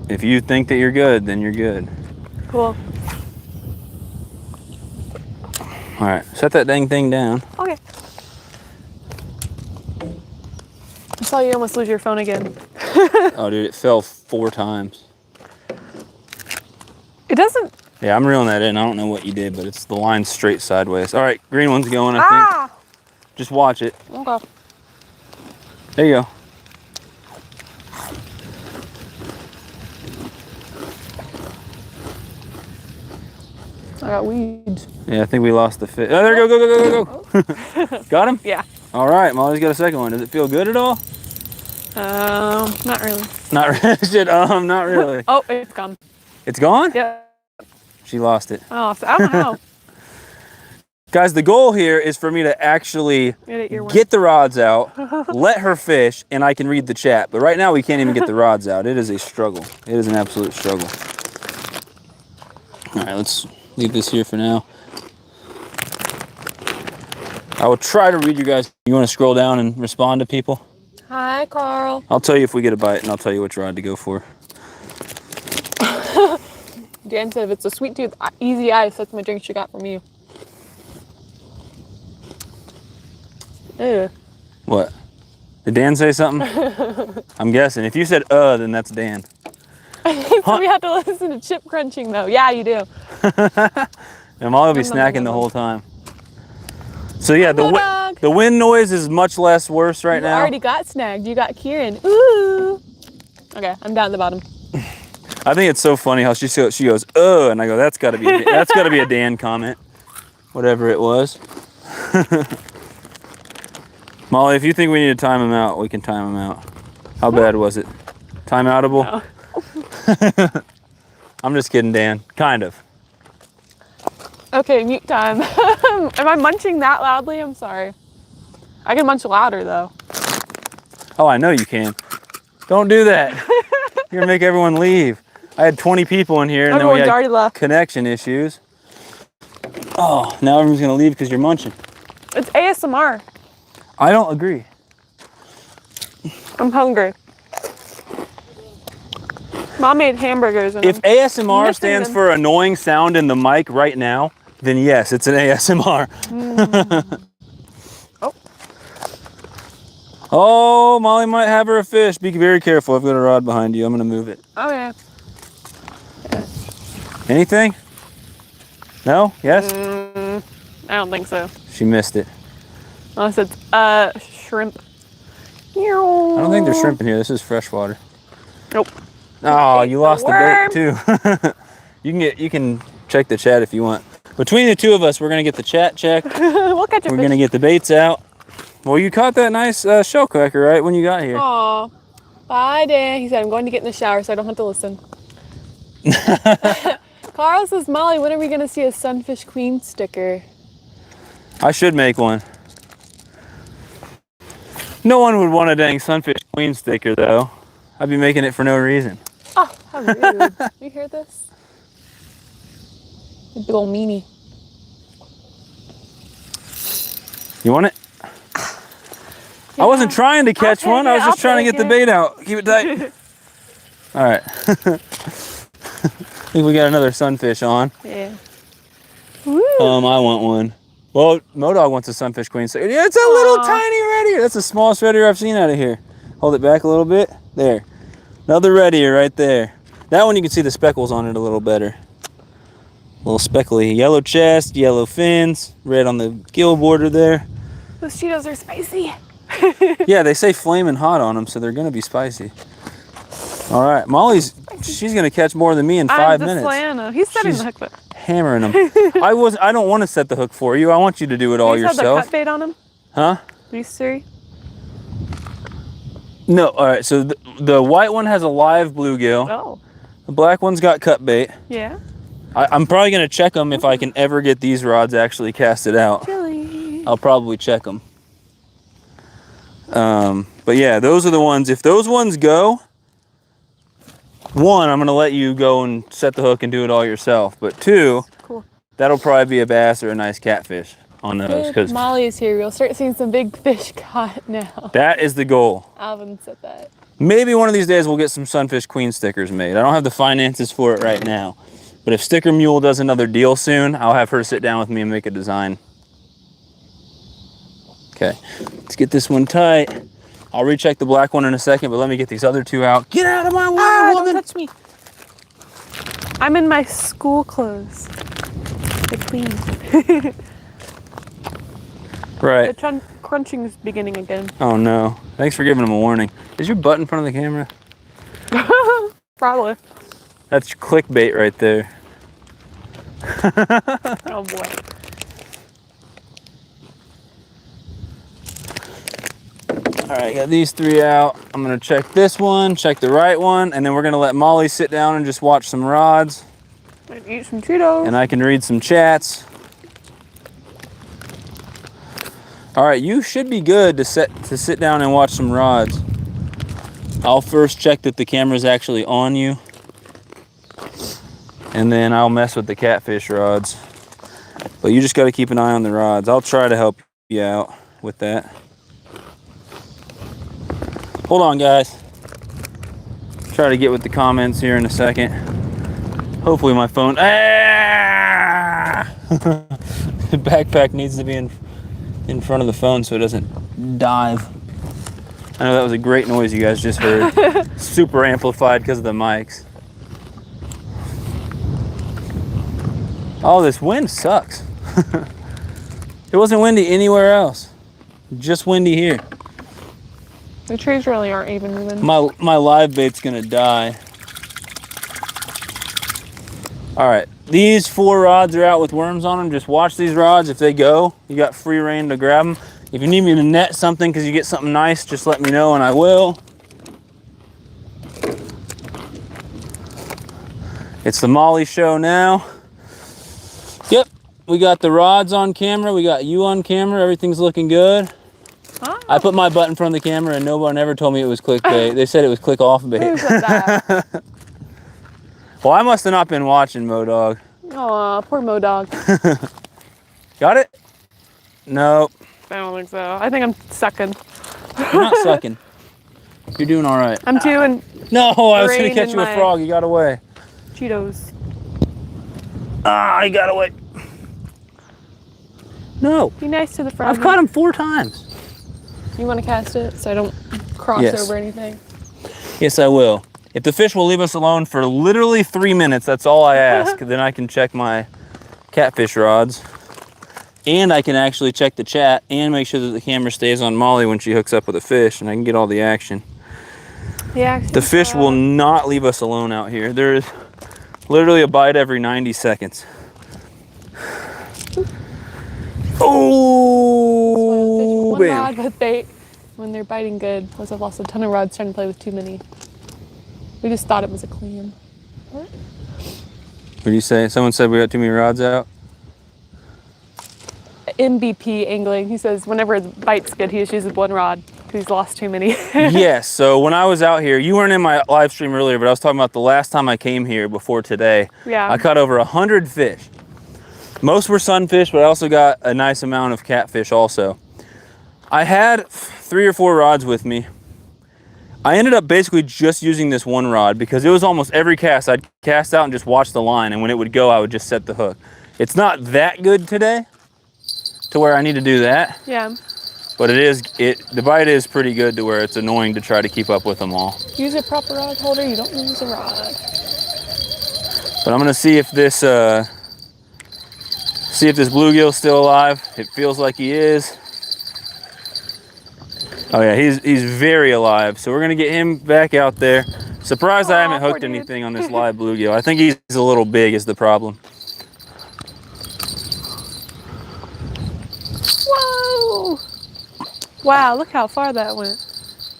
if you think that you're good, then you're good. Cool. All right, set that dang thing down. Okay. I saw you almost lose your phone again. Oh, dude, it fell 4 times. It doesn't. Yeah, I'm reeling that in. I don't know what you did, but it's the line straight sideways. All right, green one's going, I think. Just watch it. Okay. There you go. I got weeds. Yeah, I think we lost the fish. Oh, there you go, go. Got him? Yeah. All right, Molly's got a second one. Does it feel good at all? Not really. Not really. Not really. Oh, it's gone. It's gone? Yeah. She lost it. Oh, so I don't know how. Guys, the goal here is for me to actually get the rods out, let her fish, and I can read the chat. But right now, we can't even get the rods out. It is a struggle. It is an absolute struggle. All right, let's leave this here for now. I will try to read you guys. You want to scroll down and respond to people? Hi, Carl. I'll tell you if we get a bite, and I'll tell you which rod to go for. Dan said if it's a sweet tooth, easy ice, that's my drink she got from you. Ew. What? Did Dan say something? I'm guessing. If you said then that's Dan. So we have to listen to chip crunching though. Yeah, you do. And Molly will be snacking the whole time. So yeah, the wind noise is much less worse right now. You already got snagged. You got Kieran. Ooh. Okay, I'm down at the bottom. I think it's so funny how she goes, and I go, that's got to be a Dan comment, whatever it was. Molly, if you think we need to time him out, we can time him out. How bad was it? Time outable? No. I'm just kidding, Dan. Kind of. Okay, mute time. Am I munching that loudly? I'm sorry. I can munch louder though. Oh, I know you can. Don't do that. You're gonna make everyone leave. I had 20 people in here and then we had already left. Connection issues. Oh, now everyone's gonna leave because you're munching. It's ASMR. I don't agree. I'm hungry. Mom made hamburgers. And if ASMR stands for annoying sound in the mic right now, then yes, it's an ASMR. Oh. Oh, Molly might have her a fish. Be very careful. I've got a rod behind you. I'm going to move it. Okay. Anything? No? Yes? I don't think so. She missed it. Unless it's shrimp. I I don't think there's shrimp in here. This is freshwater. Nope. Oh, you lost the worm. bait too. You can check the chat if you want. Between the two of us, we're gonna get the chat checked. We'll catch a We're fish. gonna get the baits out. Well, you caught that nice shell cracker right when you got here. Aw. Bye, Dan. He said, I'm going to get in the shower so I don't have to listen. Carl says, Molly, when are we going to see a Sunfish Queen sticker? I should make one. No one would want a dang Sunfish Queen sticker though. I'd be making it for no reason. Oh, how rude. You hear this? A big ol' meanie. You want it? Yeah. I wasn't trying to catch one. I was just trying to get the bait out. Keep it tight. All right. I think we got another sunfish on. Yeah. Woo. I want one. Well, Modog wants a Sunfish Queen. So yeah, it's a little tiny red ear. That's the smallest red ear I've seen out of here. Hold it back a little bit. There. Another red ear right there. That one you can see the speckles on it a little better. A little speckly. Yellow chest, yellow fins, red on the gill border there. Those Cheetos are spicy. Yeah, they say flaming hot on them, so they're going to be spicy. All right, she's going to catch more than me in 5 minutes. Diana. He's setting the hook. Hammering them. I don't want to set the hook for you. I want you to do it all yourself. You saw the cut bait on him? Huh? These three? No, all right, so the white one has a live bluegill. Oh. The black one's got cut bait. Yeah. I'm probably going to check them if I can ever get these rods actually casted out. Really? I'll probably check them. But yeah, those are the ones. If those ones go, one, I'm going to let you go and set the hook and do it all yourself. But two, cool. That'll probably be a bass or a nice catfish on those. If Molly is here, we'll start seeing some big fish caught now. That is the goal. Alvin said that. Maybe one of these days we'll get some Sunfish Queen stickers made. I don't have the finances for it right now. But if Sticker Mule does another deal soon, I'll have her sit down with me and make a design. Okay, let's get this one tight. I'll recheck the black one in a second, but let me get these other two out. Get out of my way, woman! Don't touch me. I'm in my school clothes. They're clean. Right. The crunching is beginning again. Oh no. Thanks for giving them a warning. Is your butt in front of the camera? Probably. That's clickbait right there. Oh boy. All right, got these three out. I'm gonna check this one, check the right one, and then we're gonna let Molly sit down and just watch some rods. And eat some Cheetos. And I can read some chats. All right, you should be good to sit down and watch some rods. I'll first check that the camera's actually on you. And then I'll mess with the catfish rods. But you just gotta keep an eye on the rods. I'll try to help you out with that. Hold on, guys. Try to get with the comments here in a second. Hopefully my phone, the backpack needs to be in front of the phone so it doesn't dive. I know that was a great noise you guys just heard. Super amplified because of the mics. Oh, this wind sucks. It wasn't windy anywhere else. Just windy here. The trees really aren't even moving. My live bait's gonna die. All right, these 4 rods are out with worms on them. Just watch these rods. If they go, you got free reign to grab them. If you need me to net something because you get something nice, just let me know and I will. It's the Molly show now. Yep, we got the rods on camera. We got you on camera. Everything's looking good. Oh. I put my butt in front of the camera and no one ever told me it was clickbait. They said it was click off bait. Who said that? Well, I must have not been watching, Modog. Aw, poor Modog. Got it? Nope. I don't think so. I think I'm sucking. You're not sucking. You're doing all right. I'm doing No, I was going rain to catch in you a my- frog. You got away. Cheetos. Ah, he got away. No. Be nice to the frog. I've caught him 4 times. You want to cast it so I don't cross Yes. over anything? Yes, I will. If the fish will leave us alone for literally 3 minutes, that's all I ask. Then I can check my catfish rods. And I can actually check the chat and make sure that the camera stays on Molly when she hooks up with a fish, and I can get all the action. The fish will not leave us alone out here. There is literally a bite every 90 seconds. Oh, one bam. rod, but when they're biting good, plus I've lost a ton of rods trying to play with too many. We just thought it was a clam. What do you say? Someone said we got too many rods out? MVP angling. He says whenever the bite's good, he just uses one rod because he's lost too many. Yes, so when I was out here, you weren't in my live stream earlier, but I was talking about the last time I came here before today. Yeah. I caught over 100 fish. Most were sunfish, but I also got a nice amount of catfish also. I had 3 or 4 rods with me. I ended up basically just using this one rod because it was almost every cast I'd cast out and just watch the line, and when it would go, I would just set the hook. It's not that good today to where I need to do that. Yeah. But the bite is pretty good to where it's annoying to try to keep up with them all. Use a proper rod holder, you don't use a rod. But I'm gonna see if this bluegill's still alive. It feels like he is. Oh yeah, he's very alive. So we're gonna get him back out there. Surprised I haven't hooked anything on this live bluegill. I think he's a little big is the problem. Whoa! Wow, look how far that went.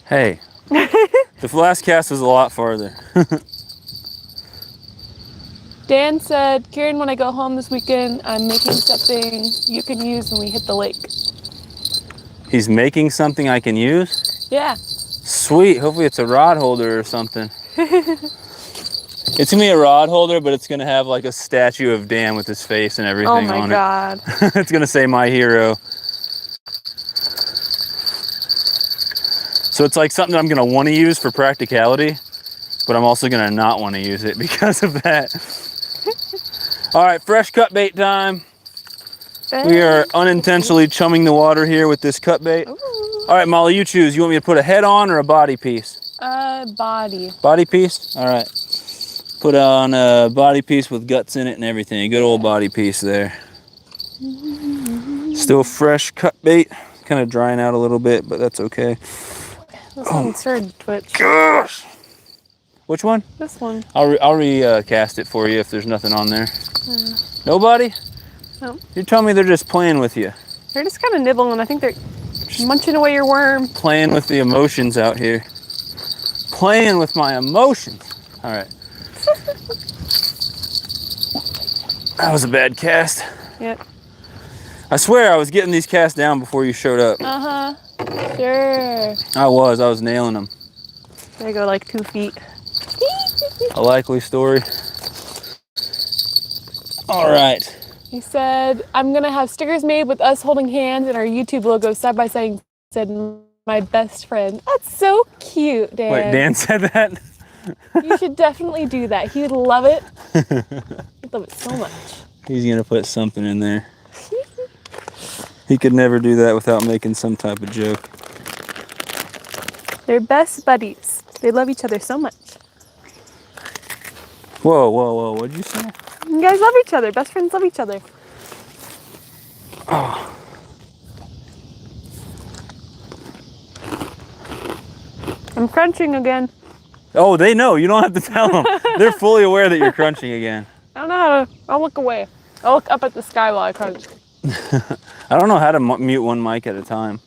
Hey, the last cast was a lot farther. Dan said, Kieran, when I go home this weekend, I'm making something you can use when we hit the lake. He's making something I can use? Yeah. Sweet, hopefully it's a rod holder or something. It's gonna be a rod holder, but it's gonna have like a statue of Dan with his face and everything on it. Oh my God. It's gonna say my hero. So it's like something that I'm gonna wanna use for practicality, but I'm also gonna not wanna use it because of that. All right, fresh cut bait time. We are unintentionally chumming the water here with this cut bait. Ooh. All right, Molly, you choose. You want me to put a head on or a body piece? Body. Body piece? All right. Put on a body piece with guts in it and everything. A good old body piece there. Still fresh cut bait. Kind of drying out a little bit, but that's okay. This one started to twitch. Gosh! Which one? This one. I'll recast it for you if there's nothing on there. Nobody? No. You're telling me they're just playing with you. They're just kind of nibbling. I think they're munching away your worm. Playing with the emotions out here. Playing with my emotions. All right. That was a bad cast. Yep. I swear I was getting these casts down before you showed up. Uh-huh. Sure. I was nailing them. They go like 2 feet. A likely story. All right. He said, I'm going to have stickers made with us holding hands and our YouTube logo side by side. Said, my best friend. That's so cute, Dan. Wait, Dan said that? You should definitely do that. He would love it. He'd love it so much. He's going to put something in there. He could never do that without making some type of joke. They're best buddies. They love each other so much. Whoa, whoa, whoa. What'd you say? You guys love each other. Best friends love each other. Oh. I'm crunching again. Oh, they know. You don't have to tell them. They're fully aware that you're crunching again. I don't know how to. I'll look away. I'll look up at the sky while I crunch. I don't know how to mute one mic at a time.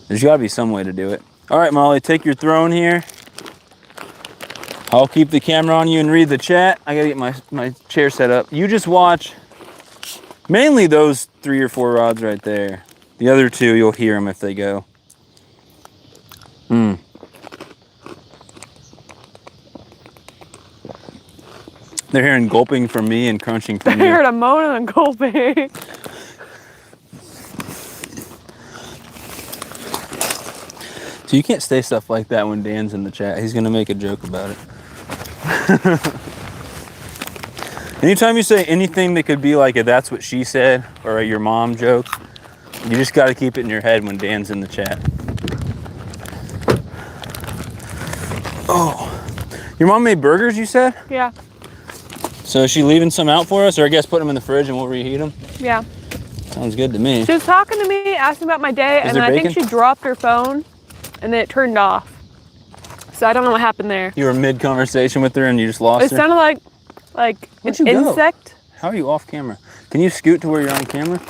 There's got to be some way to do it. All right, Molly, take your throne here. I'll keep the camera on you and read the chat. I got to get my chair set up. You just watch mainly those 3 or 4 rods right there. The other 2, you'll hear them if they go. They're hearing gulping from me and crunching from I you. heard a moan and a gulping. So you can't say stuff like that when Dan's in the chat. He's going to make a joke about it. Anytime you say anything that could be like a "that's what she said" or a "your mom" joke, You just got to keep it in your head when Dan's in the chat. Oh, your mom made burgers, you said? Yeah. So is she leaving some out for us, or I guess put them in the fridge and we'll reheat them? Yeah. Sounds good to me. She was talking to me, asking about my day, and then I think she dropped her phone, and then it turned off. So I don't know what happened there. You were mid-conversation with her and you just lost her? It sounded like an insect. How are you off camera? Can you scoot to where you're on camera?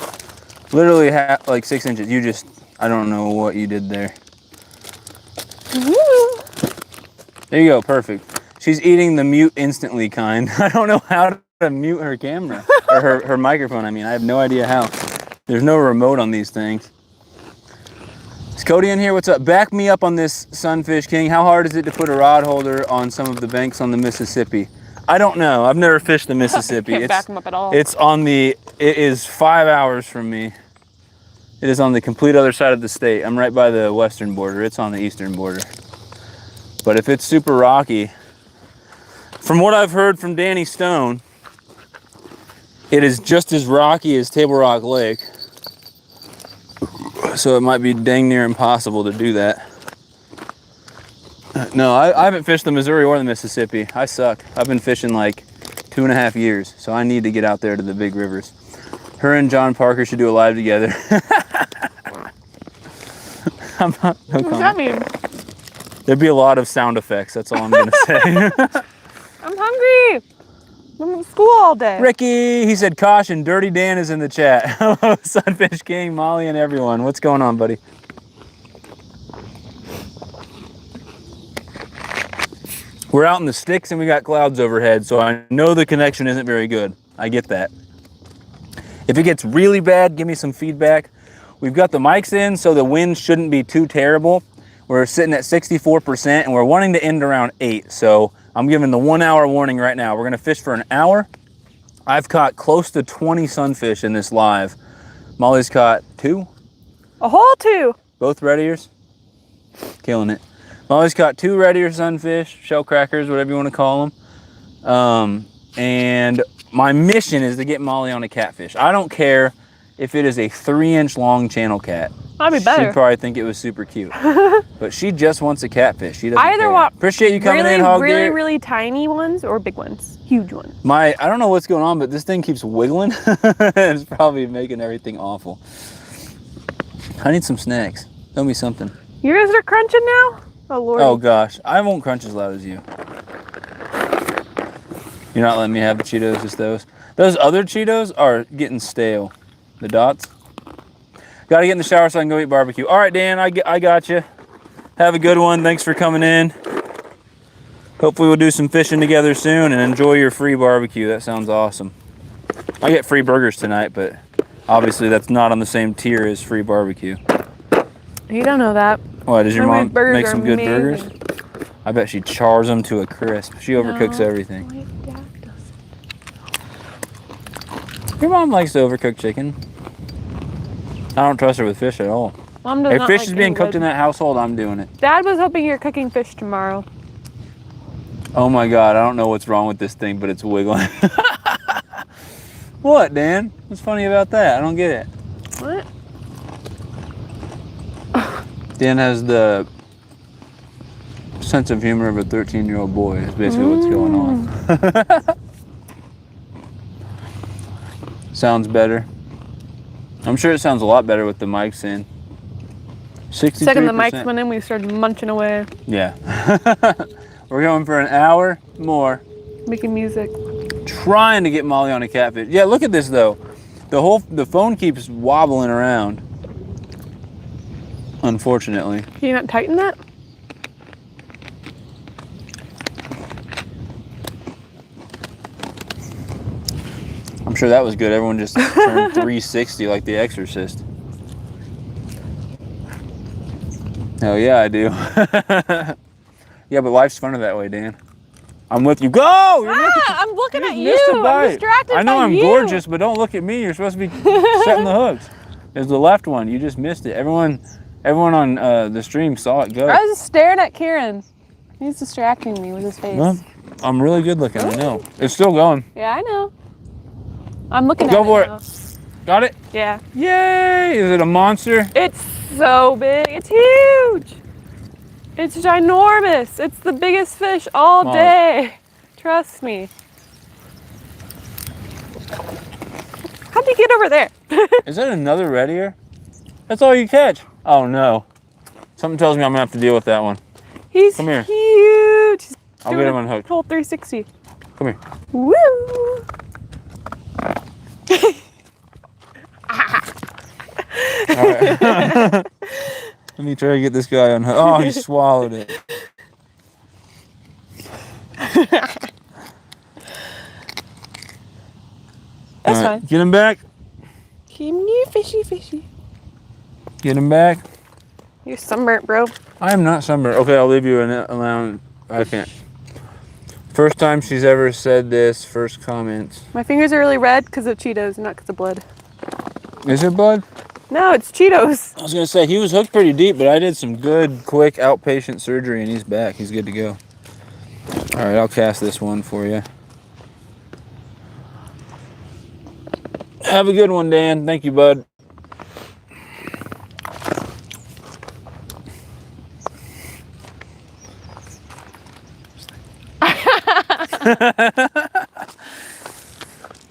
Literally like 6 inches. You just, I don't know what you did there. Woo. There you go, perfect. She's eating the mute instantly kind. I don't know how to mute her camera, or her microphone, I mean. I have no idea how. There's no remote on these things. Is Cody in here? What's up? Back me up on this, Sunfish King. How hard is it to put a rod holder on some of the banks on the Mississippi? I don't know. I've never fished the Mississippi. Can't back them up at all. It is 5 hours from me. It is on the complete other side of the state. I'm right by the western border. It's on the eastern border. But if it's super rocky, from what I've heard from Danny Stone, it is just as rocky as Table Rock Lake. So it might be dang near impossible to do that. No, I haven't fished the Missouri or the Mississippi. I suck. I've been fishing like 2.5 years, so I need to get out there to the big rivers. Her and John Parker should do a live together. I'm not, no what does that mean? There'd be a lot of sound effects, that's all I'm gonna say. I'm hungry. I'm at school all day. Ricky, he said, caution, Dirty Dan is in the chat. Hello, Sunfish King, Molly, and everyone. What's going on, buddy? We're out in the sticks and we got clouds overhead, so I know the connection isn't very good. I get that. If it gets really bad, give me some feedback. We've got the mics in, so the wind shouldn't be too terrible. We're sitting at 64% and we're wanting to end around 8. So I'm giving the 1 hour warning right now. We're gonna fish for an hour. I've caught close to 20 sunfish in this live. Molly's caught 2. A whole 2. Both red ears. Killing it. Molly's caught 2 red ear sunfish, shell crackers, whatever you want to call them. And my mission is to get Molly on a catfish. I don't care if it is a 3-inch long channel cat. That'd be better. She'd probably think it was super cute. But she just wants a catfish. She doesn't I either care. want Appreciate you coming in, Hog Deer. really tiny ones or big ones, huge ones. I don't know what's going on, but this thing keeps wiggling. It's probably making everything awful. I need some snacks. Tell me something. You guys are crunching now? Oh, Lord. Oh, gosh. I won't crunch as loud as you. You're not letting me have the Cheetos, just those. Those other Cheetos are getting stale. The dots. Got to get in the shower so I can go eat barbecue. All right, Dan, I got you. Have a good one. Thanks for coming in. Hopefully we'll do some fishing together soon and enjoy your free barbecue. That sounds awesome. I get free burgers tonight, but obviously that's not on the same tier as free barbecue. You don't know that. What, does your mom make some good amazing. burgers? I bet she chars them to a crisp. She overcooks everything. My dad does. Your mom likes to overcook chicken. I don't trust her with fish at all. Mom does If not fish like is being cooked wood. in that household, I'm doing it. Dad was hoping you're cooking fish tomorrow. Oh my God, I don't know what's wrong with this thing, but it's wiggling. What, Dan? What's funny about that? I don't get it. What? Dan has the sense of humor of a 13-year-old boy. Is basically what's going on. Sounds better. I'm sure it sounds a lot better with the mics in. 63%. Second the mics went in, we started munching away. Yeah. We're going for an hour more. Making music. Trying to get Molly on a catfish. Yeah, look at this though. The phone keeps wobbling around. Unfortunately. Can you not tighten that? I'm sure that was good. Everyone just turned 360 like The Exorcist. Hell yeah, I do. Yeah, but life's funner that way, Dan. I'm with you. Go! I'm looking at you. I'm distracted by you. I know I'm gorgeous, but don't look at me. You're supposed to be setting the hooks. There's the left one. You just missed it. Everyone on the stream saw it go. I was just staring at Kieran. He's distracting me with his face. Well, I'm really good looking. I know. It's still going. Yeah, I know. I'm looking at Go it for it. now. Got it? Yeah. Yay! Is it a monster? It's so big. It's huge. It's ginormous. It's the biggest fish all Molly. day. Trust me. How'd you get over there? Is that another red ear? That's all you catch. Oh no. Something tells me I'm gonna have to deal with that one. He's Come here. huge. He's I'll doing get him a unhooked. Full 360. Come here. Woo! All right. Let me try to get this guy unhooked. Oh, he swallowed it. That's All right, fine. get him back. Keep you fishy. Get him back. You're sunburnt, bro. I am not sunburned. Okay, I'll leave you alone. I can't. First time she's ever said this. First comments. My fingers are really red because of Cheetos, not because of blood. Is it blood? No, it's Cheetos. I was gonna say he was hooked pretty deep, but I did some good, quick outpatient surgery, and he's back. He's good to go. All right, I'll cast this one for you. Have a good one, Dan. Thank you, bud.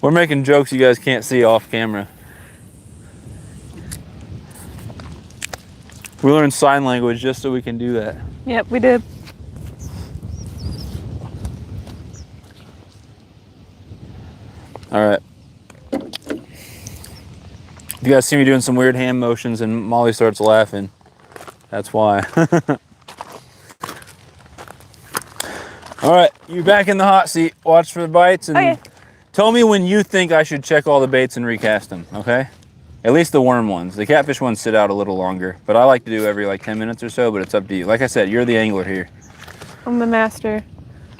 We're making jokes you guys can't see off camera. We learned sign language just so we can do that. Yep, we did. All right. If you guys see me doing some weird hand motions and Molly starts laughing, that's why. All right, you're back in the hot seat. Watch for the bites and Okay. tell me when you think I should check all the baits and recast them, okay? At least the worm ones. The catfish ones sit out a little longer, but I like to do every like 10 minutes or so, but it's up to you. Like I said, you're the angler here. I'm the master.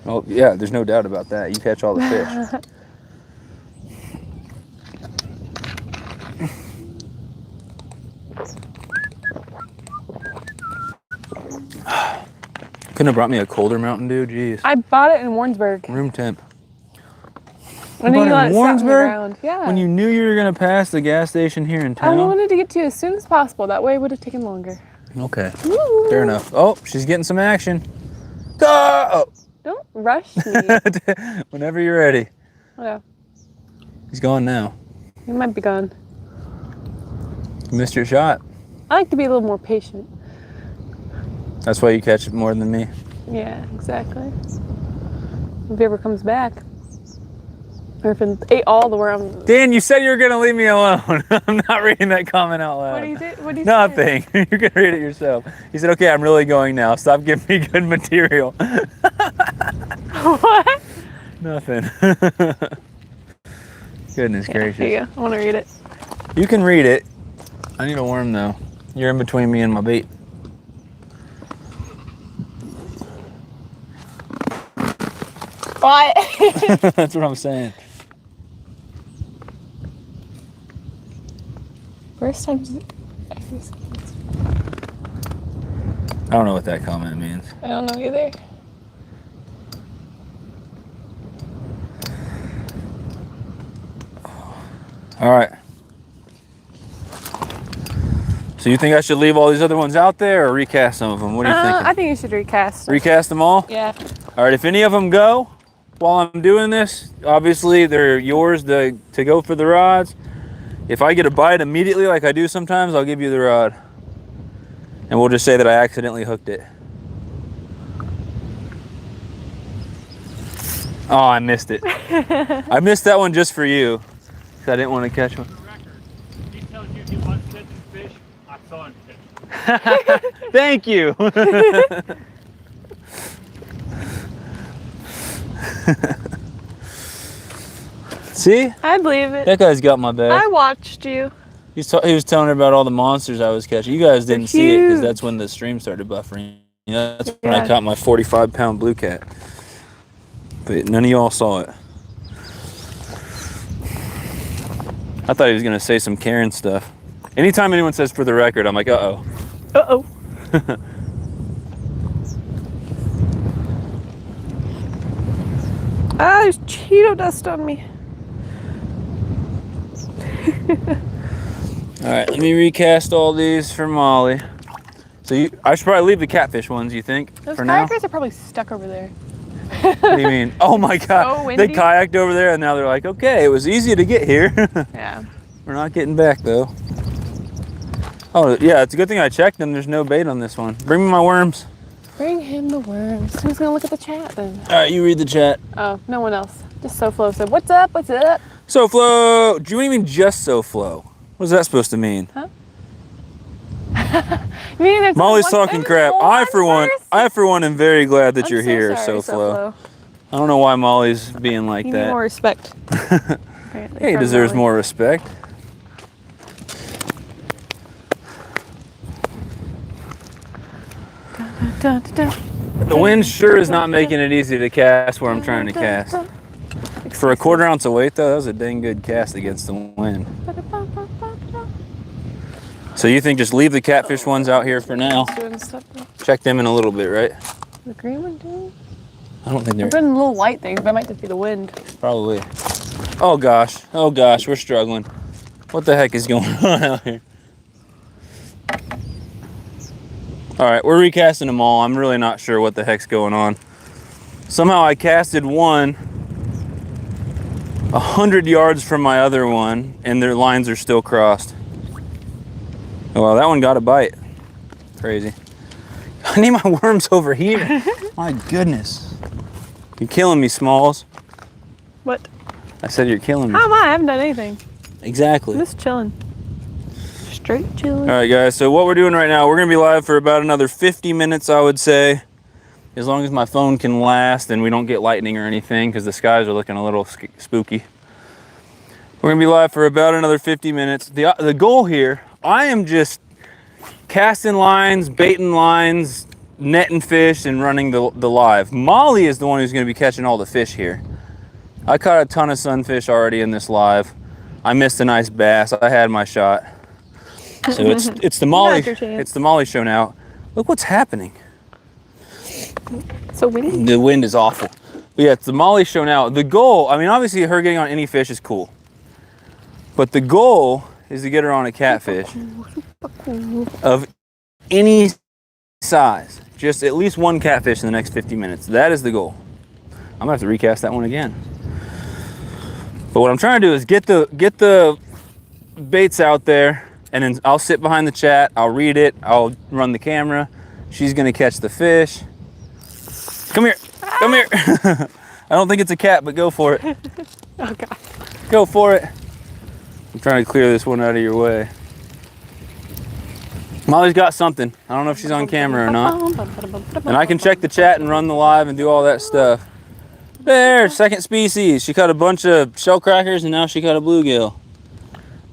Oh, yeah, there's no doubt about that. You catch all the fish. Couldn't have brought me a colder Mountain Dew, jeez. I bought it in Warrensburg. Room temp. And then bought you it let in it sit on the Warrensburg? ground. Yeah. When you knew you were gonna pass the gas station here in I town? wanted to get to you as soon as possible. That way it would have taken longer. Okay, Woo. fair enough. Oh, she's getting some action. Go! Don't rush me. Whenever you're ready. Yeah, He's gone now. you might be gone. You missed your shot. I like to be a little more patient. That's why you catch it more than me. Yeah, exactly. If he ever comes back. Or if it ate all the worms. Dan, you said you were gonna leave me alone. I'm not reading that comment out loud. What do you say? What do you say? Nothing. You can read it yourself. He said, okay, I'm really going now. Stop giving me good material. What? Nothing. Goodness gracious. Here you go. I want to read it. You can read it. I need a worm though. You're in between me and my bait. What? That's what I'm saying. First time. I don't know what that comment means. I don't know either. All right. So you think I should leave all these other ones out there or recast some of them? What are you thinking? I think you should recast. Recast them all? Yeah. All right, if any of them go while I'm doing this, obviously they're yours to go for the rods. If I get a bite immediately like I do sometimes, I'll give you the rod. And we'll just say that I accidentally hooked it. Oh, I missed it. I missed that one just for you. 'Cause I didn't want to catch one. He tells you he wants to fish. I saw him fish. Thank you. See? I believe it. That guy's got my back. I watched you. He was telling her about all the monsters I was catching. You guys didn't see it because huge. that's when the stream started buffering. You know, that's when Yeah. I caught my 45-pound blue cat. But none of y'all saw it. I thought he was going to say some Karen stuff. Anytime anyone says for the record, I'm like, uh-oh. Uh-oh. Ah, there's Cheeto dust on me. All right, let me recast all these for Molly. So I should probably leave the catfish ones, you think, Those for now? kayakers are probably stuck over there. What do you mean? Oh my God, So they windy. kayaked over there and now they're like, okay, it was easy to get here. Yeah. We're not getting back though. Oh yeah, it's a good thing I checked them. There's no bait on this one. Bring me my worms. Bring him the worms. Who's gonna look at the chat then? All right, you read the chat. Oh, no one else. Just SoFlo said, "What's up? What's up?" SoFlo. Do you mean just SoFlo? What is that supposed to mean? Huh? You mean there's Molly's one- talking there's crap. one I for one first? am very glad that I'm you're so here, sorry, SoFlo. I don't know why Molly's being like You need that. more respect. Hey, he deserves more respect. The wind sure is not making it easy to cast where I'm trying to cast. For a 1/4 ounce of weight though, that was a dang good cast against the wind. So you think just leave the catfish ones out here for now? Check them in a little bit, right? The green one too? I don't think They're they're putting little light things, but it might just be the wind. probably. Oh gosh, we're struggling. What the heck is going on out here? All right, we're recasting them all. I'm really not sure what the heck's going on. Somehow I casted one 100 yards from my other one and their lines are still crossed. Well, that one got a bite. Crazy. I need my worms over here. My goodness. You're killing me, Smalls. What? I said you're killing me. How am I? I haven't done anything. Exactly. I'm just chilling. Straight chilling. All right, guys, so what we're doing right now, we're gonna be live for about another 50 minutes, I would say. As long as my phone can last and we don't get lightning or anything, because the skies are looking a little spooky. We're gonna be live for about another 50 minutes. The goal here, I am just casting lines, baiting lines, netting fish, and running the live. Molly is the one who's gonna be catching all the fish here. I caught a ton of sunfish already in this live. I missed a nice bass. I had my shot. So it's the Molly show now. Look what's happening. So windy. The wind is awful. But yeah, it's the Molly show now. The goal, I mean, obviously her getting on any fish is cool. But the goal is to get her on a catfish of any size. Just at least one catfish in the next 50 minutes. That is the goal. I'm gonna have to recast that one again. But what I'm trying to do is get the baits out there, and then I'll sit behind the chat, I'll read it, I'll run the camera. She's gonna catch the fish. Come here, come here. I don't think it's a cat, but go for it. Oh God. Go for it. I'm trying to clear this one out of your way. Molly's got something. I don't know if she's on camera or not. And I can check the chat and run the live and do all that stuff. There, second species. She caught a bunch of shell crackers and now she caught a bluegill.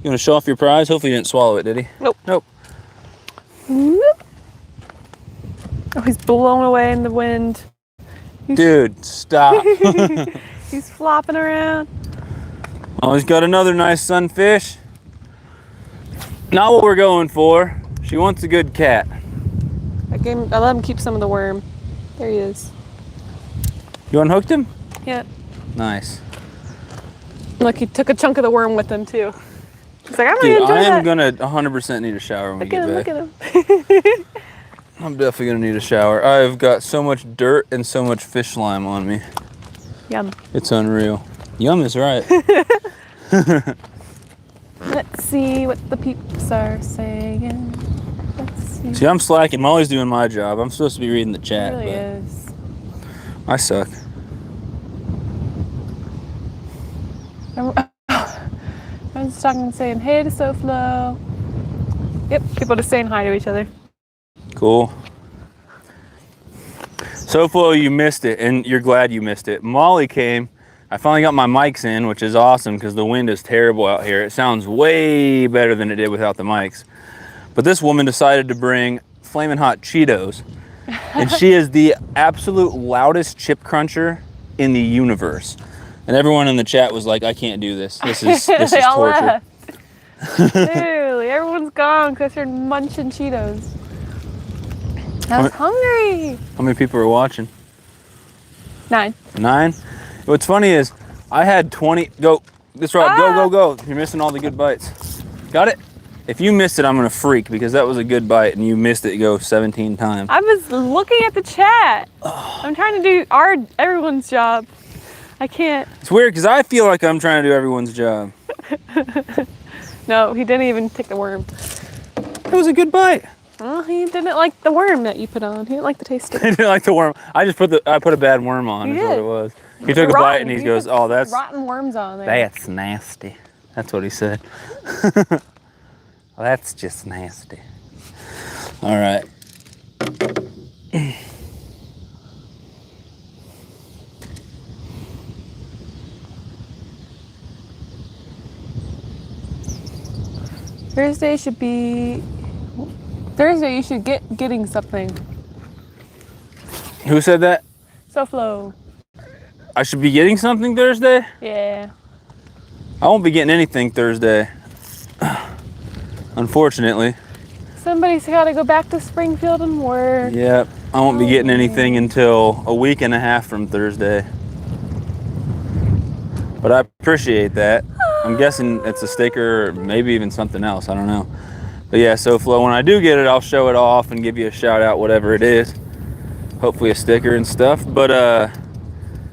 You want to show off your prize? Hopefully you didn't swallow it, did he? Nope. Nope. Oh, he's blown away in the wind. Dude, stop. He's flopping around. Oh, he's got another nice sunfish. Not what we're going for. She wants a good cat. I let him keep some of the worm. There he is. You unhooked him? Yeah. Nice. Look, he took a chunk of the worm with him too. He's like, I'm Dude, gonna enjoy I am that. gonna 100% need a shower when we get back. Look at him. I'm definitely gonna need a shower. I've got so much dirt and so much fish slime on me. Yum. It's unreal. Yum is right. Let's see what the peeps are saying. Let's see. See, I'm slacking. Molly's doing my job. I'm supposed to be reading the It chat, really but is. I suck. I was talking, saying hey to SoFlo. Yep, people just saying hi to each other. Cool. SoFlo, you missed it, and you're glad you missed it. Molly came. I finally got my mics in, which is awesome because the wind is terrible out here. It sounds way better than it did without the mics. But this woman decided to bring Flamin' Hot Cheetos, and she is the absolute loudest chip cruncher in the universe. And everyone in the chat was like, I can't do this. This is They all torture. left. Literally, everyone's gone because they're munching Cheetos. I was hungry. How many people are watching? 9. 9? What's funny is I had 20. Go. This rod. Go, go, go. You're missing all the good bites. Got it? If you missed it, I'm gonna freak because that was a good bite and you missed it go 17 times. I was looking at the chat. I'm trying to do everyone's job. I can't. It's weird because I feel like I'm trying to do everyone's job. No, he didn't even take the worm. That was a good bite. Well, he didn't like the worm that you put on. He didn't like the taste of I it. didn't like the worm. I put a bad worm on. You Is what did. it was. He took a bite and he You goes, put "Oh, that's rotten worms on there." that's nasty." That's what he said. That's just nasty. All right. Thursday you should getting something. Who said that? SoFlo. I should be getting something Thursday? Yeah. I won't be getting anything Thursday. Unfortunately. Somebody's got to go back to Springfield and work. Yep. I won't be getting anything until a week and a half from Thursday. But I appreciate that. I'm guessing it's a sticker or maybe even something else. I don't know. But yeah, SoFlo, when I do get it, I'll show it off and give you a shout out, whatever it is. Hopefully a sticker and stuff. But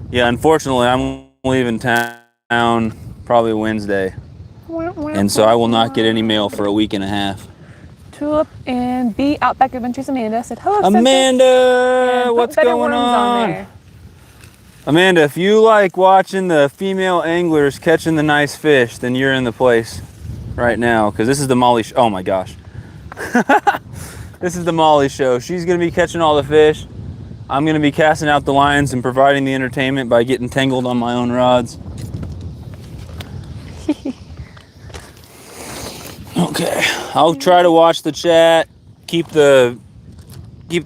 yeah, unfortunately, I'm leaving town probably Wednesday. And so I will not get any mail for a week and a half. Tulip and B Outback Adventures Amanda said, hello, Amanda, and what's better going worms on? there. Amanda, if you like watching the female anglers catching the nice fish, then you're in the place right now, because this is the Molly show. Oh my gosh. This is the Molly show. She's going to be catching all the fish. I'm going to be casting out the lines and providing the entertainment by getting tangled on my own rods. Okay, I'll try to watch the chat, keep the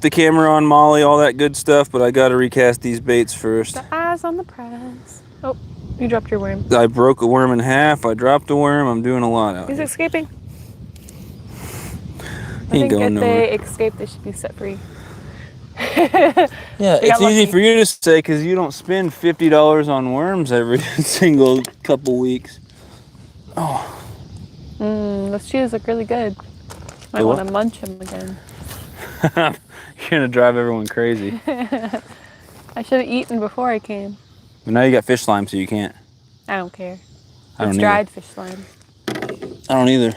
camera on Molly, all that good stuff, but I got to recast these baits first. The eyes on the prize. Oh, you dropped your worm. I broke a worm in half. I dropped a worm. I'm doing a lot out He's here. escaping. He ain't I think going if nowhere. they escape, they should be set free. Yeah, They it's got easy lucky. for you to say because you don't spend $50 on worms every single couple weeks. Oh, Those cheetahs look really good. Might They want what? to munch them again. you're gonna drive everyone crazy. I should have eaten before I came. But now you got fish slime, so you can't. I don't care. I don't It's either. dried fish slime. I don't either.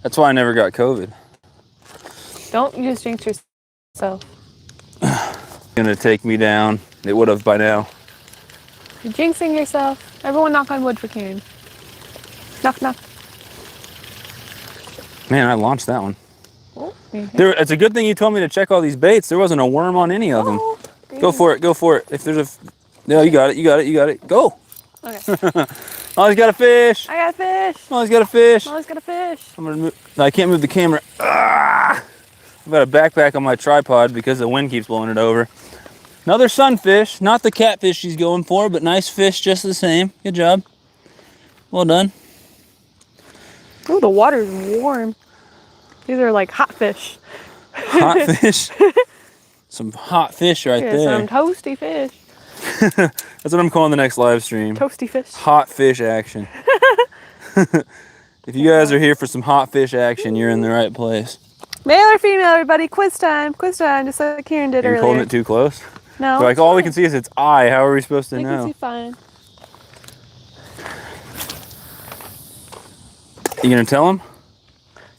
That's why I never got COVID. Don't you just jinx yourself. Gonna take me down. It would have by now. You're jinxing yourself. Everyone knock on wood for Karen. Knock, knock. Man, I launched that one. Oh, mhm. It's a good thing you told me to check all these baits. There wasn't a worm on any of them. Oh, Go for it. Go for it. If there's a, no, you got it. You got it. You got it. Go. Okay. Molly's got a fish. I got a fish. Molly's got a fish. Molly's got a fish. I'm gonna move. No, I can't move the camera. Ah! I've got a backpack on my tripod because the wind keeps blowing it over. Another sunfish, not the catfish she's going for, but nice fish just the same. Good job. Well done. Oh, the water's warm. These are like hot fish. Hot fish. Some hot fish right Yeah, there. some toasty fish. That's what I'm calling the next live stream. Toasty fish. Hot fish action. If you guys are here for some hot fish action, you're in the right place. Male or female, everybody? Quiz time. Quiz time, just like Karen did You're earlier. holding it too close. No. Like all we can see is its eye. How are we supposed to You know? can see fine. You gonna tell him?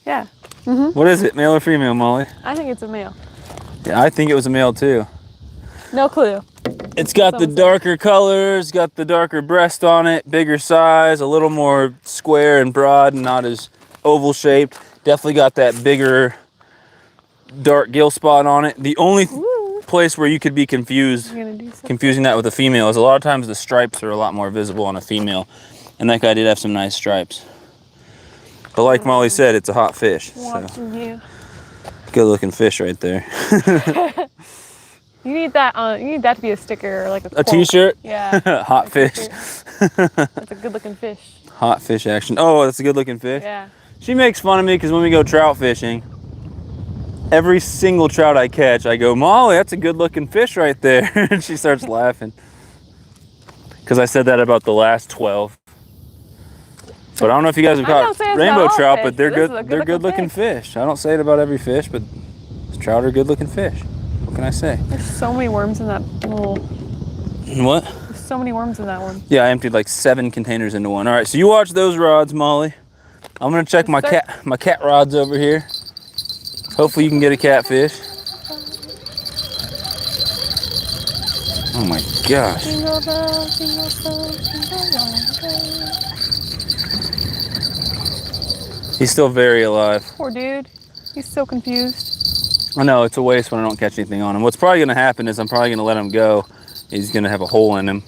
Yeah. What is it, male or female, Molly? I think it's a male. Yeah, I think it was a male too. No clue. It's got the Someone said. darker colors, got the darker breast on it, bigger size, a little more square and broad and not as oval shaped. Definitely got that bigger dark gill spot on it. The only Ooh. place where you could be confused, I'm gonna do something. confusing that with a female, is a lot of times the stripes are a lot more visible on a female. And that guy did have some nice stripes. But like Molly said, it's a hot fish. So Watching you. good looking fish right there. You need that on. You need that to be a sticker or like a. A quote. t-shirt? Yeah. Hot like a fish. t-shirt. That's a good looking fish. Hot fish action. Oh, that's a good looking fish. Yeah. She makes fun of me because when we go trout fishing, every single trout I catch, I go, Molly, that's a good looking fish right there. And she starts laughing. Because I said that about the last 12. But I don't know if you guys have I don't caught say it's rainbow about all trout, fish, but they're but this is good. a They're good-looking fish. I don't say it about every fish, but trout are good-looking fish. What can I say? There's so many worms in that little. What? There's so many worms in that one. Yeah, I emptied like 7 containers into one. All right, so you watch those rods, Molly. I'm gonna check my cat rods over here. Hopefully you can get a catfish. Oh my gosh. Jingle bell, jingle bell, jingle bell. He's still very alive. Poor dude. He's so confused. I know, it's a waste when I don't catch anything on him. What's probably gonna happen is I'm probably gonna let him go. He's gonna have a hole in him.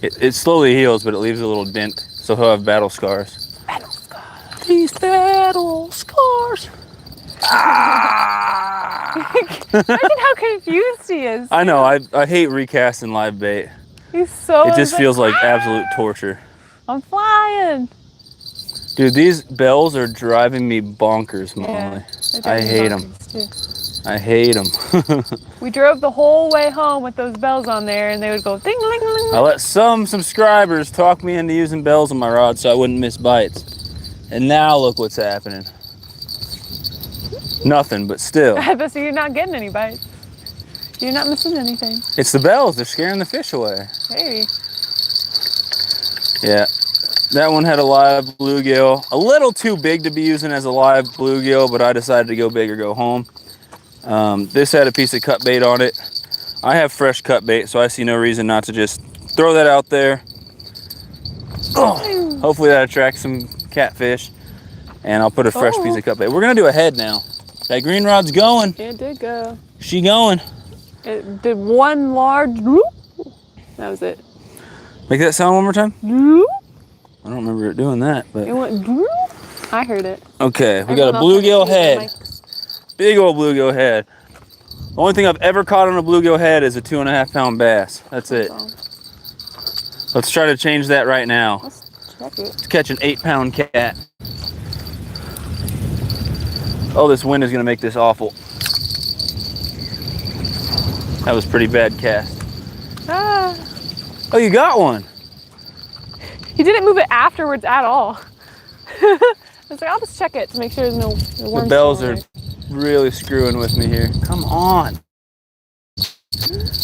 It slowly heals, but it leaves a little dent, so he'll have battle scars. Battle scars. These battle scars. Imagine how confused he is. I know, I hate recasting live bait. He's so. It just feels like absolute torture. I'm flying. Dude, these bells are driving me bonkers, Molly. I hate them. I hate them. We drove the whole way home with those bells on there, and they would go ding, ling, ling. I let some subscribers talk me into using bells on my rod so I wouldn't miss bites. And now look what's happening. Nothing, but still. So you're not getting any bites. You're not missing anything. It's the bells. They're scaring the fish away. Hey. Yeah. That one had a live bluegill. A little too big to be using as a live bluegill, but I decided to go big or go home. This had a piece of cut bait on it. I have fresh cut bait, so I see no reason not to just throw that out there. Oh, hopefully that attracts some catfish, and I'll put a fresh piece of cut bait. We're gonna do a head now. That green rod's going. It did go. She going. It did one large whoop. That was it. Make that sound one more time. Whoop. I don't remember it doing that, but It went whoop. I heard it. okay. We got a Everyone else bluegill heard it. head. Big old bluegill head. The only thing I've ever caught on a bluegill head is a 2.5 pound bass. That's it. Let's try to change that right now. Let's check it. Let's catch an 8-pound cat. Oh, this wind is gonna make this awful. That was pretty bad cast. Ah. Oh, you got one. He didn't move it afterwards at all. I was like, I'll just check it to make sure there's no worms. The bells still in are really screwing with me here. Come on.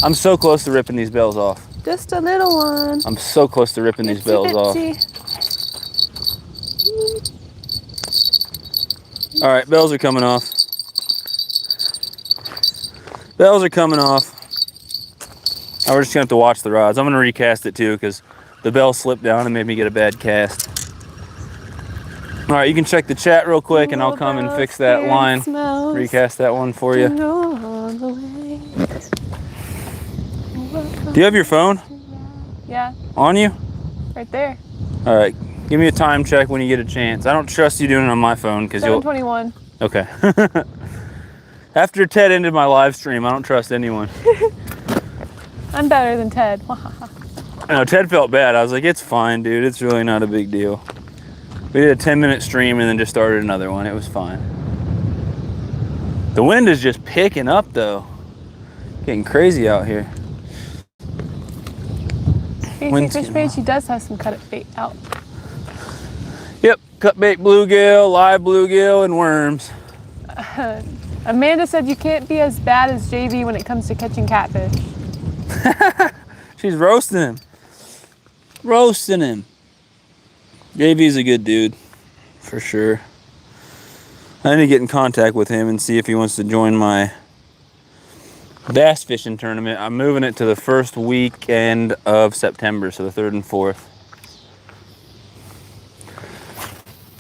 I'm so close to ripping these bells off. there. Just a little one. I'm so close to ripping these bells off. All right, bells are coming off. Bells are coming off. Oh, we're just gonna have to watch the rods. I'm gonna recast it too because the bell slipped down and made me get a bad cast. All right, you can check the chat real quick and I'll come and fix that line. Recast that one for you. Do you have your phone Yeah, on you? right there. All right, give me a time check when you get a chance. I don't trust you doing it on my phone because you'll... 7:21. Okay. After Ted ended my live stream, I don't trust anyone. I'm better than Ted. I know, Ted felt bad. I was like, it's fine, dude. It's really not a big deal. We did a 10-minute stream and then just started another one. It was fine. The wind is just picking up, though. Getting crazy out here. Basic Fish Page, he does have some cut bait out. Yep, cut bait bluegill, live bluegill, and worms. Amanda said you can't be as bad as JV when it comes to catching catfish. She's roasting him. Roasting him. JV's a good dude, for sure. I need to get in contact with him and see if he wants to join my bass fishing tournament. I'm moving it to the first weekend of September, so the 3rd and 4th.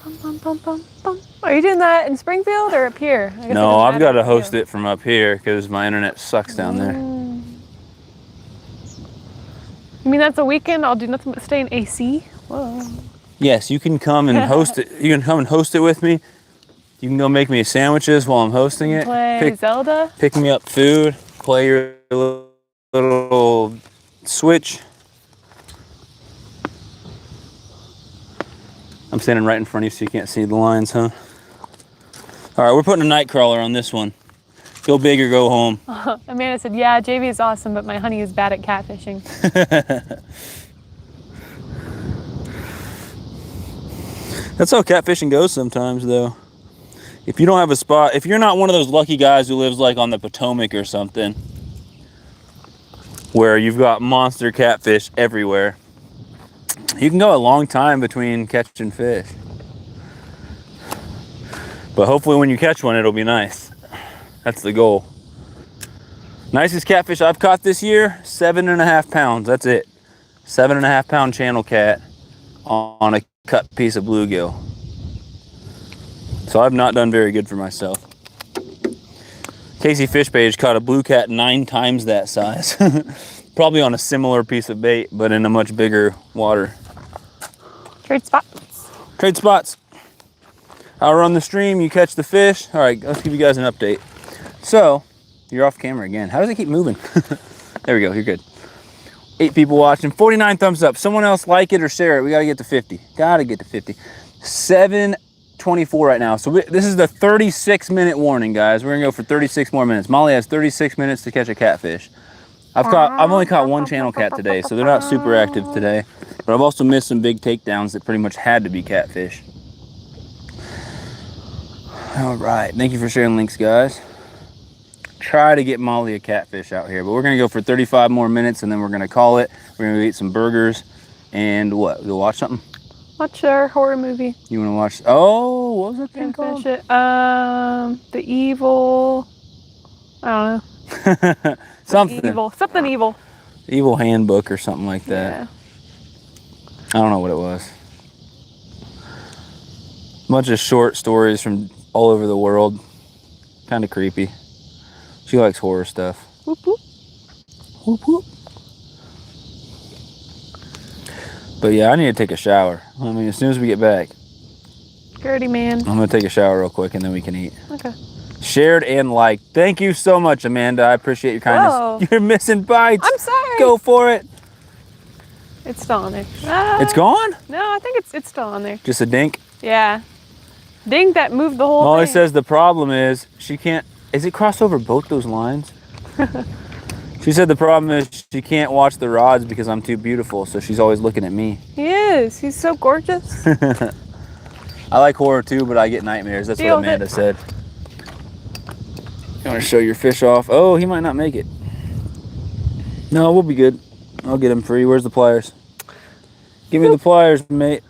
Bum, bum, bum, bum, bum. Are you doing that in Springfield or up here? I guess No, I've got to matter host it from up here because my internet sucks down there. You mean that's a weekend? I'll do nothing but stay in AC? Whoa. Yes, you can come and host it. You can come and host it with me. You can go make me sandwiches while I'm hosting it. Play Zelda? Pick me up food. Play your little Switch. I'm standing right in front of you so you can't see the lines, huh? All right, we're putting a night crawler on this one. Go big or go home. Amanda said, yeah, JV is awesome, but my honey is bad at catfishing. That's how catfishing goes sometimes, though. If you don't have a spot, if you're not one of those lucky guys who lives like on the Potomac or something, where you've got monster catfish everywhere, you can go a long time between catching fish. But hopefully when you catch one, it'll be nice. That's the goal. Nicest catfish I've caught this year, 7.5 pounds. That's it. 7.5 pound channel cat on a cut piece of bluegill. So I've not done very good for myself. Casey Fish Page caught a blue cat 9 times that size. Probably on a similar piece of bait, but in a much bigger water. Trade spots. Trade spots. I'll run the stream, you catch the fish. All right, let's give you guys an update. So, you're off camera again. How does it keep moving? There we go, you're good. 8 people watching, 49 thumbs up. Someone else like it or share it. We gotta get to 50. Gotta get to 50. 7:24 right now. So this is the 36-minute warning, guys. We're gonna go for 36 more minutes. Molly has 36 minutes to catch a catfish. I've only caught 1 channel cat today, so they're not super active today. But I've also missed some big takedowns that pretty much had to be catfish. All right, thank you for sharing links, guys. Try to get Molly a catfish out here, but we're gonna go for 35 more minutes and then we're gonna call it. We're gonna eat some burgers and what? Go watch something? Watch our horror movie. You wanna watch? Oh, what was that thing called? Finish it. The evil. I don't know. Something. Something evil. Evil Handbook or something like that. Yeah. I don't know what it was. A bunch of short stories from all over the world. Kind of creepy. She likes horror stuff. Whoop whoop. Whoop whoop. But yeah, I need to take a shower. I mean, as soon as we get back, Gertie, man. I'm gonna take a shower real quick and then we can eat. Okay. Shared and liked. Thank you so much, Amanda. I appreciate your kindness. Whoa. You're missing bites. I'm sorry. Go for it. It's still on there. Ah. It's gone? No, I think it's still on there. Just a dink? Yeah. Ding, that moved the whole Molly thing. says the problem is she can't. Is it crossed over both those lines? She said the problem is she can't watch the rods because I'm too beautiful, so she's always looking at me. He is. He's so gorgeous. I like horror too, but I get nightmares. That's Deal what with Amanda it. said. You want to show your fish off? Oh, he might not make it. No, we'll be good. I'll get him free. Where's the pliers? Give me the pliers, mate.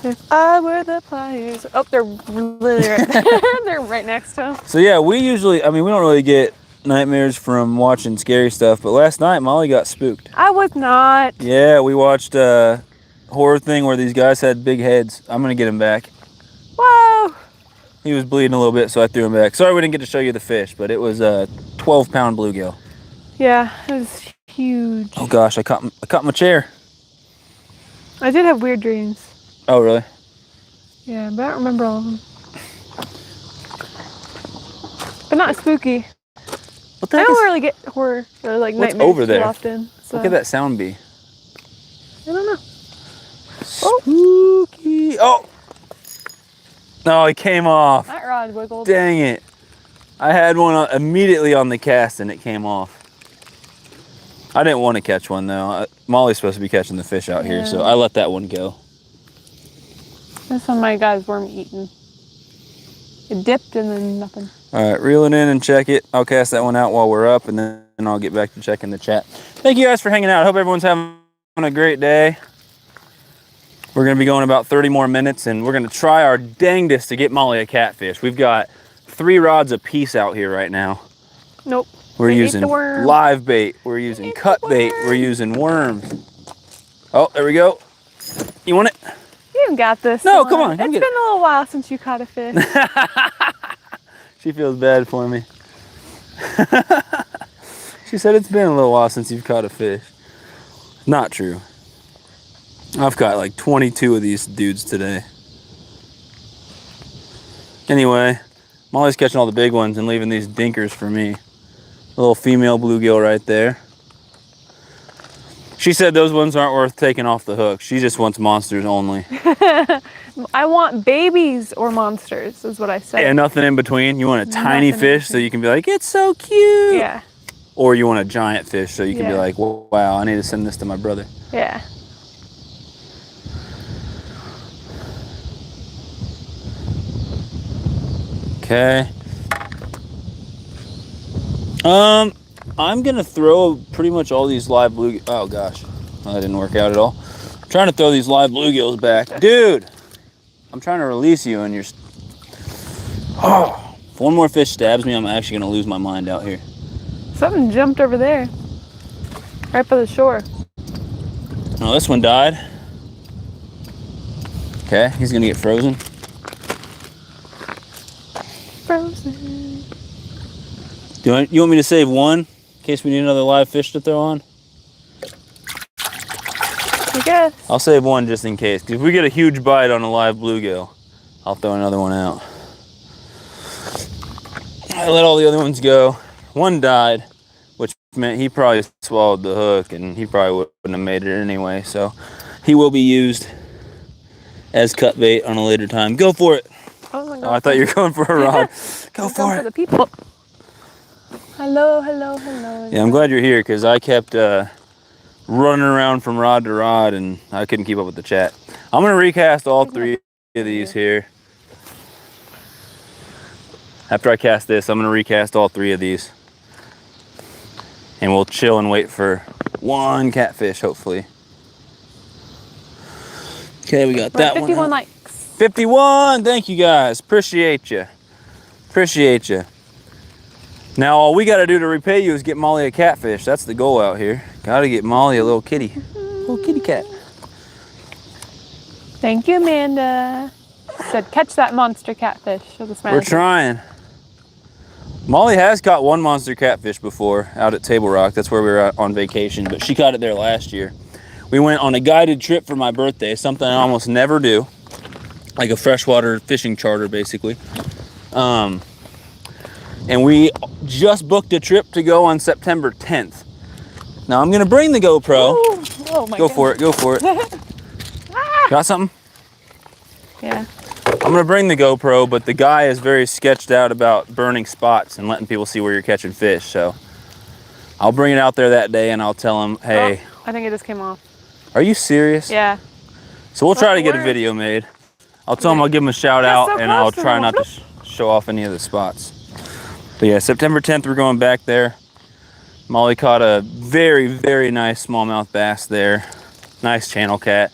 If I were the pliers. Oh, they're literally right there. They're right next to him. So yeah, we usually, I mean, we don't really get nightmares from watching scary stuff, but last night Molly got spooked. I was not. Yeah, we watched a horror thing where these guys had big heads. I'm gonna get him back. Whoa. He was bleeding a little bit, so I threw him back. Sorry we didn't get to show you the fish, but it was a 12-pound bluegill. Yeah, it was huge. Oh gosh, I caught my chair. I did have weird dreams. Oh really? Yeah, but I don't remember all of them. But not spooky. What the I heck don't is, really get horror or like what's nightmares over there? too often. So. What could that sound be? I don't know. Spooky. Oh! No, it came off. That rod wiggled. Dang it. I had one immediately on the cast and it came off. I didn't want to catch one though. Molly's supposed to be catching the fish out here, so I let that one go. This one my guys weren't eating. It dipped and then nothing. All right, reel it in and check it. I'll cast that one out while we're up and then I'll get back to checking the chat. Thank you guys for hanging out. I hope everyone's having a great day. We're gonna be going about 30 more minutes and we're gonna try our dangdest to get Molly a catfish. We've got 3 rods a piece out here right now. Nope. We're They ate using the worm. live bait. We're using cut bait. We're using worms. Oh, there we go. You want it? You got this. No, one. come on, It's come been get it. a little while since you caught a fish. She feels bad for me. She said it's been a little while since you've caught a fish. Not true. I've caught like 22 of these dudes today. Anyway, Molly's catching all the big ones and leaving these dinkers for me. A little female bluegill right there. She said those ones aren't worth taking off the hook. She just wants monsters only. I want babies or monsters, is what I said. And nothing in between. You want a tiny Nothing in fish so between. you can be like, it's so cute. Yeah, Or you want a giant fish so you can be Yeah. like, wow, I need to send this to my brother. yeah. Okay. I'm gonna throw pretty much all these live blue. Oh gosh, well, that didn't work out at all. I'm trying to throw these live bluegills back, dude. I'm trying to release you, and you're. Oh, if one more fish stabs me, I'm actually gonna lose my mind out here. Something jumped over there, right by the shore. Oh, this one died. Okay, he's gonna get frozen. Frozen. You want me to save one in case we need another live fish to throw on? I guess. I'll save one just in case. 'Cause if we get a huge bite on a live bluegill, I'll throw another one out. I let all the other ones go. One died, which meant he probably swallowed the hook, and he probably wouldn't have made it anyway. So he will be used as cut bait on a later time. Go for it. Oh, I thought you were going for a rod. Go for it. For the people. Hello, hello, hello. Yeah, I'm glad you're here because I kept running around from rod to rod and I couldn't keep up with the chat. I'm going to recast all three of these here. After I cast this, I'm going to recast all three of these. And we'll chill and wait for one catfish, hopefully. Okay, we got that 51 one. likes. 51! Thank you guys. Appreciate you. Appreciate you. Now, all we got to do to repay you is get Molly a catfish. That's the goal out here. Got to get Molly a little kitty. Little kitty cat. Thank you, Amanda. Said catch that monster catfish. We're trying. Molly has caught one monster catfish before out at Table Rock. That's where we were on vacation, but she caught it there last year. We went on a guided trip for my birthday, something I almost never do. Like a freshwater fishing charter, basically. And we just booked a trip to go on September 10th. Now I'm gonna bring the GoPro. Ooh. Oh my Go for it, go for it. Got something? Yeah. I'm gonna bring the GoPro, but the guy is very sketched out about burning spots and letting people see where you're catching fish. So I'll bring it out there that day and I'll tell him, hey. Oh, I think it just came off. Are you serious? Yeah. So we'll try to get a video made. I'll tell him I'll give him a shout out and I'll try not to show off any of the spots. But yeah, September 10th, we're going back there. Molly caught a very, very nice smallmouth bass there. Nice channel cat.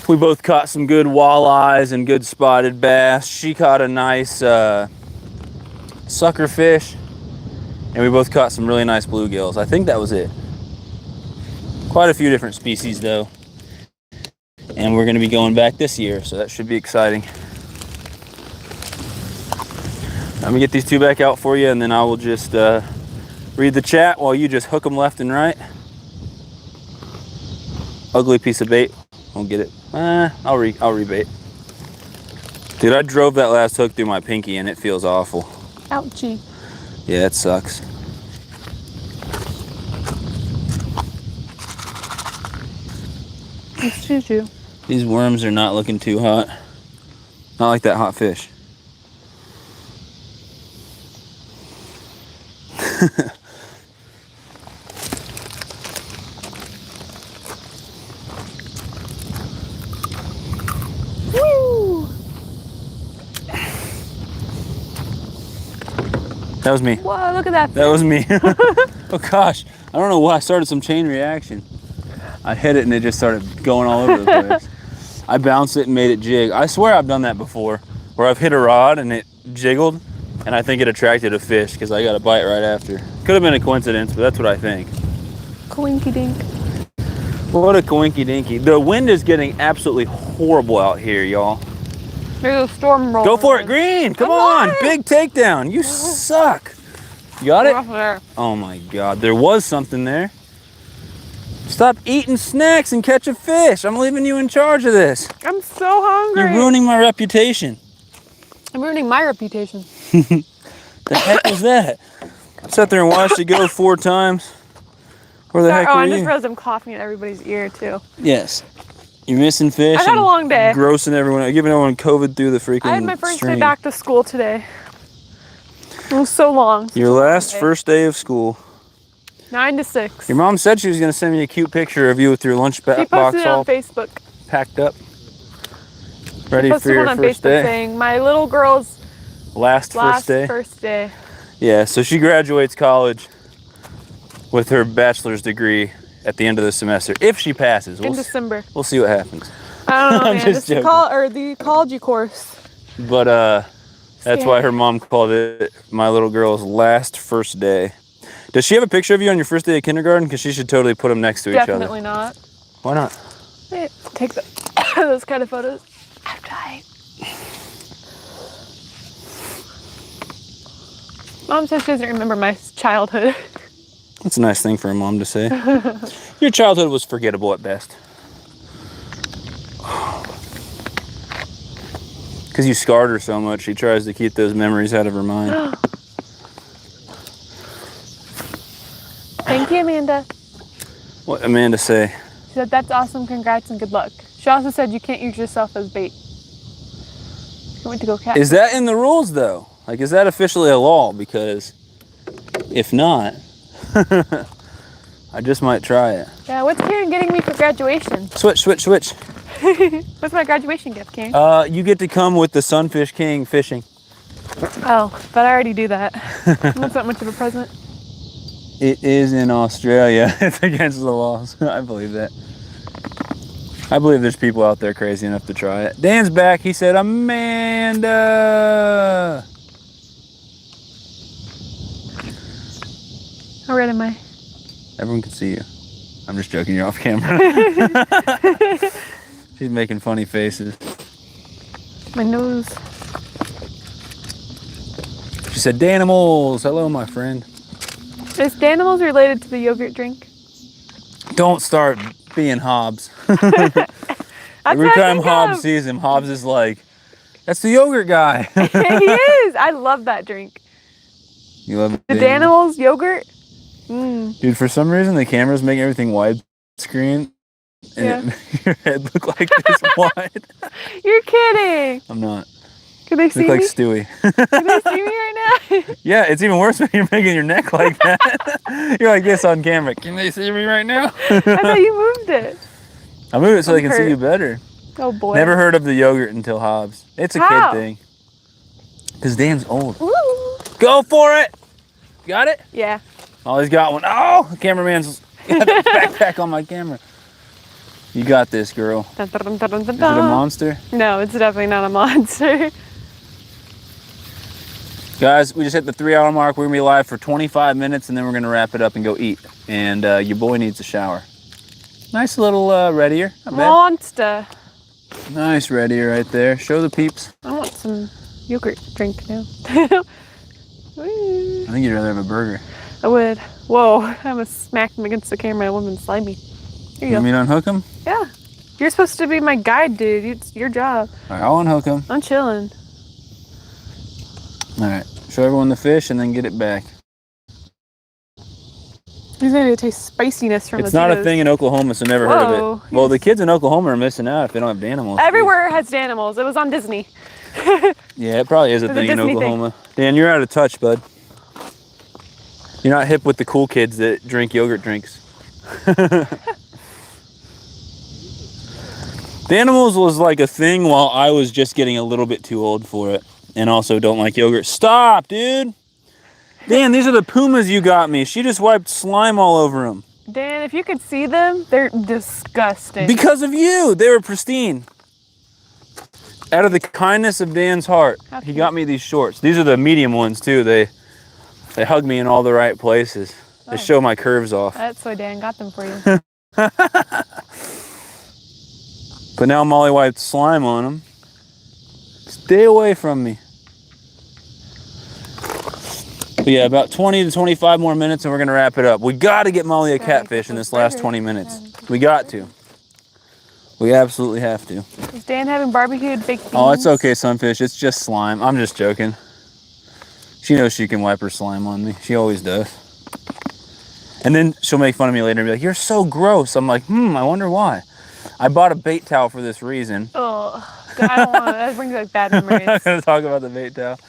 We both caught some good walleyes and good spotted bass. She caught a nice sucker fish. And we both caught some really nice bluegills. I think that was it. Quite a few different species though. And we're gonna be going back this year, so that should be exciting. Let me get these two back out for you and then I will just read the chat while you just hook them left and right. Ugly piece of bait. Won't get it. I'll rebait. Dude, I drove that last hook through my pinky and it feels awful. Ouchie. Yeah, it sucks. It's choo-choo. These worms are not looking too hot. Not like that hot fish. Woo! That was me. Whoa, look at that fish. That was me. Oh gosh, I don't know why I started some chain reaction. I hit it and it just started going all over the place. I bounced it and made it jig. I swear I've done that before, where I've hit a rod and it jiggled, and I think it attracted a fish because I got a bite right after. Could have been a coincidence, but that's what I think. Coinky dink. What a coinky dinky. The wind is getting absolutely horrible out here, y'all. There's a storm rolling. Go for it, Green. Come on. Big takedown. You suck. You got it? There. Oh my God. There was something there. Stop eating snacks and catch a fish. I'm leaving you in charge of this. I'm so hungry. You're ruining my reputation. I'm ruining my reputation. The heck was that? I sat there and watched it go 4 times. Where the Sorry, heck were I you? just realized I'm coughing at everybody's ear too. Yes. You're missing fish. I had a long day. Grossing everyone out. Giving everyone COVID through the freaking I had my first stream. day back to school today. It was so long. Your last first day of school. 9 to 6. Your mom said she was going to send me a cute picture of you with your lunch She box posted it all on Facebook. packed up. Ready Posted for your one on first Facebook day. saying, my little girl's First day. First day. Yeah, so she graduates college with her bachelor's degree at the end of the semester. If she passes. In December. We'll see what happens. I don't know, I'm man. just It's the ecology course. But that's why her mom called it my little girl's last first day. Does she have a picture of you on your first day of kindergarten? Because she should totally put them next to each other. Definitely not. Why not? Take those kind of photos. I'm dying. Mom says she doesn't remember my childhood. That's a nice thing for a mom to say. Your childhood was forgettable at best. Because you scarred her so much, she tries to keep those memories out of her mind. Thank you, Amanda. What Amanda say? She said, that's awesome, congrats, and good luck. She also said you can't use yourself as bait. You went to go catch. Is that in the rules, though? Like, is that officially a law? Because if not, I just might try it. Yeah, what's Karen getting me for graduation? Switch. What's my graduation gift, Karen? You get to come with the Sunfish King fishing. Oh, but I already do that. That's not much of a present. It is in Australia. It's against the laws. I believe that. I believe there's people out there crazy enough to try it. Dan's back. He said, Amanda. How red am I? Everyone can see you. I'm just joking. You're off camera. She's making funny faces. My nose. She said, Danimals. Hello, my friend. Is Danimals related to the yogurt drink? Don't start being Hobbs. Every time Hobbs sees him, Hobbs is like, that's the yogurt guy. He is. I love that drink. You love it? The Danimals yogurt? Mm. Dude, for some reason, the cameras make everything widescreen. And your head look like this wide. You're kidding. I'm not. Can they see me? Look like Stewie. Can they see me right now? Yeah, it's even worse when you're making your neck like that. You're like this on camera. Can they see me right now? I thought you moved it. I moved it so they can see you better. Oh boy. Never heard of the yogurt until Hobbs. It's a kid thing. Because Dan's old. Ooh. Go for it. Got it? Yeah. Oh, he's got one. Oh, the cameraman's got the backpack on my camera. You got this, girl. Dun, dun, dun, dun, dun, dun. Is it a monster? No, it's definitely not a monster. Guys, we just hit the 3-hour mark. We're going to be live for 25 minutes, and then we're going to wrap it up and go eat. And your boy needs a shower. Nice little red ear. Not bad. Monster. Nice red ear right there. Show the peeps. I want some yogurt drink now. I think you'd rather have a burger. I would. Whoa, I almost smacked him against the camera. I wouldn't slide me. Here you Want me to unhook him? Yeah. You're supposed to be my guide, dude. It's your job. All right, I'll unhook him. I'm chilling. All right, show everyone the fish and then get it back. He's going to taste spiciness from It's not a thing in Oklahoma, so never heard of it. Well, the kids in Oklahoma are missing out if they don't have Danimals. Everywhere has Danimals. It was on Disney. Yeah, it probably is a thing in Oklahoma. Dan, you're out of touch, bud. You're not hip with the cool kids that drink yogurt drinks. Danimals was like a thing while I was just getting a little bit too old for it. And also don't like yogurt. Stop, dude! Dan, these are the pumas you got me. She just wiped slime all over them. Dan, if you could see them, they're disgusting. Because of you! They were pristine. Out of the kindness of Dan's heart, he got me these shorts. These are the medium ones, too. They hug me in all the right places. They show my curves off. That's why Dan got them for you. But now Molly wiped slime on them. Stay away from me. But yeah, about 20 to 25 more minutes and we're gonna wrap it up. We gotta get Molly a catfish in this last 20 minutes. We got to. We absolutely have to. Is Dan having barbecued baked beans? Oh, it's okay, Sunfish. It's just slime. I'm just joking. She knows she can wipe her slime on me. She always does. And then she'll make fun of me later and be like, you're so gross. I'm like, I wonder why. I bought a bait towel for this reason. Oh, I don't want to. That brings back bad memories. I'm not going to talk about the bait towel.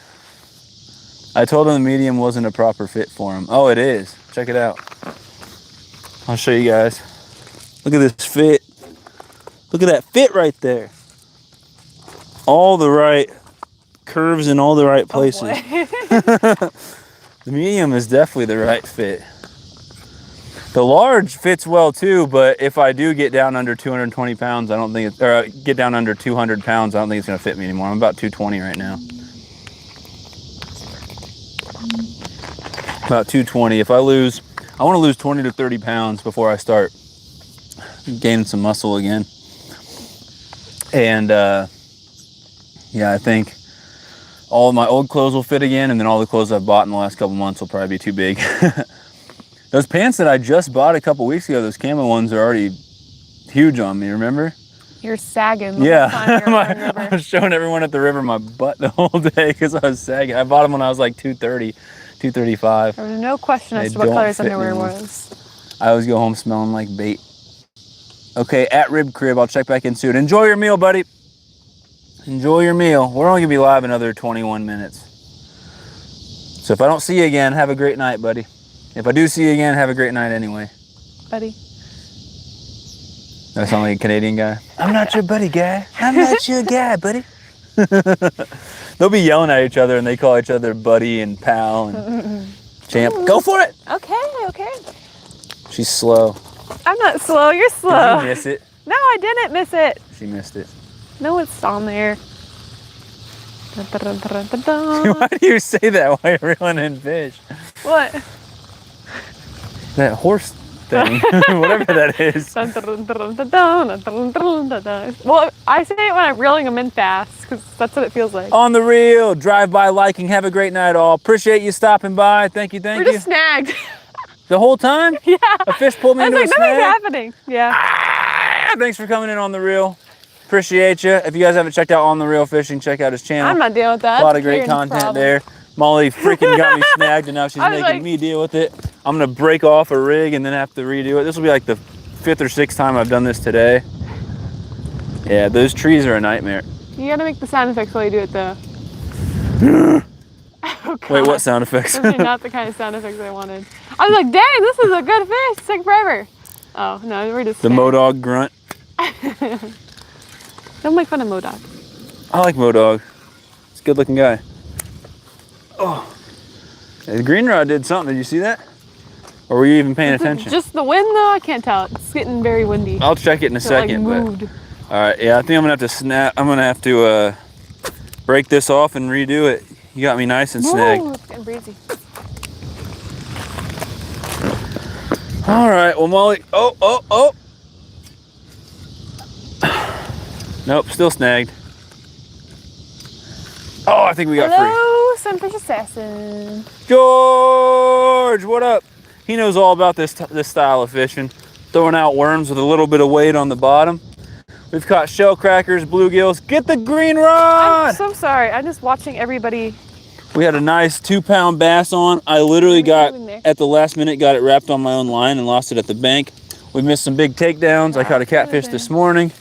I told him the medium wasn't a proper fit for him. Oh, it is. Check it out. I'll show you guys. Look at this fit. Look at that fit right there. All the right curves in all the right places. boy. The medium is definitely the right fit. The large fits well too, but if I do get down under 220 pounds, I don't think it's, or get down under 200 pounds, I don't think it's gonna fit me anymore. I'm about 220 right now. About 220. If I lose, I wanna lose 20 to 30 pounds before I start gaining some muscle again. And yeah, I think all of my old clothes will fit again, and then all the clothes I've bought in the last couple months will probably be too big. Those pants that I just bought a couple weeks ago, those camo ones, are already huge on me, remember? You're sagging the Yeah, whole time you're on the I river. was showing everyone at the river my butt the whole day because I was sagging. I bought them when I was like 230, 235. There was no question as They to what don't color his fit underwear anymore. was. I always go home smelling like bait. Okay, at Rib Crib, I'll check back in soon. Enjoy your meal, buddy. Enjoy your meal. We're only gonna be live another 21 minutes. So if I don't see you again, have a great night, buddy. If I do see you again, have a great night anyway. Buddy. That sound like a Canadian guy. I'm not your buddy guy. I'm not your guy, buddy. They'll be yelling at each other and they call each other buddy and pal and champ. Go for it. Okay. She's slow. I'm not slow, you're Did slow. you miss it? No, I didn't miss it. She missed it. No, it's on there. Why do you say that while you're reeling in fish? What? That horse thing, whatever that is. Well, I say it when I'm reeling them in fast, because that's what it feels like. On the reel, drive by liking. Have a great night, all. Appreciate you stopping by. Thank you. We're just snagged. The whole time? Yeah. A fish pulled me I was into like, a nothing's snag? happening. Yeah. Ah, thanks for coming in on the reel. Appreciate you. If you guys haven't checked out On the Reel Fishing, check out his channel. I'm not dealing with that. A lot of great Kieran's content problem. there. Molly freaking got me snagged, and now she's I was making like- me deal with it. I'm gonna break off a rig and then have to redo it. This will be like the 5th or 6th time I've done this today. Yeah, those trees are a nightmare. You gotta make the sound effects while you do it, though. Oh, God. Wait, what sound effects? Those are not the kind of sound effects I wanted. I was like, dang, this is a good fish. It's taking forever. Oh, no, we're just The Modog grunt. Don't make fun of Modog. I like Modog. He's a good looking guy. Oh, the green rod did something. Did you see that? Or were you even paying attention? Just the wind, though? I can't tell. It's getting very windy. I'll check it in a So it, like, second. But moved. all right, yeah, I think I'm gonna have to snap. I'm gonna have to break this off and redo it. You got me nice and snagged. Ooh, it's getting breezy. All right, well, Molly. Oh. Nope, still snagged. Oh, I think we got free. Hello, Sunfish Assassin. George, what up? He knows all about this style of fishing. Throwing out worms with a little bit of weight on the bottom. We've caught shell crackers, bluegills. Get the green rod! I'm so sorry. I'm just watching everybody. We had a nice 2-pound bass on. I literally What are you got, doing there? at the last minute, got it wrapped on my own line and lost it at the bank. We missed some big takedowns. I caught a catfish this morning.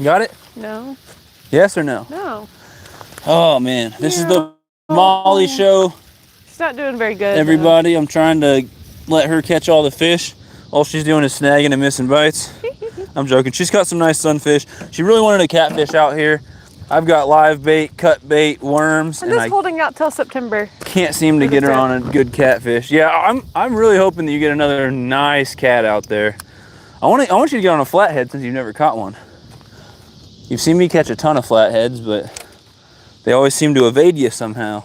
Got it? No, Yes or no? no. Oh man, this is the Molly show. She's not doing very good. Everybody, I'm trying to let her catch all the fish. All she's doing is snagging and missing bites. I'm joking. She's caught some nice sunfish. She really wanted a catfish out here. I've got live bait, cut bait, worms, I'm and just I holding out till September. can't seem to get her on a good catfish. Yeah, I'm really hoping that you get another nice cat out there. I want you to get on a flathead since you've never caught one. You've seen me catch a ton of flatheads, but they always seem to evade you somehow.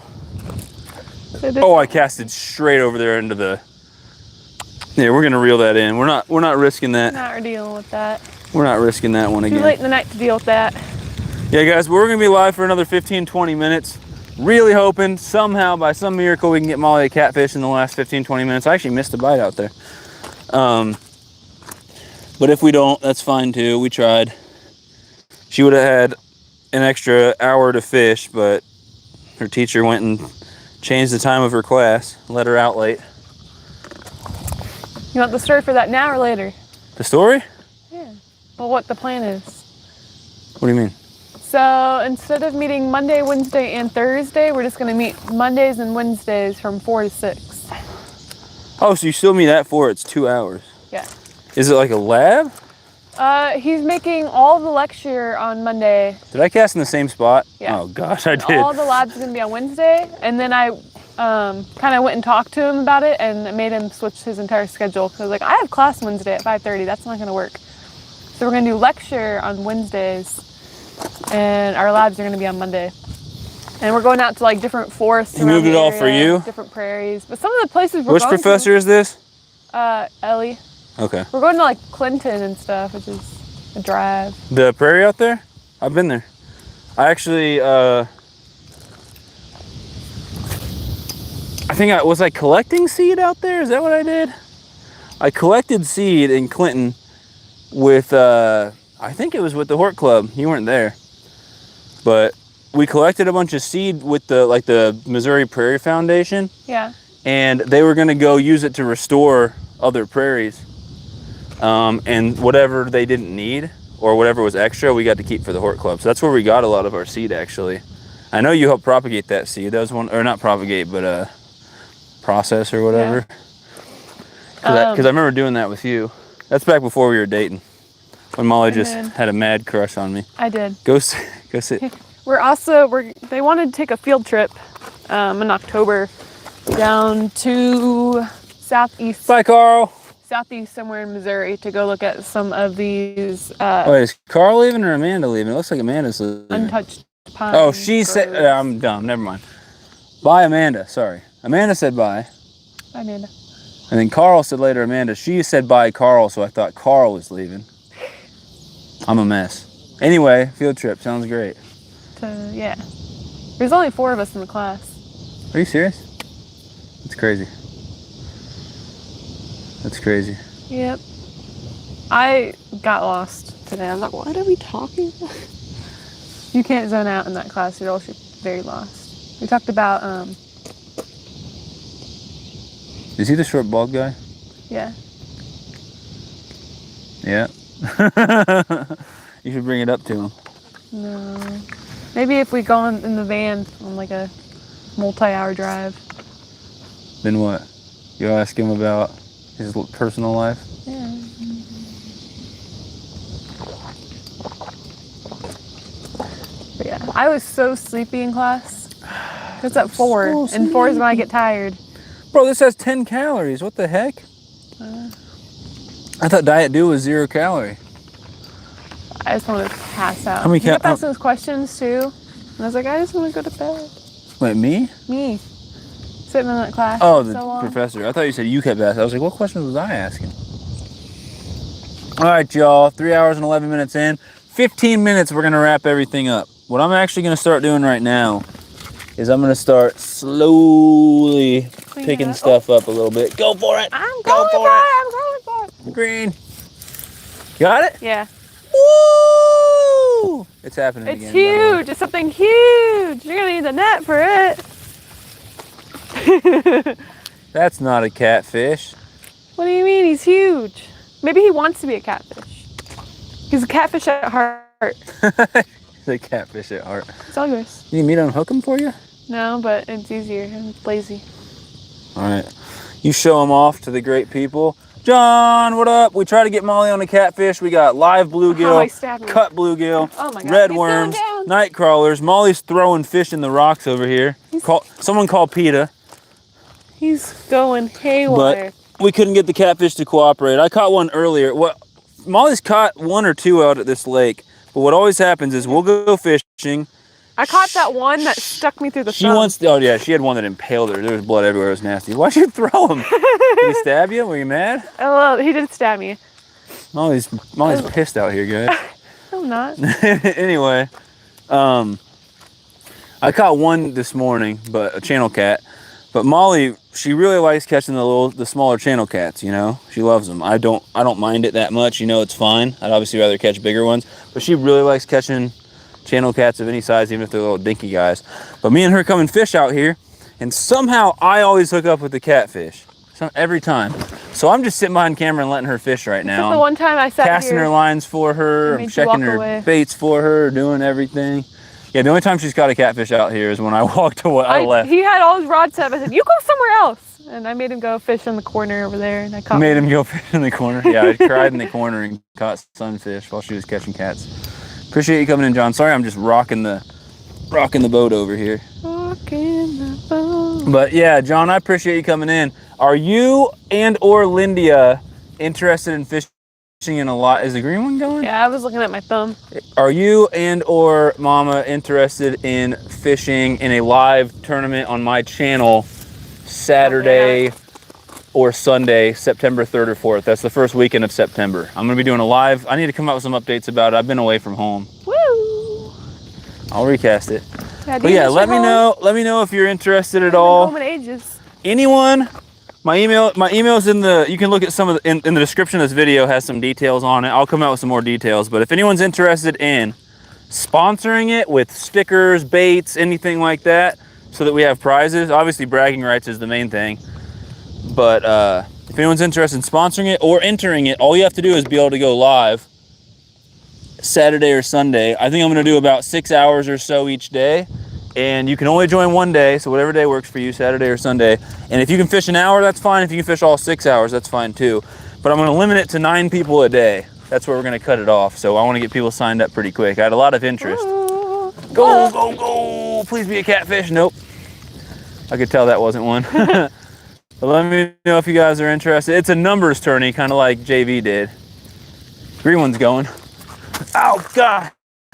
Oh, I casted straight over there into the. Yeah, we're gonna reel that in. We're not risking that. Not dealing with that. We're not risking that one Too again. late in the night to deal with that. Yeah, guys, we're gonna be live for another 15-20 minutes. Really hoping somehow, by some miracle, we can get Molly a catfish in the last 15-20 minutes. I actually missed a bite out there. But if we don't, that's fine too. We tried. She would have had an extra hour to fish, but her teacher went and changed the time of her class, let her out late. You want the story for that now or later? The story? Yeah. Well, what the plan is. What do you mean? So instead of meeting Monday, Wednesday, and Thursday, we're just going to meet Mondays and Wednesdays from 4 to 6. Oh, so you still meet at 4, it's 2 hours. Yeah. Is it like a lab? He's making all the lecture on Monday. Did I cast in the same spot? Yeah. Oh gosh, I did. All the labs are gonna be on Wednesday, and then I kind of went and talked to him about it and made him switch his entire schedule because like I have class Wednesday at 5:30. That's not gonna work. So we're gonna do lecture on Wednesdays, and our labs are gonna be on Monday. And we're going out to like different forests. He moved it all for you? Different prairies, but some of the places we're Which going professor is this? to, Ellie. Okay. We're going to like Clinton and stuff, which is a drive. The prairie out there? I've been there. I actually, I think was I collecting seed out there? Is that what I did? I collected seed in Clinton with, I think it was with the Hort Club. You weren't there. But we collected a bunch of seed with the Missouri Prairie Foundation. Yeah. And they were gonna go use it to restore other prairies. And whatever they didn't need or whatever was extra, we got to keep for the Hort Club. So that's where we got a lot of our seed, actually. I know you helped propagate that seed. That was one, or not propagate, but process or whatever. Because I remember doing that with you. That's back before we were dating, when Molly just had a mad crush on me. I did. Go sit. They wanted to take a field trip in October down to southeast. Bye, Carl. Southeast somewhere in Missouri to go look at some of these Wait, is Carl leaving or Amanda leaving? It looks like Amanda's leaving. untouched pine. Oh, she said, I'm dumb, never mind. Bye, Amanda, sorry. Amanda said bye. Bye, Amanda. And then Carl said later, Amanda, she said bye, Carl, so I thought Carl was leaving. I'm a mess. Anyway, field trip, sounds great. Yeah. There's only 4 of us in the class. Are you serious? That's crazy. That's crazy. Yep. I got lost today. I was like, what are we talking about? You can't zone out in that class. You're also very lost. We talked about, Is he the short bald guy? yeah. Yeah. You should bring it up to him. No. Maybe if we go in the van on like a multi-hour drive. Then what? You'll ask him about his personal life? Yeah. But yeah, I was so sleepy in class. It's at 4, and 4 is when I get tired. Bro, this has 10 calories. What the heck? I thought Diet Dew was 0 calorie. I just want to pass out. How many You kept asking those questions too, and I was like, I just want to go to bed. Wait, me? Me. Sitting in that class. Oh, the so long. professor. I thought you said you kept asking. I was like, what questions was I asking? All right, y'all. 3 hours and 11 minutes in. 15 minutes, we're going to wrap everything up. What I'm actually going to start doing right now is I'm going to start slowly picking stuff up a little bit. Go for it. I'm going for it. I'm going for it. Green. Got it? Yeah. Woo! It's happening It's again. huge. It's something huge. You're going to need the net for it. That's not a catfish. What do you mean? He's huge. Maybe he wants to be a catfish. He's a catfish at heart. The catfish at heart. It's all yours. You need me to unhook him for you? No, but it's easier. I'm lazy. All right. You show him off to the great people. John, what up? We try to get Molly on the catfish. We got live bluegill, cut bluegill, oh my God. red worms, night crawlers. Molly's throwing fish in the rocks over here. Someone call PETA. He's going haywire. But we couldn't get the catfish to cooperate. I caught one earlier. Molly's caught 1 or 2 out at this lake. But what always happens is we'll go fishing. I caught that one that stuck me through the thumb. Oh yeah, she had one that impaled her. There was blood everywhere. It was nasty. Why'd you throw him? Did he stab you? Were you mad? Oh, well, he did stab me. Molly's pissed out here, guys. I'm not. Anyway, I caught one this morning, but a channel cat. But Molly, she really likes catching the smaller channel cats. You know, she loves them. I don't mind it that much. You know, it's fine. I'd obviously rather catch bigger ones, but she really likes catching channel cats of any size, even if they're little dinky guys. But me and her come and fish out here, and somehow I always hook up with the catfish. Every time. So I'm just sitting behind camera and letting her fish right now. The one time I sat casting here, her lines for her, I'm checking her baits for her, doing everything. Yeah, the only time she's caught a catfish out here is when I walked away. I left. He had all his rods set up. I said, you go somewhere else. and I made him go fish in the corner over there, and I caught Made one. him go fish in the corner. Yeah, I cried in the corner and caught sunfish while she was catching cats. Appreciate you coming in, John. Sorry, I'm just rocking the boat over here. Rocking the boat. But yeah, John, I appreciate you coming in. Are you and or Lindia interested in fishing in a lot? Is the green one going? Yeah, I was looking at my thumb. Are you and or Mama interested in fishing in a live tournament on my channel Saturday or Sunday, September 3rd or 4th? That's the first weekend of September. I'm gonna be doing a live. I need to come up with some updates about it. I've been away from home. Woo! I'll recast it. Yeah, But yeah, let me know if you're interested at all. Home in ages. Anyone, my email's in the, you can look at some of the, in the description of this video has some details on it. I'll come out with some more details, but if anyone's interested in sponsoring it with stickers, baits, anything like that, so that we have prizes, obviously bragging rights is the main thing, but if anyone's interested in sponsoring it or entering it, all you have to do is be able to go live Saturday or Sunday. I think I'm gonna do about 6 hours or so each day, and you can only join one day, so whatever day works for you, Saturday or Sunday. And if you can fish an hour, that's fine. If you can fish all 6 hours, that's fine too. But I'm gonna limit it to 9 people a day. That's where we're gonna cut it off. So I wanna get people signed up pretty quick. I had a lot of interest. Ooh. Go, go, go! Please be a catfish. Nope. I could tell that wasn't one. But let me know if you guys are interested. It's a numbers tourney, kind of like JV did. Green one's going. Oh, God!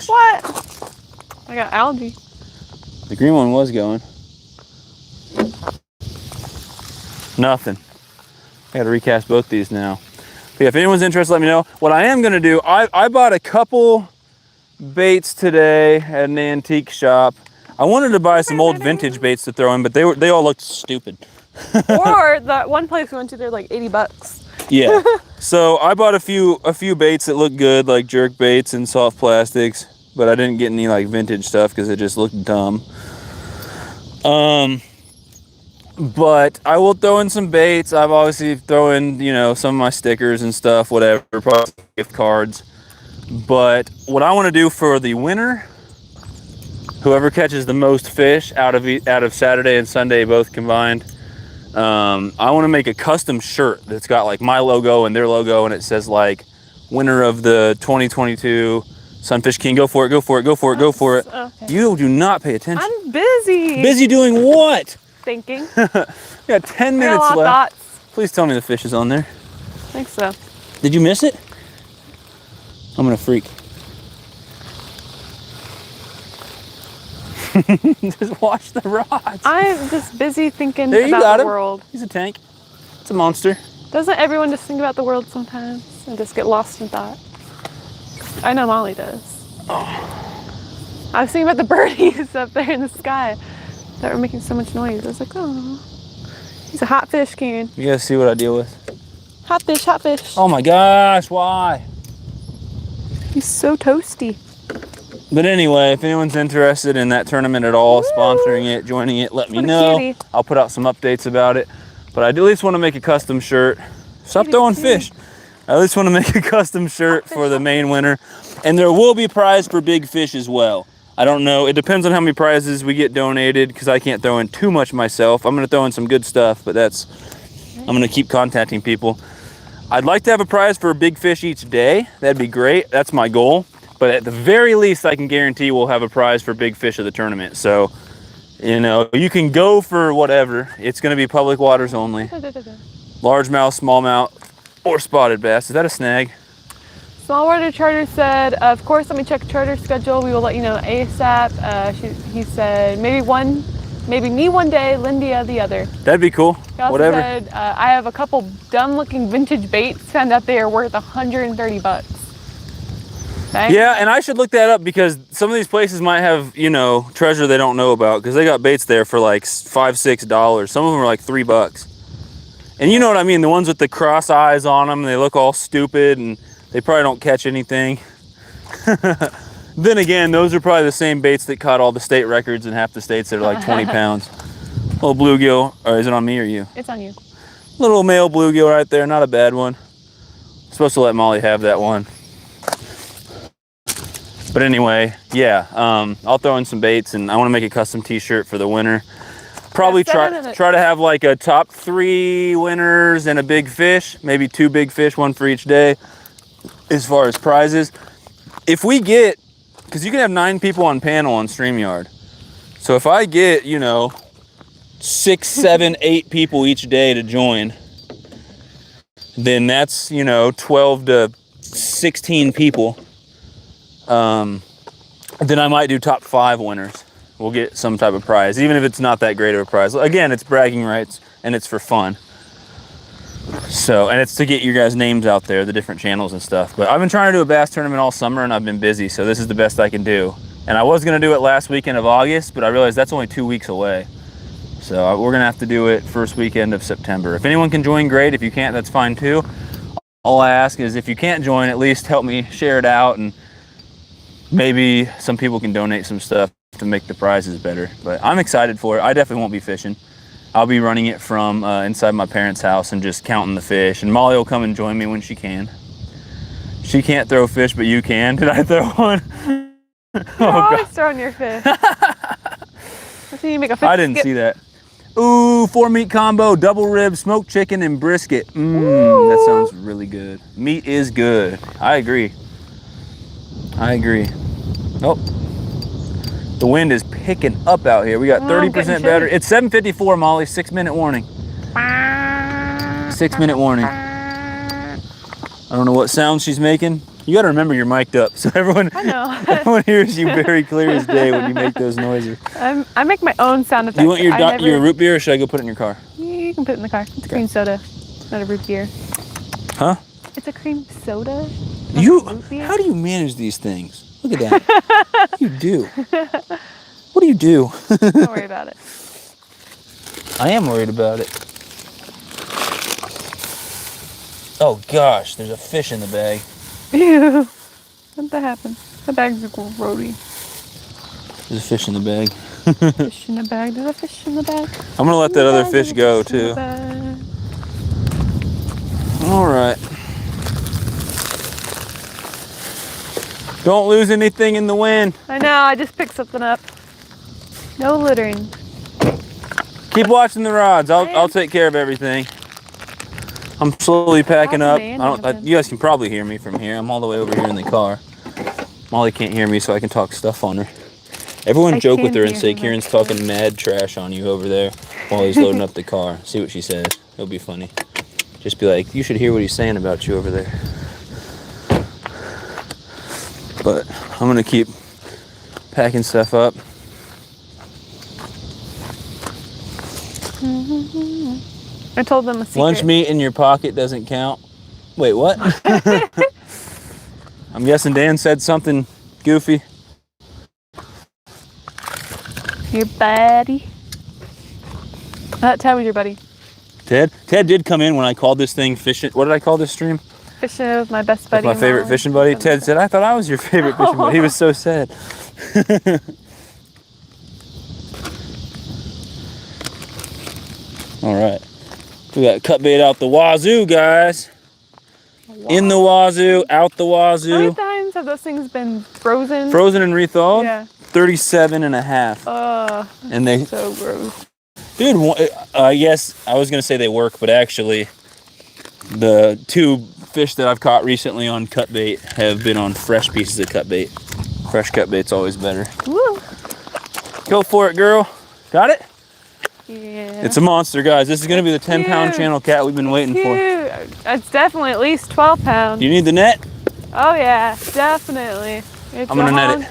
What? I got algae. The green one was going. Nothing. I gotta recast both these now. But yeah, if anyone's interested, let me know. What I am gonna do, I bought a couple baits today at an antique shop. I wanted to buy some old vintage baits to throw in, but they all looked stupid. Or that one place we went to, they're like 80 bucks. Yeah. So I bought a few baits that look good, like jerk baits and soft plastics, but I didn't get any like vintage stuff because it just looked dumb. But I will throw in some baits. I've obviously thrown in, you know, some of my stickers and stuff, whatever, probably gift cards. But what I want to do for the winter, whoever catches the most fish out of Saturday and Sunday both combined, I want to make a custom shirt that's got like my logo and their logo, and it says like winner of the 2022 Sunfish King. Go for it, go for it, go for it, go for it. Okay. You do not pay attention. I'm busy. Busy doing what? Thinking. We got 10 I got a minutes lot of left. thoughts. Please tell me the fish is on there. I think so. Did you miss it? I'm gonna freak. Just watch the rods. I'm just busy thinking There, you about got the him. world. He's a tank. It's a monster. Doesn't everyone just think about the world sometimes and just get lost in thought? I know Molly does. Oh. I was thinking about the birdies up there in the sky that were making so much noise. I was like, oh, he's a hot fish, Karen. You guys see what I deal with? Hot fish, hot fish. Oh my gosh, why? He's so toasty. But anyway, if anyone's interested in that tournament at all, sponsoring it, joining it, let me What a know. cutie. I'll put out some updates about it. But I at least want to make a custom shirt. Stop Cutie, throwing cutie. fish. I at least want to make a custom shirt for the main winner. And there will be prize for big fish as well. I don't know. It depends on how many prizes we get donated, because I can't throw in too much myself. I'm going to throw in some good stuff, but I'm going to keep contacting people. I'd like to have a prize for a big fish each day. That'd be great. That's my goal. But at the very least, I can guarantee we'll have a prize for big fish of the tournament. So, you know, you can go for whatever. It's going to be public waters only. Largemouth, smallmouth, or spotted bass. Is that a snag? Small Water Charter said, of course, let me check charter schedule. We will let you know ASAP. He said, maybe me one day, Lindia the other. That'd be cool. He also Whatever. said, I have a couple dumb-looking vintage baits. Found out they are worth 130 bucks. Okay? Yeah, and I should look that up, because some of these places might have, you know, treasure they don't know about, because they got baits there for like $5, $6. Some of them are like $3. And you know what I mean, the ones with the cross eyes on them, they look all stupid and they probably don't catch anything. Then again, those are probably the same baits that caught all the state records in half the states that are like 20 pounds. Little bluegill, or is it on me or you? It's on you. Little male bluegill right there, not a bad one. I'm supposed to let Molly have that one. But anyway, yeah, I'll throw in some baits, and I want to make a custom t-shirt for the winner. Probably Yeah, 7 try to have like a top 3 winners and a big fish, maybe 2 big fish, 1 for each day as far as prizes. If we get, because you can have 9 people on panel on StreamYard. So if I get, you know, 6, 7, 8 people each day to join, then that's, you know, 12 to 16 people. Then I might do top 5 winners. We'll get some type of prize, even if it's not that great of a prize. Again, it's bragging rights and it's for fun. So, and it's to get your guys' names out there, the different channels and stuff. But I've been trying to do a bass tournament all summer and I've been busy, so this is the best I can do. And I was gonna do it last weekend of August, but I realized that's only 2 weeks away. So we're gonna have to do it first weekend of September. If anyone can join, great. If you can't, that's fine too. All I ask is if you can't join, at least help me share it out, and maybe some people can donate some stuff to make the prizes better. But I'm excited for it. I definitely won't be fishing. I'll be running it from inside my parents' house and just counting the fish. And Molly will come and join me when she can. She can't throw fish, but you can. Did I throw one? You're always throwing your fish. I see you make a fish I didn't see that. Ooh, 4 meat combo, double rib, smoked chicken, and brisket. That sounds really good. Meat is good. I agree. I agree. Oh, the wind is picking up out here. We got 30% battery. It's 7:54, Molly. 6-minute warning. 6-minute warning. I don't know what sound she's making. You got to remember you're mic'd up, so everyone hears you very clear as day when you make those noises. I make my own sound effects. Do you want your root beer, or should I go put it in your car? You can put it in the car. It's cream soda, not a root beer. Huh? It's a cream soda. How do you manage these things? Look at that. What do you do? What do you do? Don't worry about it. I am worried about it. Oh gosh, there's a fish in the bag. Ew. How'd that happen? The bag's are grody. There's a fish in the bag. Fish in the bag. There's a fish in the bag. I'm gonna let that other fish go too. All right. Don't lose anything in the wind. I know, I just picked something up. No littering. Keep watching the rods. I'll take care of everything. I'm slowly packing up. You guys can probably hear me from here. I'm all the way over here in the car. Molly can't hear me, so I can talk stuff on her. Everyone joke with her and say Kieran's talking mad trash on you over there while he's loading up the car. See what she says. It'll be funny. Just be like, you should hear what he's saying about you over there. But I'm gonna keep packing stuff up. I told them a secret. Lunch meat in your pocket doesn't count. Wait, what? I'm guessing Dan said something goofy. Your buddy. Ted was your buddy. Ted did come in when I called this thing fishing. What did I call this stream? Fishing with my best buddy. My favorite fishing buddy. Ted said, I thought I was your favorite fishing buddy. He was so sad. All right. We got cut bait out the wazoo, guys. Wow. In the wazoo, out the wazoo. How many times have those things been frozen? Frozen and rethawed? Yeah. 37 and a half. And they so gross. Dude, I guess I was going to say they work, but actually the 2 fish that I've caught recently on cut bait have been on fresh pieces of cut bait. Fresh cut bait's always better. Woo. Go for it, girl. Got it? Yeah. It's a monster, guys. This is going to be the 10-pound channel cat we've been waiting for. It's definitely at least 12 pounds. You need the net? Oh, yeah, definitely. I'm going to net it.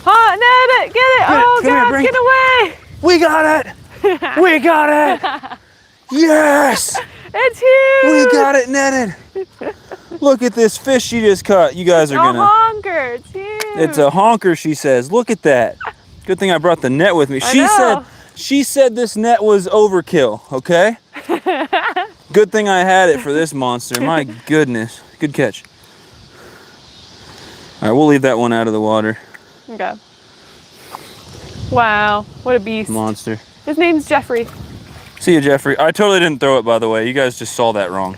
Oh, net it! Get it! Oh, God, get away! We got it! We got it! Yes! It's huge! We got it netted! Look at this fish she just caught. You guys are going to... It's a honker. It's huge. It's a honker, she says. Look at that. Good thing I brought the net with me. She said this net was overkill, okay? Good thing I had it for this monster. My goodness. Good catch. All right, we'll leave that one out of the water. Okay. Wow, what a beast. Monster. His name's Jeffrey. See you, Jeffrey. I totally didn't throw it, by the way. You guys just saw that wrong.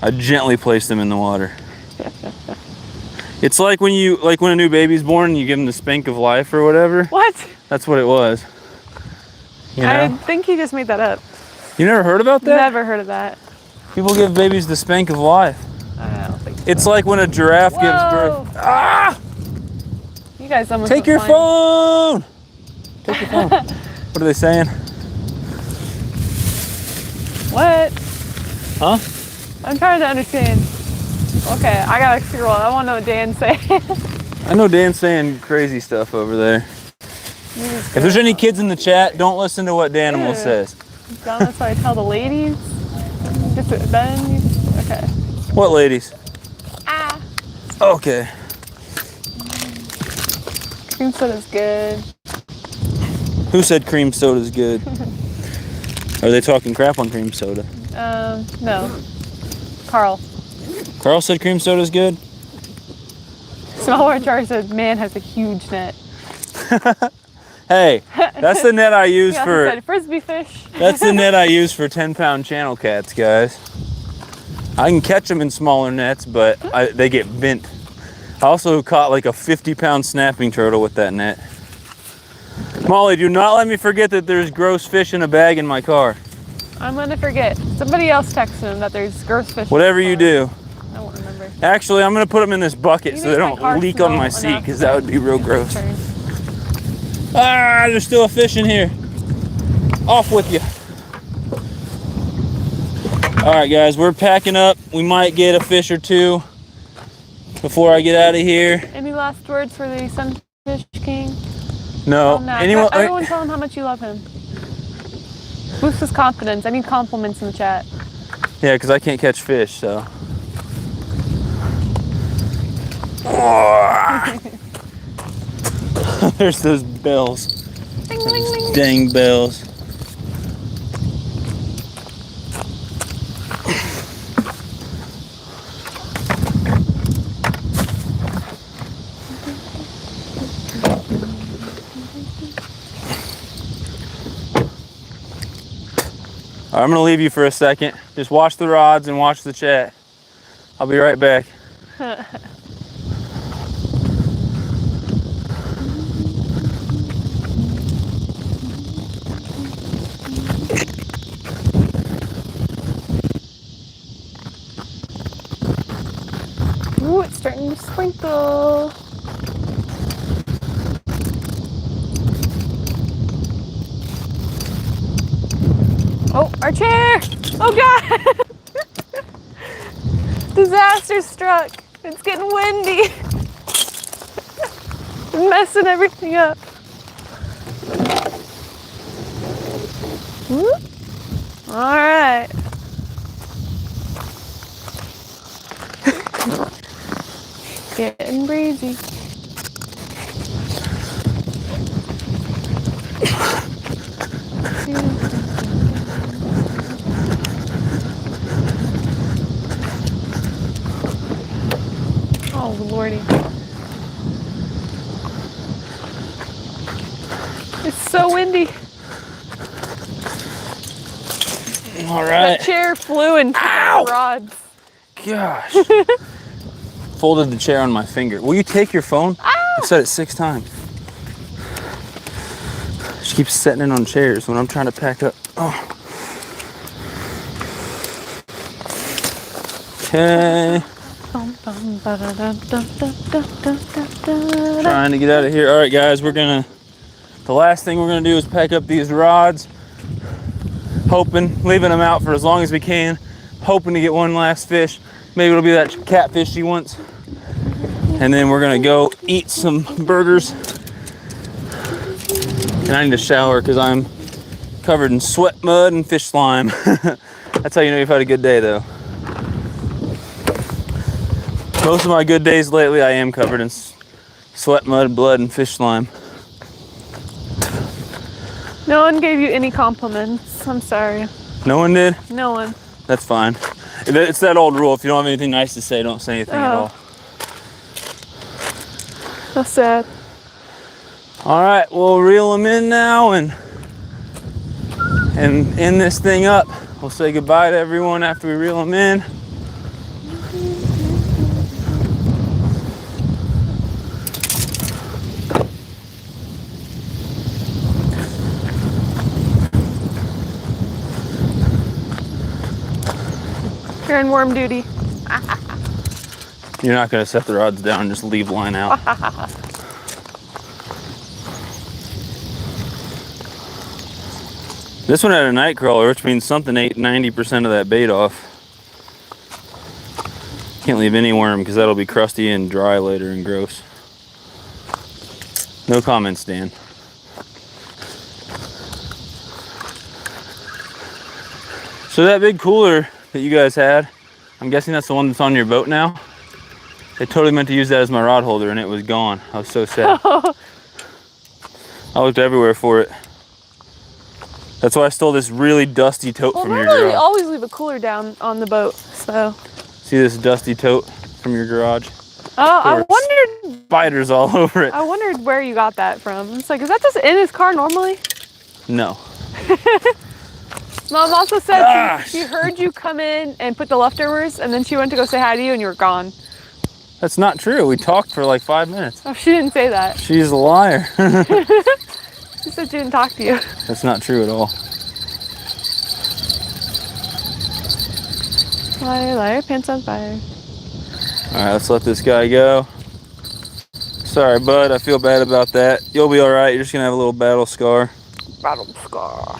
I gently placed them in the water. It's like when when a new baby's born and you give them the spank of life or whatever. What? That's what it was. You know? I think he just made that up. You never heard about that? Never heard of that. People give babies the spank of life. I don't think so. It's like when a giraffe gives Whoa. birth. Ah! You guys almost Take went your flying. phone! Take your phone. What are they saying? What? Huh? I'm trying to understand. Okay, I gotta figure out. I want to know what Dan's saying. I know Dan's saying crazy stuff over there. If there's any kids in the chat, don't listen to what Danimal Ew. says. That's what I tell the ladies. Just Ben. Okay. What ladies? Ah. Okay. Cream soda's good. Who said cream soda's good? Are they talking crap on cream soda? No. Carl. Carl said cream soda's good? Smallmouth Char said, man has a huge net. Hey, that's the net I use He also said frisbee fish. That's the net I use for 10-pound channel cats, guys. I can catch them in smaller nets, but they get bent. I also caught like a 50-pound snapping turtle with that net. Molly, do not let me forget that there's gross fish in a bag in my car. I'm gonna forget. Somebody else texted him that there's gross fish. Whatever you do. I won't remember. Actually, I'm gonna put them in this bucket You so they make my car don't leak on my smell seat, enough because that would be real gross. Turn. Ah, there's still a fish in here. Off with you. All right, guys, we're packing up. We might get a fish or two before I get out of here. Any last words for the Sunfish King? No. Anyone, everyone tell him how much you love him. Boost his confidence. I need compliments in the chat. Yeah, because I can't catch fish, so. There's those bells. Ding, ding, ding. Dang bells. All right, I'm gonna leave you for a second. Just watch the rods and watch the chat. I'll be right back. Ooh, it's starting to sprinkle. Oh, our chair! Oh God! Disaster struck. It's getting windy. Messing everything up. Whoop. All right. Getting breezy. Oh, Lordy. It's so windy. All right. That chair flew and took out the rods. Gosh. Folded the chair on my finger. Will you take your phone? Ow! I've said it 6 times. She keeps setting it on chairs when I'm trying to pack up. Oh. Okay. Trying to get out of here. All right, guys, the last thing we're gonna do is pack up these rods. Leaving them out for as long as we can. Hoping to get one last fish. Maybe it'll be that catfish she wants. And then we're gonna go eat some burgers. And I need to shower because I'm covered in sweat, mud, and fish slime. That's how you know you've had a good day, though. Most of my good days lately, I am covered in sweat, mud, blood, and fish slime. No one gave you any compliments. I'm sorry. No one did? No one. That's fine. It's that old rule. If you don't have anything nice to say, don't say anything at all. That's sad. All right, we'll reel them in now and end this thing up. We'll say goodbye to everyone after we reel them in. ironworm duty. You're not gonna set the rods down and just leave line out. This one had a night crawler, which means something ate 90% of that bait off. Can't leave any worm because that'll be crusty and dry later and gross. No comments, Dan. So that big cooler that you guys had, I'm guessing that's the one that's on your boat now? They totally meant to use that as my rod holder and it was gone. I was so sad. I looked everywhere for it. That's why I stole this really dusty tote from your normally we garage. always leave a cooler down on the boat, so. See this dusty tote from your garage? Oh, I There were wondered. spiders all over it. I wondered where you got that from. It's like, is that just in his car normally? No. Mom also said Gosh. she heard you come in and put the leftovers, and then she went to go say hi to you, and you were gone. That's not true. We talked for like 5 minutes. Oh, she didn't say that. She's a liar. She said she didn't talk to you. That's not true at all. Liar, liar, pants on fire. All right, let's let this guy go. Sorry, bud. I feel bad about that. You'll be all right. You're just gonna have a little battle scar. Battle scar.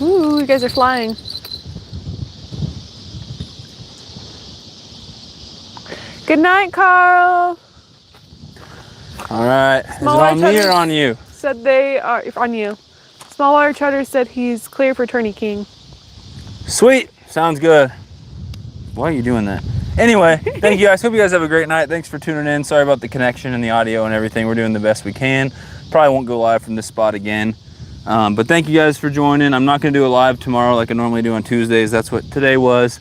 Ooh, you guys are flying. Good night, Carl. All right. Is it Small on me white or on you? Said they are on you. Small water trotter said he's clear for Tourney King. Sweet. Sounds good. Why are you doing that? Anyway, thank you guys. Hope you guys have a great night. Thanks for tuning in. Sorry about the connection and the audio and everything. We're doing the best we can. Probably won't go live from this spot again. But thank you guys for joining. I'm not going to do a live tomorrow like I normally do on Tuesdays. That's what today was.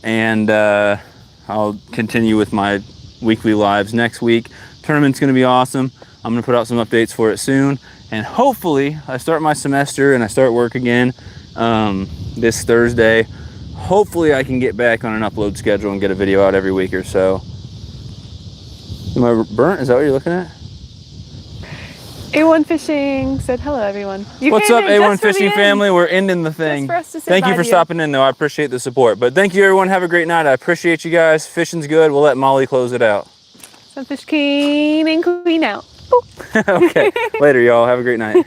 And I'll continue with my weekly lives next week. Tournament's going to be awesome. I'm going to put out some updates for it soon. And hopefully I start my semester and I start work again this Thursday. Hopefully I can get back on an upload schedule and get a video out every week or so. Am I burnt? Is that what you're looking at? A1 Fishing said hello, everyone. You What's came up, in A1 just for the Fishing end. family? We're ending the thing. Just for us to say Thank you bye for to stopping in, though. I appreciate the support. But thank you, everyone. Have a great night. I appreciate you guys. Fishing's good. We'll let Molly close it out. Sunfish King and Queen out. Boop. Okay. Later, y'all. Have a great night.